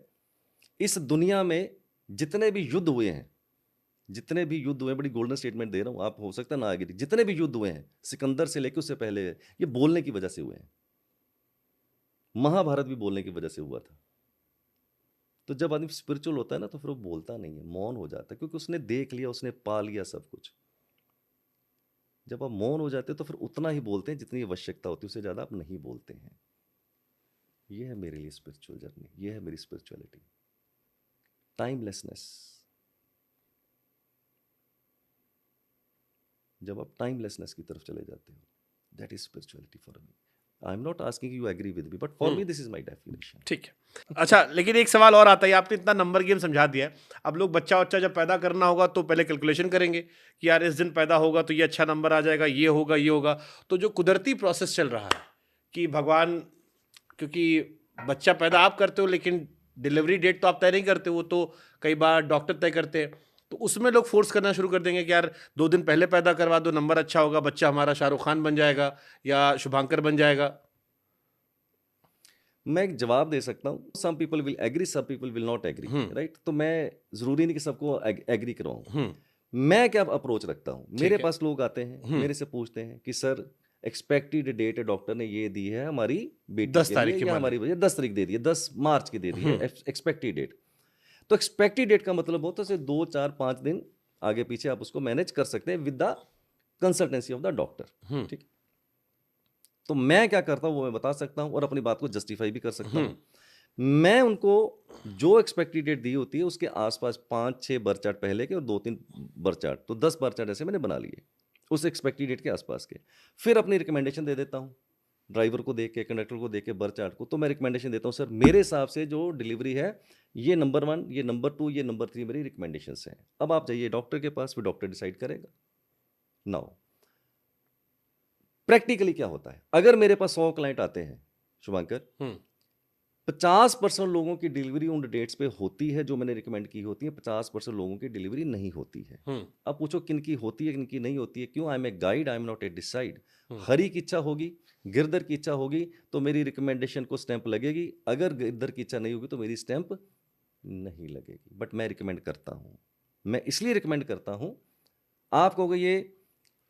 इस दुनिया में जितने भी युद्ध हुए हैं, जितने भी युद्ध हुए हैं, बड़ी गोल्डन स्टेटमेंट दे रहा हूं, आप हो सकता है ना आगे, जितने भी युद्ध हुए हैं सिकंदर से लेकर उससे पहले, ये बोलने की वजह से हुए हैं। महाभारत भी बोलने की वजह से हुआ था। तो जब आदमी स्पिरिचुअल होता है ना, तो फिर वो बोलता नहीं है, मौन हो जाता है, क्योंकि उसने देख लिया, उसने पा लिया सब कुछ। जब आप मौन हो जाते हैं तो फिर उतना ही बोलते हैं जितनी आवश्यकता होती है, उससे ज्यादा आप नहीं बोलते हैं। ये है मेरे लिए स्पिरिचुअल जर्नी, ये है मेरी स्पिरिचुअलिटी। टाइमलेसनेस। जब आप टाइमलेसनेस की तरफ चले जाते हो, that is spirituality for me. I am not asking you agree with me, but for me this is my definition. ठीक है। अच्छा, लेकिन एक सवाल और आता है, आपने इतना नंबर गेम समझा दिया है, अब लोग बच्चा जब पैदा करना होगा तो पहले कैलकुलेशन करेंगे कि यार इस दिन पैदा होगा तो ये अच्छा नंबर आ जाएगा, ये होगा, ये होगा। तो जो कुदरती प्रोसेस चल रहा है कि भगवान, क्योंकि बच्चा पैदा आप करते हो लेकिन डिलीवरी डेट तो आप तय नहीं करते, वो तो कई बार डॉक्टर तय करते हैं, तो उसमें लोग फोर्स करना शुरू कर देंगे कि यार 2 दिन पहले पैदा करवा दो, नंबर अच्छा होगा, बच्चा हमारा शाहरुख खान बन जाएगा या शुभांकर बन जाएगा। मैं एक जवाब दे सकता हूँ, some people will agree, some people will not agree, right. तो मैं जरूरी नहीं कि सबको एग्री करवाऊँ। मैं क्या अप्रोच रखता हूँ, मेरे है। पास लोग आते हैं, मेरे से पूछते हैं कि सर एक्सपेक्टेड डेट डॉक्टर ने ये दी है हमारी बेटी 10 के तारीख लिए, की या मान हमारी वजह 10 तारीख दे दी है, 10 मार्च की दे दी है एक्सपेक्टेड डेट। तो एक्सपेक्टेड डेट का मतलब होता है 2, 4, 5 दिन आगे पीछे आप उसको मैनेज कर सकते हैं with the consultancy of the doctor, ठीक। तो मैं क्या करता हूँ वो मैं बता सकता हूँ और अपनी बात को जस्टिफाई भी कर सकता हूँ। मैं उनको जो एक्सपेक्टेड डेट दी होती है उसके आसपास 5-6 बर चार्ट पहले के और 2-3 बर चार्ट, तो 10 बर चार्ट ऐसे मैंने बना लिए उस एक्सपेक्टेड डेट के आसपास के। फिर अपनी रिकमेंडेशन दे देता हूँ, ड्राइवर को देख के, कंडक्टर को देख के, बर चार्ट को। तो मैं रिकमेंडेशन देता हूँ, सर मेरे हिसाब से जो डिलीवरी है ये नंबर 1, ये नंबर 2, ये नंबर 3 मेरी रिकमेंडेशन हैं। अब आप जाइए डॉक्टर के पास, फिर डॉक्टर डिसाइड करेगा। नाउ प्रैक्टिकली क्या होता है, अगर मेरे पास 100 क्लाइंट आते हैं शुभांकर, 50% लोगों की डिलीवरी उन डेट्स पे होती है जो मैंने रिकमेंड की होती है, 50% लोगों की डिलीवरी नहीं होती है। अब पूछो किन की होती है, किन की नहीं होती है, क्यों? I am a guide, I am not a decide. Hari की इच्छा होगी, गिरधर की इच्छा होगी तो मेरी रिकमेंडेशन को स्टैंप लगेगी, अगर गिरधर की इच्छा नहीं होगी तो मेरी स्टैंप नहीं लगेगी। बट मैं रिकमेंड करता हूं, मैं इसलिए रिकमेंड करता हूं। आप कहोगे ये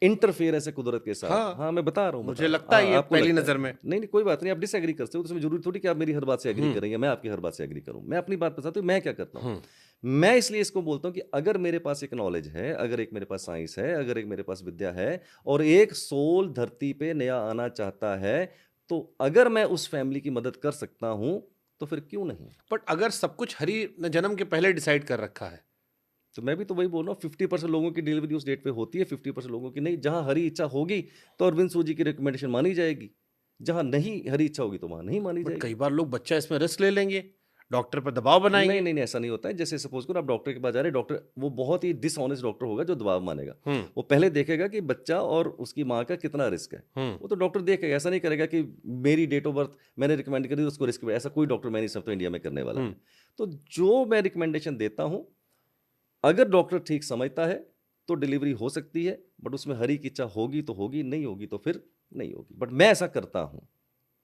इंटरफेयर है कुदरत के साथ। हाँ मैं बता रहा हूँ, मुझे लगता है ये पहली नजर में। नहीं कोई बात नहीं, आप डिसएग्री कर सकते हो, तो उसमें जरूरी थोड़ी कि आप मेरी हर बात से एग्री करेंगे, मैं आपकी हर बात से एग्री करूं। मैं अपनी बात बताता हूँ मैं क्या करता हूँ। मैं इसलिए इसको बोलता हूँ कि अगर मेरे पास एक नॉलेज है, अगर एक मेरे पास साइंस है, अगर एक मेरे पास विद्या है और एक सोल धरती पे नया आना चाहता है, तो अगर मैं उस फैमिली की मदद कर सकता हूं तो फिर क्यों नहीं। बट अगर सब कुछ हरि ने जन्म के पहले डिसाइड कर रखा है, तो मैं भी तो वही बोल रहा हूँ, 50% लोगों की डिलीवरी उस डेट पे होती है, 50% लोगों की नहीं। जहां हरी इच्छा होगी तो अरविंद सूजी की रिकमेंडेशन मानी जाएगी, जहां नहीं हरी इच्छा होगी तो वहां नहीं मानी जाएगी। कई बार लोग बच्चा इसमें रिस्क ले लेंगे, डॉक्टर पर दबाव बनाएंगे। नहीं नहीं नहीं, ऐसा नहीं होता है। जैसे सपोज करो आप डॉक्टर के पास जा रहे हैं, डॉक्टर वो बहुत ही डिसऑनेस्ट डॉक्टर होगा जो दबाव मानेगा। वो पहले देखेगा कि बच्चा और उसकी माँ का कितना रिस्क है, वो तो डॉक्टर देखेगा। ऐसा नहीं करेगा कि मेरी डेट ऑफ बर्थ मैंने रिकमेंड करी उसको रिस्क, ऐसा कोई डॉक्टर मैं नहीं समझता इंडिया में करने वाला है। तो जो मैं रिकमेंडेशन देता हूँ, अगर डॉक्टर ठीक समझता है तो डिलीवरी हो सकती है, बट उसमें हरी की इच्छा होगी तो होगी, नहीं होगी तो फिर नहीं होगी। बट मैं ऐसा करता हूं।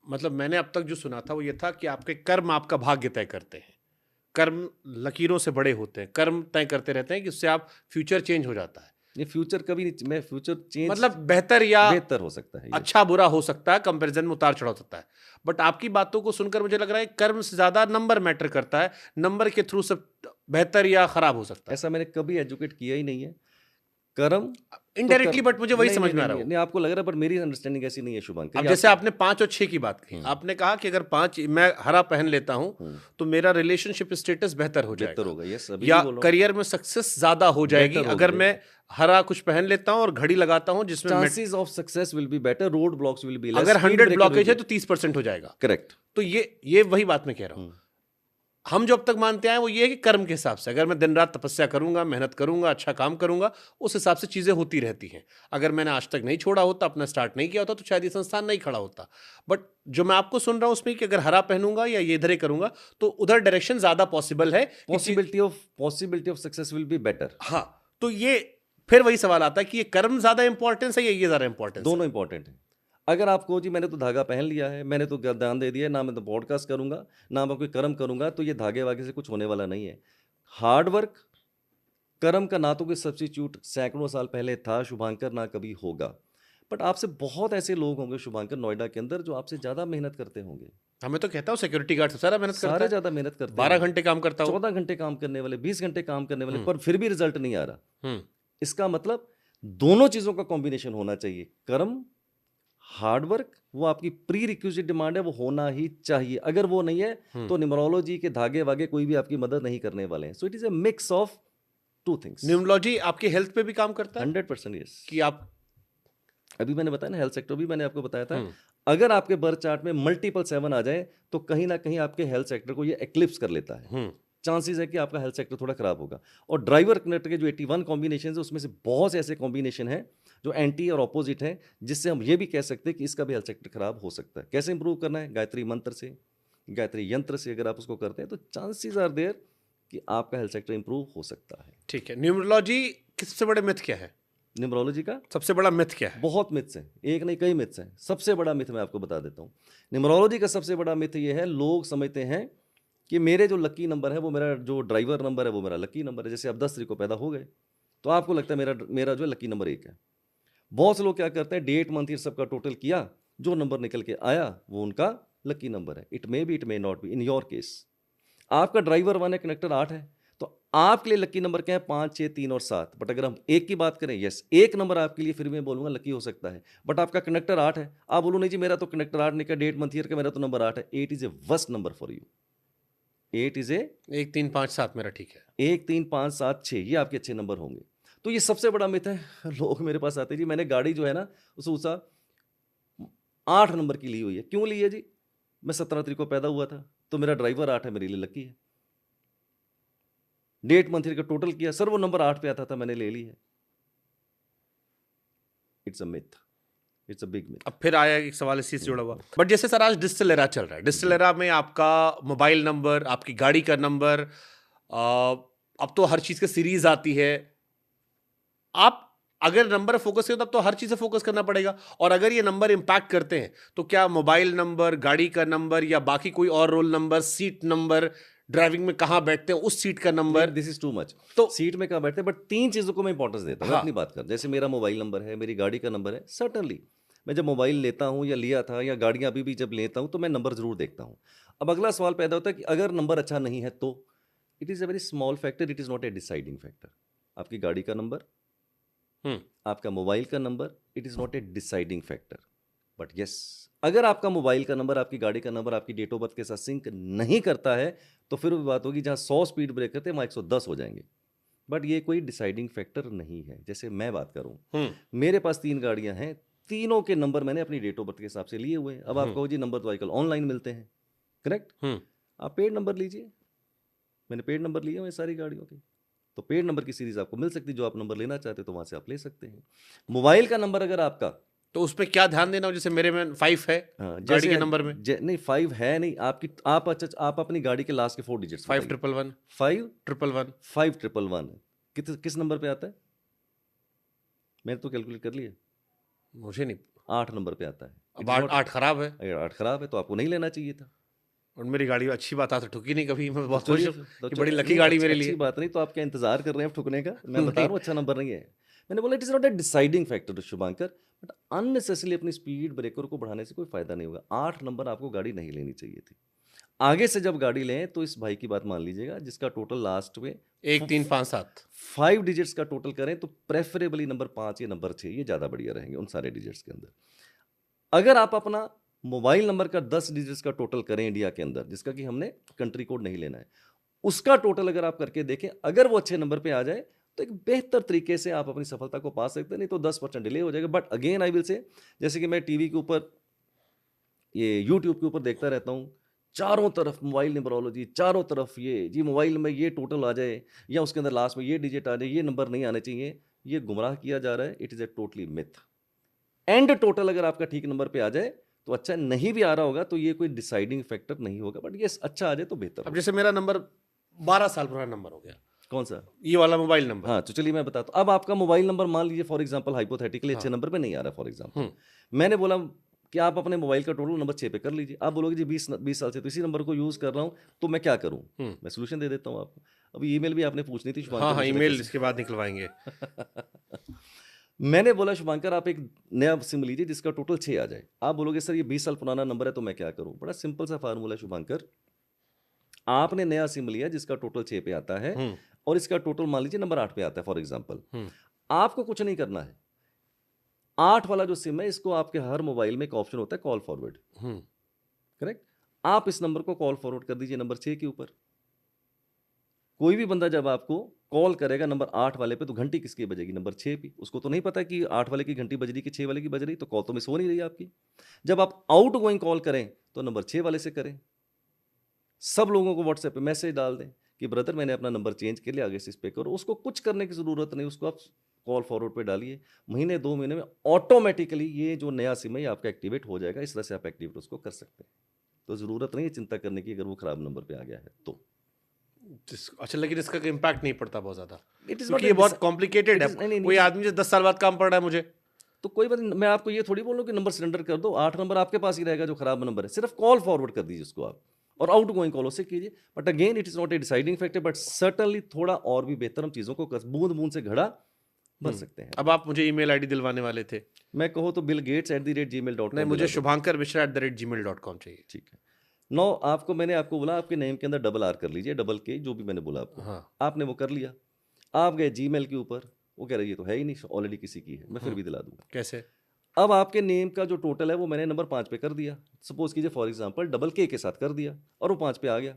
मतलब मैंने अब तक जो सुना था वो ये था कि आपके कर्म आपका भाग्य तय करते हैं, कर्म लकीरों से बड़े होते हैं, कर्म तय करते रहते हैं कि उससे आप फ्यूचर चेंज हो जाता है। ये फ्यूचर कभी नहीं, मैं फ्यूचर चेंज मतलब बेहतर हो सकता है, अच्छा बुरा हो सकता है, कंपैरिजन में उतार चढ़ाव सकता है। बट आपकी बातों को सुनकर मुझे लग रहा है कर्म से ज्यादा नंबर मैटर करता है, नंबर के थ्रू सब बेहतर या खराब हो सकता है। ऐसा मैंने कभी एजुकेट किया ही नहीं है। कर्म इनडायरेक्टली, बट मुझे वही नहीं, समझ नहीं, में आ नहीं, रहा है। नहीं, आपको लग रहा है, पर मेरी अंडरस्टैंडिंग ऐसी नहीं है शुभांकर। अब ये जैसे आप- आपने 5 और 6 की बात की, आपने कहा कि अगर 5 मैं हरा पहन लेता हूं तो मेरा रिलेशनशिप स्टेटस बेहतर हो बेहतर जाएगा, होगा, यस, अभी या भी बोल रहा हूँ, करियर में सक्सेस ज्यादा हो जाएगी बेटर अगर होगी। मैं हरा कुछ पहन लेता हूं और घड़ी लगाता हूं जिसमें chances of success will be better, road blocks will be less, अगर स्पीड 100 ब्रेकर ब्लॉकेज है विल तो 30% हो जाएगा। Be correct. तो ये वही बात मैं कह रहा हूं। हम जो अब तक मानते आए वो ये है कि कर्म के हिसाब से, अगर मैं दिन रात तपस्या करूंगा, मेहनत करूंगा, अच्छा काम करूंगा, उस हिसाब से चीजें होती रहती हैं। अगर मैंने आज तक नहीं छोड़ा होता, अपना स्टार्ट नहीं किया होता, तो शायद ये संस्थान नहीं खड़ा होता। बट जो मैं आपको सुन रहा हूं उसमें कि अगर हरा पहनूंगा या ये इधर करूंगा तो उधर डायरेक्शन ज्यादा पॉसिबल है कि possibility of success will be better. हाँ, तो ये फिर वही सवाल आता है कि ये कर्म ज्यादा इंपॉर्टेंस है या ये ज्यादा इंपॉर्टेंस है? दोनों इंपॉर्टेंट है। अगर आपको जी मैंने तो धागा पहन लिया है, मैंने तो दान दे दिया है, ना मैं तो पॉडकास्ट करूंगा, ना मैं कोई कर्म करूंगा, तो ये धागे वागे से कुछ होने वाला नहीं है। हार्ड वर्क, कर्म का ना तो कोई सब्स्टिट्यूट सैकड़ों साल पहले था शुभांकर, ना कभी होगा। बट आपसे बहुत ऐसे लोग होंगे शुभांकर नोएडा के अंदर जो आपसे ज्यादा मेहनत करते होंगे। हमें तो कहता हूँ सिक्योरिटी गार्ड सबसे ज्यादा मेहनत करता सारे है, ज्यादा मेहनत करते 12 हैं, घंटे काम करता हूँ। 14 घंटे काम करने वाले, 20 घंटे काम करने वाले, पर फिर भी रिजल्ट नहीं आ रहा। इसका मतलब दोनों चीजों का कॉम्बिनेशन होना चाहिए। कर्म, हार्ड वर्क, वो आपकी प्री रिक्विजिट डिमांड है, वो होना ही चाहिए। अगर वो नहीं है तो न्यूमरोलॉजी के धागे वागे कोई भी आपकी मदद नहीं करने वाले हैं। सो it is a mix of two things. Numerology आपकी हेल्थ पे भी काम करता है 100% यस। कि आप अभी मैंने बताया ना, हेल्थ सेक्टर भी मैंने आपको बताया था। अगर आपके बर्थ चार्ट में मल्टीपल 7 आ जाए तो कहीं ना कहीं आपके हेल्थ सेक्टर को ये एक्लिप्स कर लेता है। चांसेस है कि आपका हेल्थ सेक्टर थोड़ा खराब होगा। और ड्राइवर कनेक्टर के जो 81 कॉम्बिनेशन है उसमें से बहुत से ऐसे कॉम्बिनेशन हैं जो एंटी और ऑपोजिट हैं, जिससे हम ये भी कह सकते हैं कि इसका भी हेल्थ सेक्टर खराब हो सकता है। कैसे इंप्रूव करना है? गायत्री मंत्र से, गायत्री यंत्र से अगर आप उसको करते हैं तो चांसेस आर देयर कि आपका हेल्थ सेक्टर इंप्रूव हो सकता है। ठीक है। न्यूमरोलॉजी के सबसे बड़े मिथ क्या है? न्यूमरोलॉजी का सबसे बड़ा मिथ क्या है? बहुत मिथ्स हैं, एक नहीं कई मिथ्स हैं। सबसे बड़ा मिथ मैं आपको बता देता हूँ। न्यूमरोलॉजी का सबसे बड़ा मिथ ये है, लोग समझते हैं कि मेरे जो लकी नंबर है वो मेरा जो ड्राइवर नंबर है वो मेरा लकी नंबर है। जैसे आप 10 तारीख को पैदा हो गए तो आपको लगता है मेरा जो है लकी नंबर 1 है। बहुत से लोग क्या करते हैं, डेट मंथ ईयर सबका टोटल किया, जो नंबर निकल के आया वो उनका लकी नंबर है। It may be, it may not be. In your case आपका ड्राइवर 1 है, कनेक्टर 8 है, तो आपके लिए लकी नंबर क्या है? 5, 6, 3 और 7। बट अगर हम 1 की बात करें, यस, 1 नंबर आपके लिए फिर मैं बोलूंगा लकी हो सकता है। बट आपका कनेक्टर 8 है, आप बोलो नहीं जी मेरा तो कनेक्टर 8 निकला, डेट मंथ ईयर का मेरा तो नंबर 8 है। 8 is a worst number for you. 8 is a 1, 3, 5, 7 मेरा ठीक है। 1, 3, 5, 7, 6 ये आपके अच्छे नंबर होंगे। तो ये सबसे बड़ा मिथ है। लोग मेरे पास आते हैं जी मैंने गाड़ी जो है ना उसे उसा 8 नंबर की ली हुई है। क्यों ली है जी? मैं 17 तारीख को पैदा हुआ था तो मेरा ड्राइवर 8 है, मेरे लिए लकी है। डेट मंथ का टोटल किया, सर वो नंबर 8 पे आता था, मैंने ले ली है। It's a myth, it's a big myth. अब फिर आया एक सवाल इसी से जुड़ा हुआ, बट जैसे सर आज डिजिटल एरा चल रहा है, डिजिटल एरा में आपका मोबाइल नंबर, आपकी गाड़ी का नंबर, अब तो हर चीज की सीरीज आती है। आप अगर नंबर फोकस करें तब तो हर चीज से फोकस करना पड़ेगा, और अगर ये नंबर इंपैक्ट करते हैं तो क्या मोबाइल नंबर, गाड़ी का नंबर, या बाकी कोई और roll number, seat number, driving में कहां बैठते हैं उस सीट का number, this is too much. तो सीट में कहाँ बैठते हैं, बट 3 चीजों को मैं इंपॉर्टेंस देता हूँ। मैं अपनी बात कर, जैसे मेरा मोबाइल नंबर है, मेरी गाड़ी का नंबर है, सर्टनली मैं जब मोबाइल लेता हूँ या लिया था या गाड़ियाँ अभी भी जब लेता हूँ तो मैं नंबर जरूर देखता हूँ। अब अगला सवाल पैदा होता है कि अगर नंबर अच्छा नहीं है तो it is a very small factor, it is not a deciding factor. आपकी गाड़ी का नंबर, आपका मोबाइल का number, it is not a deciding factor. But yes, अगर आपका मोबाइल का नंबर, आपकी गाड़ी का नंबर आपकी डेट ऑफ बर्थ के साथ सिंक नहीं करता है तो फिर वो बात होगी जहाँ 100 स्पीड ब्रेकर थे वहाँ 110 हो जाएंगे। बट ये कोई डिसाइडिंग फैक्टर नहीं है। जैसे मैं बात करूँ, मेरे पास 3 गाड़ियाँ हैं, तीनों के नंबर मैंने अपनी डेट ऑफ बर्थ के हिसाब से लिए हुए हैं। अब आप कहो जी नंबर तो आजकल ऑनलाइन मिलते हैं, करेक्ट? आप पेड नंबर लीजिए, मैंने पेड नंबर लिए हुए सारी गाड़ियों के, तो पेड नंबर की सीरीज आपको मिल सकती है। जो आप नंबर लेना चाहते हो तो वहाँ से आप ले सकते हैं। मोबाइल का नंबर अगर आपका, तो उस पर क्या ध्यान देना हो? जैसे मेरे में 5 है गाड़ी के नंबर में, नहीं 5 है नहीं आपकी, आप अपनी गाड़ी के लास्ट के 4 डिजिट्स 5111 5111 5111 किस नंबर पे आता है? मैंने तो कैलकुलेट कर लिया, मुझे नहीं, 8 नंबर पे आता है। अब 8 खराब है। अगर 8 खराब है तो आपको नहीं लेना चाहिए था। और मेरी गाड़ी अच्छी बात है, ठुकी नहीं कभी, मैं बहुत खुश चलिए, हूँ कि बड़ी लकी गाड़ी मेरे लिए। अच्छी बात नहीं तो आप क्या इंतजार कर रहे हैं ठुकने का? मैं बता रहा हूँ अच्छा नंबर नहीं है। मैंने बोला it is not a deciding factor Shubhankar, but unnecessarily अपनी स्पीड ब्रेकर को बढ़ाने से कोई फायदा नहीं होगा। 8 नंबर आपको गाड़ी नहीं लेनी चाहिए थी। आगे से जब गाड़ी लें तो इस भाई की बात मान लीजिएगा जिसका टोटल लास्ट में 1357। 5 डिजिट्स का टोटल करें तो प्रेफरेबली नंबर 5 या नंबर 6 ये ज़्यादा बढ़िया रहेंगे उन सारे डिजिट्स के अंदर। अगर आप अपना मोबाइल नंबर का 10 डिजिट्स का टोटल करें इंडिया के अंदर, जिसका कि हमने कंट्री कोड नहीं लेना है, उसका टोटल अगर आप करके देखें, अगर वो अच्छे नंबर पे आ जाए तो एक बेहतर तरीके से आप अपनी सफलता को पा सकते हैं, नहीं तो 10% डिले हो जाएगा। But again I will say, जैसे कि मैं टीवी के ऊपर, ये यूट्यूब के ऊपर देखता रहता हूँ, चारों तरफ मोबाइल न्यूमरोलॉजी, चारों तरफ ये जी मोबाइल में ये टोटल आ जाए या उसके अंदर लास्ट में ये डिजिट आ जाए, ये नंबर नहीं आने चाहिए, ये गुमराह किया जा रहा है। It is a totally myth. And total अगर आपका ठीक नंबर पे आ जाए तो अच्छा, नहीं भी आ रहा होगा तो ये कोई डिसाइडिंग फैक्टर नहीं होगा, बट ये अच्छा आ जाए तो बेहतर अब होगा। जैसे मेरा नंबर 12 साल पुराना नंबर हो गया, कौन सा? ये वाला मोबाइल नंबर। हाँ, तो चलिए मैं बताता हूँ। अब आपका मोबाइल नंबर मान लीजिए फॉर एग्जांपल हाइपोथेटिकली अच्छे नंबर पे नहीं आ रहा फॉर एग्जांपल, मैंने बोला कि आप अपने मोबाइल का टोटल नंबर 6 पे कर लीजिए। आप बोलोगे जी 20 साल से तो इसी नंबर को यूज कर रहा हूँ, तो मैं क्या करूँ? मैं सोल्यूशन दे देता हूँ आपको। अभी ईमेल भी आपने पूछनी थी शुभांकर। हाँ, ईमेल इसके बाद निकलवाएंगे। मैंने बोला शुभांकर आप एक नया सिम लीजिए जिसका टोटल 6 आ जाए। आप बोलोगे सर ये 20 साल पुराना नंबर है तो मैं क्या करूं? बड़ा सिंपल सा फार्मूला है शुभांकर। आपने नया सिम लिया जिसका टोटल 6 पे आता है और इसका टोटल मान लीजिए नंबर 8 पे आता है फॉर एग्जांपल। आपको कुछ नहीं करना है। 8 वाला जो सिम है, इसको आपके हर मोबाइल में एक ऑप्शन होता है कॉल फॉरवर्ड, करेक्ट? आप इस नंबर को कॉल फॉरवर्ड कर दीजिए नंबर 6 के ऊपर। कोई भी बंदा जब आपको कॉल करेगा नंबर 8 वाले पे तो घंटी किसकी बजेगी? नंबर 6 पे। उसको तो नहीं पता कि 8 वाले की घंटी बज रही कि 6 वाले की बज रही, तो कॉल तो मिस हो नहीं रही आपकी। जब आप आउट गोइंग कॉल करें तो नंबर 6 वाले से करें। सब लोगों को व्हाट्सएप पे मैसेज डाल दें कि ब्रदर मैंने अपना नंबर चेंज कर लिया, आगे से इस पे करो। उसको कुछ करने की ज़रूरत नहीं, उसको आप कॉल फॉरवर्ड पे डालिए। महीने 2 महीने में ऑटोमेटिकली ये जो नया सिम है ये आपका एक्टिवेट हो जाएगा। इस तरह से आप एक्टिवेट उसको कर सकते हैं। तो ज़रूरत नहीं है चिंता करने की अगर वो खराब नंबर पे आ गया है तो। अच्छा, लेकिन इसका इम्पैक्ट नहीं पड़ता बहुत ज्यादा, इट इज क्योंकि ये बहुत कॉम्प्लिकेटेड है। नहीं, कोई आदमी जो 10 साल बाद काम पड़ रहा है मुझे, तो कोई बात नहीं, मैं आपको ये थोड़ी बोलूँ कि नंबर सरेंडर कर दो। 8 नंबर आपके पास ही रहेगा जो खराब नंबर है। सिर्फ कॉल फॉरवर्ड कर दीजिए उसको आप, और आउट गोइंग कॉल उससे कीजिए। But again it is not a deciding factor, but certainly थोड़ा और भी बेहतर हम चीज़ों को बूंद बूंद से घड़ा भर सकते हैं। अब आप मुझे ईमेल आईडी दिलवाने वाले थे। मैं कहूँ तो BillGates@gmail.com। नहीं, मुझे शुभांकर मिश्रा@gmail.com चाहिए। ठीक है। नो, आपको मैंने आपको बोला आपके नेम के अंदर डबल आर कर लीजिए, डबल के, जो भी मैंने बोला आपको। हाँ। आपने वो कर लिया। आप गए जीमेल के ऊपर, वो कह रही है तो है ही नहीं, ऑलरेडी किसी की है। मैं फिर भी दिला दूंगा। कैसे? अब आपके नेम का जो टोटल है वो मैंने नंबर 5 पे कर दिया। सपोज कीजिए फॉर एग्जांपल डबल के साथ कर दिया और वो 5 पे आ गया,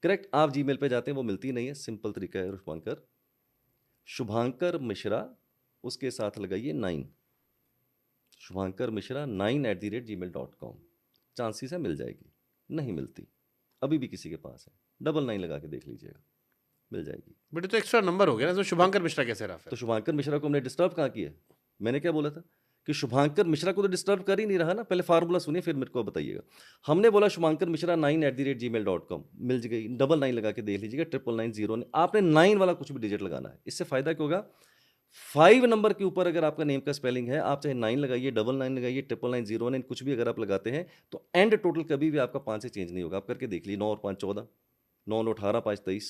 करेक्ट? आप जीमेल पे जाते हैं, वो मिलती नहीं है। सिंपल तरीका है शुभांकर मिश्रा, उसके साथ लगाइए 9, शुभांकर मिश्रा 9@gmail.com। चांसेस है मिल जाएगी। नहीं मिलती, अभी भी किसी के पास है, 999 लगा के देख लीजिएगा, मिल जाएगी। बट ये तो एक्स्ट्रा नंबर हो गया ना, तो शुभांकर मिश्रा कैसे रहा फिर? तो शुभांकर मिश्रा को हमने डिस्टर्ब कहाँ किया? मैंने क्या बोला था कि शुभांकर मिश्रा को तो डिस्टर्ब कर ही नहीं रहा ना। पहले फार्मूला सुनिए फिर मेरे को बताइएगा। हमने बोला शुभांकर मिश्रा 9@gmail.com, मिल गई। 999 लगा के देख लीजिएगा, 999 आपने 9 वाला कुछ भी डिजिट लगाना है। इससे फायदा क्या होगा? 5 नंबर के ऊपर अगर आपका नेम का स्पेलिंग है, आप चाहे 9 लगाइए, 99 लगाइए, 999 कुछ भी अगर आप लगाते हैं तो एंड टोटल कभी भी आपका 5 से चेंज नहीं होगा। आप करके देख लीजिए। 9 और 5 14, 9 और 18 5 23,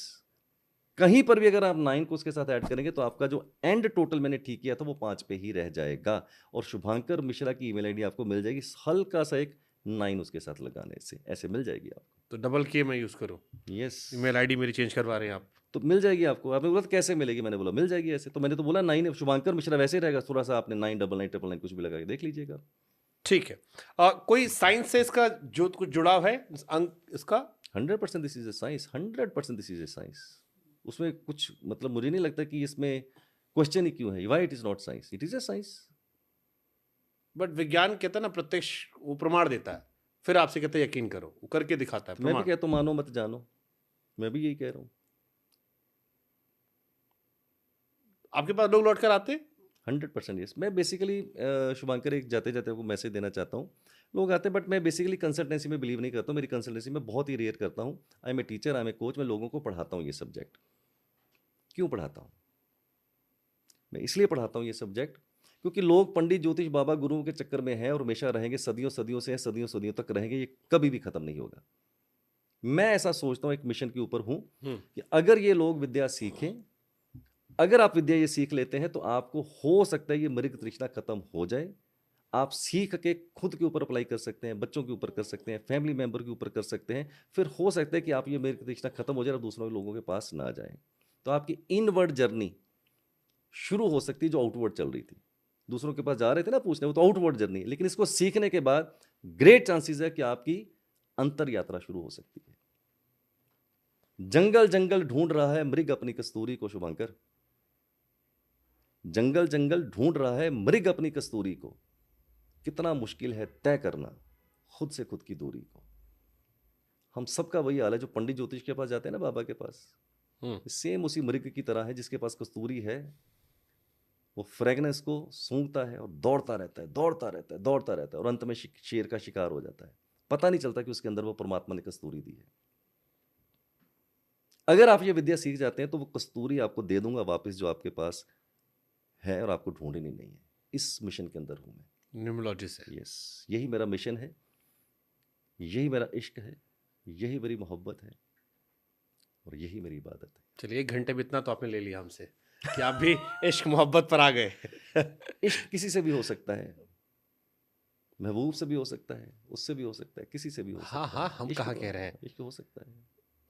कहीं पर भी अगर आप 9 को उसके साथ ऐड करेंगे तो आपका जो एंड टोटल मैंने ठीक किया था वो 5 पे ही रह जाएगा। और शुभांकर मिश्रा की ईमेल आईडी आपको मिल जाएगी, हल्का सा एक 9 उसके साथ लगाने से ऐसे मिल जाएगी आपको। तो डबल के मैं यूज करूं? यस, ईमेल आईडी मेरी चेंज करवा रहे हैं आप? तो मिल जाएगी आपको। आपने बोला कैसे मिलेगी? मैंने बोला मिल जाएगी ऐसे। तो मैंने तो बोला 9 शुभांकर मिश्रा वैसे ही रहेगा, थोड़ा सा आपने 999 कुछ भी लगा के देख लीजिएगा। ठीक है। कोई साइंस से इसका जो कुछ जुड़ाव है अंक इसका? 100% this is a science, 100% this is a science. उसमें कुछ मतलब मुझे नहीं लगता कि इसमें क्वेश्चन ही क्यों है। Why it is not science? It is a science. But विज्ञान कहता है ना, प्रत्यक्ष वो प्रमाण देता है, फिर आपसे कहते हैं यकीन करो, वो करके दिखाता है मैं भी प्रमाण। कहता हूँ मानो मत जानो, मैं भी यही कह रहा हूँ। आपके पास लोग लौट कर आते? 100% यस। मैं बेसिकली शुभांकर एक जाते जाते को मैसेज देना चाहता हूँ। लोग आते हैं बट मैं बेसिकली कंसल्टेंसी में बिलीव नहीं करता हूँ। मेरी कंसल्टेंसी में बहुत ही रेयर करता हूँ। I am a teacher, I am a coach. मैं लोगों को पढ़ाता हूँ ये सब्जेक्ट। क्यों पढ़ाता हूँ? मैं इसलिए पढ़ाता हूँ ये सब्जेक्ट क्योंकि लोग पंडित ज्योतिष बाबा गुरुओं के चक्कर में हैं और हमेशा रहेंगे, सदियों सदियों से, सदियों सदियों तक रहेंगे। ये कभी भी खत्म नहीं होगा। मैं ऐसा सोचता हूँ, एक मिशन के ऊपर हूँ कि अगर ये लोग विद्या सीखें, अगर आप विद्या ये सीख लेते हैं तो आपको हो सकता है ये मृग तृष्णा खत्म हो जाए, आप सीख के खुद के ऊपर अप्लाई कर सकते हैं, बच्चों के ऊपर कर सकते हैं, फैमिली मेंबर के ऊपर कर सकते हैं। फिर हो सकता है कि आप ये मेरे रिश्ता खत्म हो जाए और दूसरों लोगों के पास ना जाए। तो आपकी इनवर्ड जर्नी शुरू हो सकती है जो आउटवर्ड चल रही थी। दूसरों के पास जा रहे थे ना पूछने, वो तो आउटवर्ड जर्नी है। लेकिन इसको सीखने के बाद ग्रेट चांसेस है कि आपकी अंतर यात्रा शुरू हो सकती है। जंगल जंगल ढूंढ रहा है मृग अपनी कस्तूरी को, शुभंकर। जंगल जंगल ढूंढ रहा है मृग अपनी कस्तूरी को। कितना मुश्किल है तय करना खुद से खुद की दूरी को। हम सबका वही हाल है जो पंडित ज्योतिष के पास जाते हैं ना, बाबा के पास, सेम उसी मृग की तरह है जिसके पास कस्तूरी है। वो फ्रेगनेंस को सूंघता है और दौड़ता रहता है, दौड़ता रहता है, दौड़ता रहता है, और अंत में शेर का शिकार हो जाता है। पता नहीं चलता कि उसके अंदर वो परमात्मा ने कस्तूरी दी है। अगर आप ये विद्या सीख जाते हैं तो वो कस्तूरी आपको दे दूंगा वापस जो आपके पास है, और आपको ढूंढनी नहीं है। इस मिशन के अंदर हूं मैं, न्यूमरोलॉजी से। यस, यही मेरा मिशन है, यही मेरा इश्क है, यही मेरी मोहब्बत है, और यही मेरी इबादत है। चलिए 1 घंटे में इतना तो आपने ले लिया हमसे कि आप भी इश्क मोहब्बत पर आ गए। इश्क किसी से भी हो सकता है, महबूब से भी हो सकता है, उससे भी हो सकता है, किसी से भी हो सकता है। हाँ, हम इश्क कहाँ तो- कह रहे हैं। इश्क हो सकता है,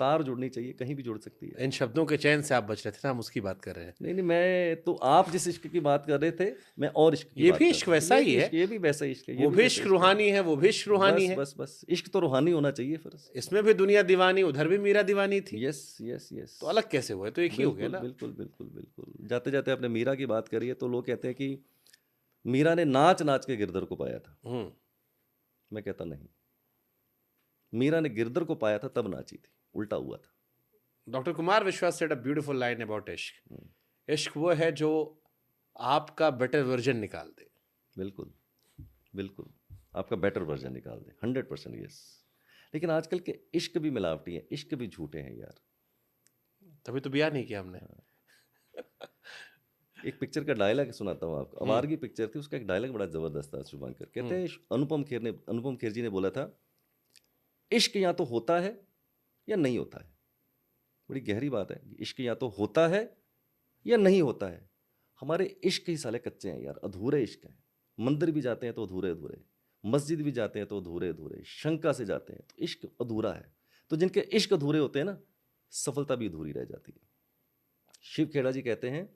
तार जुड़नी चाहिए, कहीं भी जुड़ सकती है। इन शब्दों के चैन से आप बच रहे थे ना, हम उसकी बात कर रहे हैं। नहीं, मैं तो, आप जिस इश्क की बात कर रहे थे, मैं और इश्क की ये बात भी कर इश्क रहा हूं। वैसा ये ही भी है। इश्क- ये भी वैसा इश्क है, ये वो भी भी वैसा इश्क इश्क है। रूहानी है, वो भी इश्क रूहानी बस है। बस बस, इश्क तो रूहानी होना चाहिए फिर। इसमें भी दुनिया दीवानी, उधर भी मीरा दीवानी थी। Yes yes yes. तो अलग कैसे हुए? तो एक ही हो गया बिल्कुल ना। बिल्कुल बिल्कुल बिल्कुल। जाते जाते आपने मीरा की बात करी है, तो लोग कहते हैं कि मीरा ने नाच नाच के गिरधर को पाया था। मैं कहता नहीं, मीरा ने गिरधर को पाया था तब नाची थी, उल्टा हुआ था। डॉक्टर कुमार विश्वास said a beautiful line about इश्क। इश्क वो है जो आपका बेटर वर्जन निकाल दे। बिल्कुल बिल्कुल, आपका बेटर वर्जन निकाल दे, 100% यस। लेकिन आजकल के इश्क भी मिलावटी हैं, इश्क भी झूठे हैं यार। तभी तो ब्याह नहीं किया हमने। एक पिक्चर का डायलॉग सुनाता हूँ आपको, अवारगी पिक्चर थी, उसका एक डायलॉग बड़ा जबरदस्त था शुभंकर। कहते हैं अनुपम खेर जी ने बोला था, इश्क या तो होता है या नहीं होता है। बड़ी गहरी बात है, इश्क या तो होता है या नहीं होता है। हमारे इश्क ही साले कच्चे हैं यार, अधूरे इश्क हैं। मंदिर भी जाते हैं तो अधूरे अधूरे, मस्जिद भी जाते हैं तो अधूरे अधूरे, शंका से जाते हैं तो इश्क अधूरा है। तो जिनके इश्क अधूरे होते हैं ना, सफलता भी अधूरी रह जाती है। शिव खेड़ा जी कहते हैं,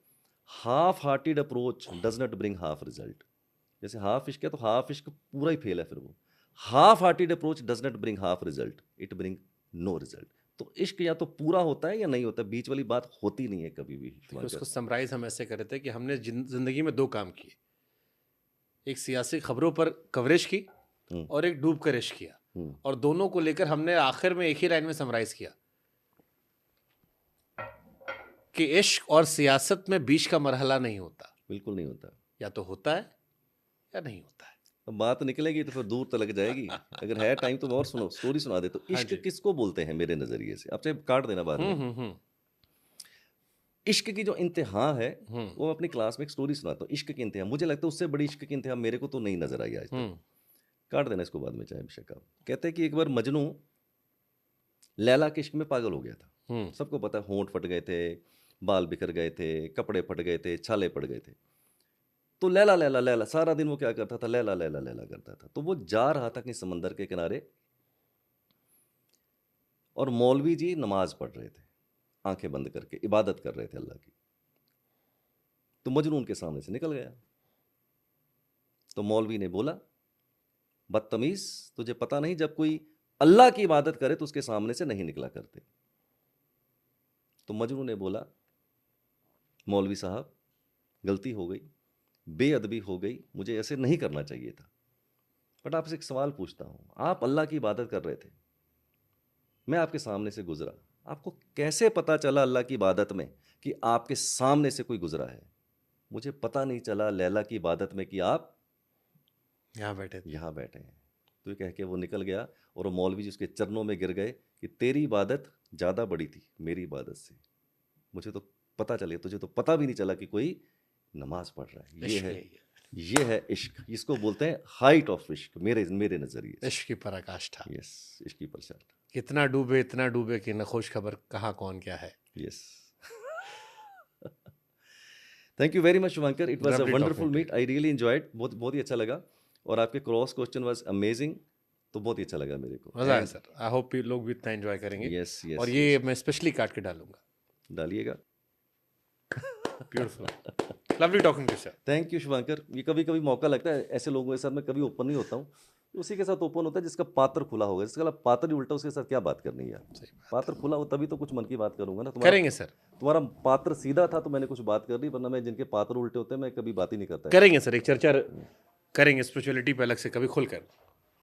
half hearted approach does not bring half result. जैसे हाफ इश्क है तो हाफ इश्क पूरा ही फेल है। फिर वो half hearted approach does not bring half result, it bring no result. तो इश्क या तो पूरा होता है या नहीं होता, बीच वाली बात होती नहीं है कभी भी। उसको समराइज हम ऐसे कर रहे थे कि हमने जिंदगी में 2 काम किए, एक सियासी खबरों पर कवरेज की और एक डूब कर इश्क किया, और दोनों को लेकर हमने आखिर में एक ही लाइन में समराइज किया कि इश्क और सियासत में बीच का मरहला नहीं होता। बिल्कुल नहीं होता, या तो होता है या नहीं होता है। अब बात निकलेगी तो फिर दूर तक जाएगी। अगर है टाइम तो और सुनो, स्टोरी सुना दे। तो इश्क किसको बोलते हैं मेरे नजरिए से, आप चाहे काट देना बाद में। इश्क की जो इंतहा है, वो मैं अपनी क्लास में एक स्टोरी सुनाता हूँ। इश्क की इंतहा, मुझे लगता है उससे बड़ी इश्क की इंतहा मेरे को तो नहीं नजर आई आज तक। काट देना इसको बाद में चाहे बेशक आप। कहते हैं कि एक बार मजनू लैला के इश्क में पागल हो गया था। सबको पता है, होंठ फट गए थे, बाल बिखर गए थे, कपड़े फट गए थे, छाले पड़ गए थे। तो लैला लैला लैला सारा दिन वो क्या करता था, लैला लैला लैला करता था। तो वो जा रहा था कहीं समंदर के किनारे, और मौलवी जी नमाज पढ़ रहे थे, आंखें बंद करके इबादत कर रहे थे अल्लाह की। तो मजनू उनके सामने से निकल गया। तो मौलवी ने बोला, बदतमीज, तुझे पता नहीं जब कोई अल्लाह की इबादत करे तो उसके सामने से नहीं निकला करते। तो मजनू ने बोला, मौलवी साहब गलती हो गई, बेअदबी हो गई, मुझे ऐसे नहीं करना चाहिए था। बट आपसे एक सवाल पूछता हूं, आप अल्लाह की इबादत कर रहे थे, मैं आपके सामने से गुजरा, आपको कैसे पता चला अल्लाह की इबादत में कि आपके सामने से कोई गुजरा है? मुझे पता नहीं चला लैला की इबादत में कि आप यहाँ बैठे हैं। तो ये कह के वो निकल गया, और वो मौलवी जी उसके चरणों में गिर गए कि तेरी इबादत ज़्यादा बड़ी थी मेरी इबादत से। मुझे तो पता चले, तुझे तो पता भी नहीं चला कि कोई नमाज पढ़ रहा है। ये है इश्क, इसको बोलते हैं हाइट ऑफ इश्क मेरे नजरिए से। इश्क की पराकाष्ठा। यस, इश्क की पराकाष्ठा। इतना डूबे कि न खुश खबर कहाँ कौन क्या है। Yes. Thank you very much Shubhankar, it was a wonderful meet, I really enjoyed, बहुत बहुत ही अच्छा लगा। और आपके क्रॉस क्वेश्चन वाज अमेजिंग, तो बहुत ही अच्छा लगा मेरे को। मजा आया सर, आई होप लोग भी इतना एंजॉय करेंगे। यस यस और ये मैं स्पेशली काट के डालूंगा। डालिएगा। Beautiful, lovely talking to sir. Thank you Shubhankar. ये कभी कभी मौका लगता है, ऐसे लोगों के साथ मैं कभी ओपन नहीं होता हूँ, उसी के साथ ओपन होता है जिसका पात्र खुला होगा। जिसका पात्र ही उल्टा, उसके साथ क्या बात करनी है यार। सही बात। पात्र खुला हो तभी तो कुछ मन की बात करूंगा ना। करेंगे सर, तुम्हारा पात्र सीधा था तो मैंने कुछ बात कर ली, वरना मैं जिनके पात्र उल्टे होते हैं मैं कभी बात ही नहीं करता। करेंगे सर, एक चर्चा करेंगे स्पिरिचुअलिटी पे अलग से कभी खुलकर।